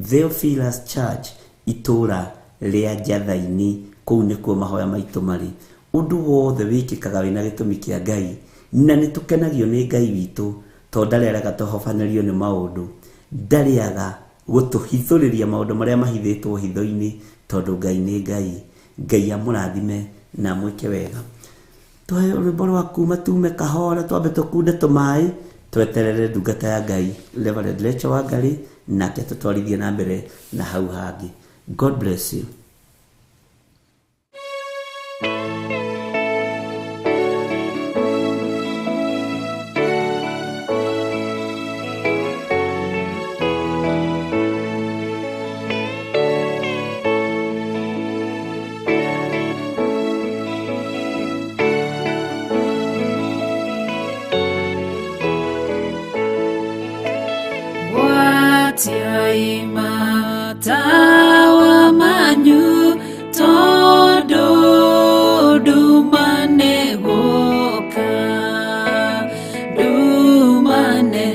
Theophilus Church itũra rĩa Njathaini. Kũu nĩkuo mahoya maitũ marĩ. Ũndũ wothe wĩkĩkaga wĩna gĩtũmi kĩa Ngai, na nĩ tũkenagio nĩ Ngai witũ tondũ ndarĩaga tũhobanĩrio nĩ maũndũ, ndarĩaga gũtũhithũrĩria maũndũ marĩa mahithĩtwo hitho-inĩ, tondũ Ngai nĩ Ngai. Ngai amũrathime na mwĩke wega. Tũhe rwĩmbo rwa kuma tume kahora, twambe tũkunde tũmaĩ, tweterere ndungata ya Ngai Reverend Lecho wa Ngarĩ, nake tũtwarithie na mbere na hau hangĩ. God bless you. Watiaima tawa manyu todo dumane goka dumane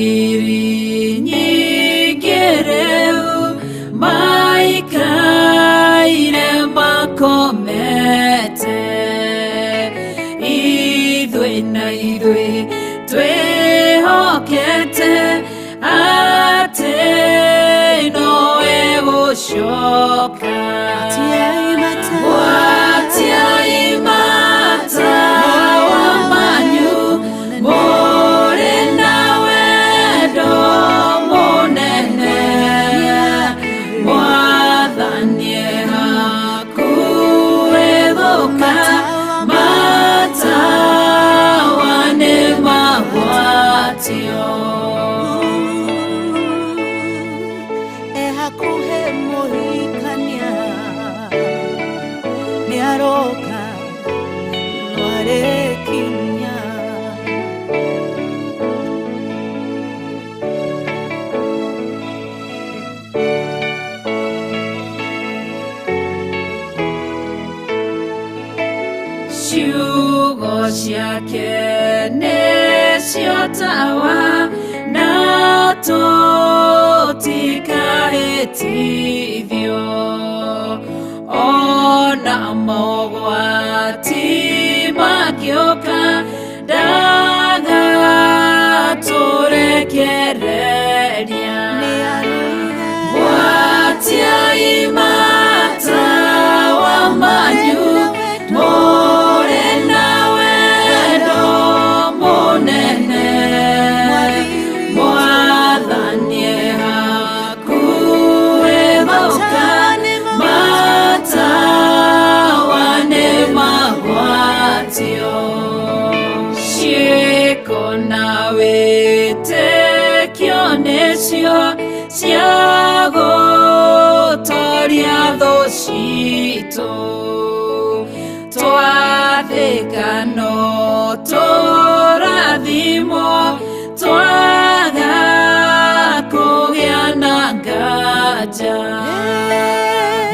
thiri nyingĩ rĩu maikaire makomete, ithuĩ na ithuĩ twĩhokete atĩ nowe gũcoka. Gwatiai matawa manyu mũrĩ na wendo mũnene, Mwathani hakuhĩ gũka, matawa nĩ magwatio. Hakuhĩ mũhikania nĩaroka nwarĩkinya. Ciugo ciake nĩcio tawa na tũtikahĩtithio, ona mogwati magĩũka ndagatũrekereria. Gwatiai matawa manyu mũrĩ na wendo mũnene, Mwathani hakuhĩ gũka, matawa nĩ magwatio. Ciĩko na wĩtĩkio nĩcio cia gũtooria thũ citũ, twathĩka no tũrathimwo, twaga kũgĩa na nganja.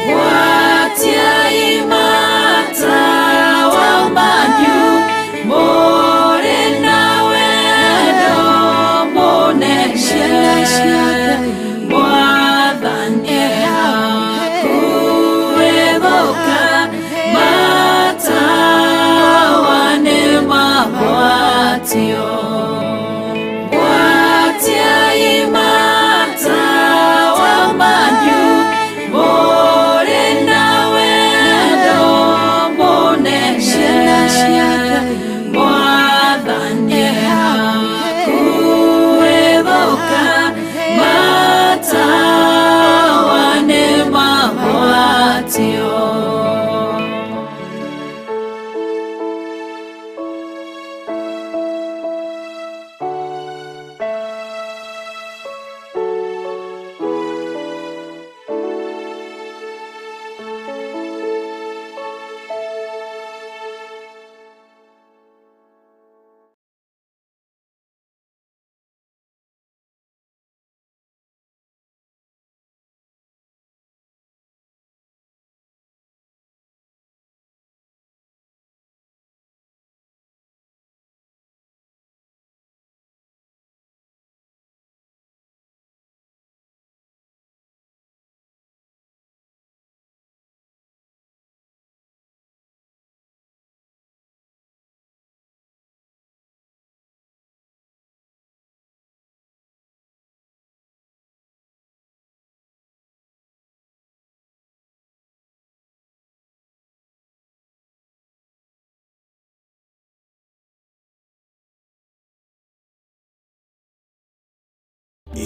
Gwatiai matawa manyu mũrĩ na wendo mũnene, Mwathani hakuhĩ gũka, matawa nĩ magwatio. Gwatiai matawa manyu mũrĩ na wendo mũnene, Mwathani hakuhĩ gũka, matawa nĩ magwatio.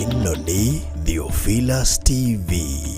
Ĩno nĩ Theophilus TV.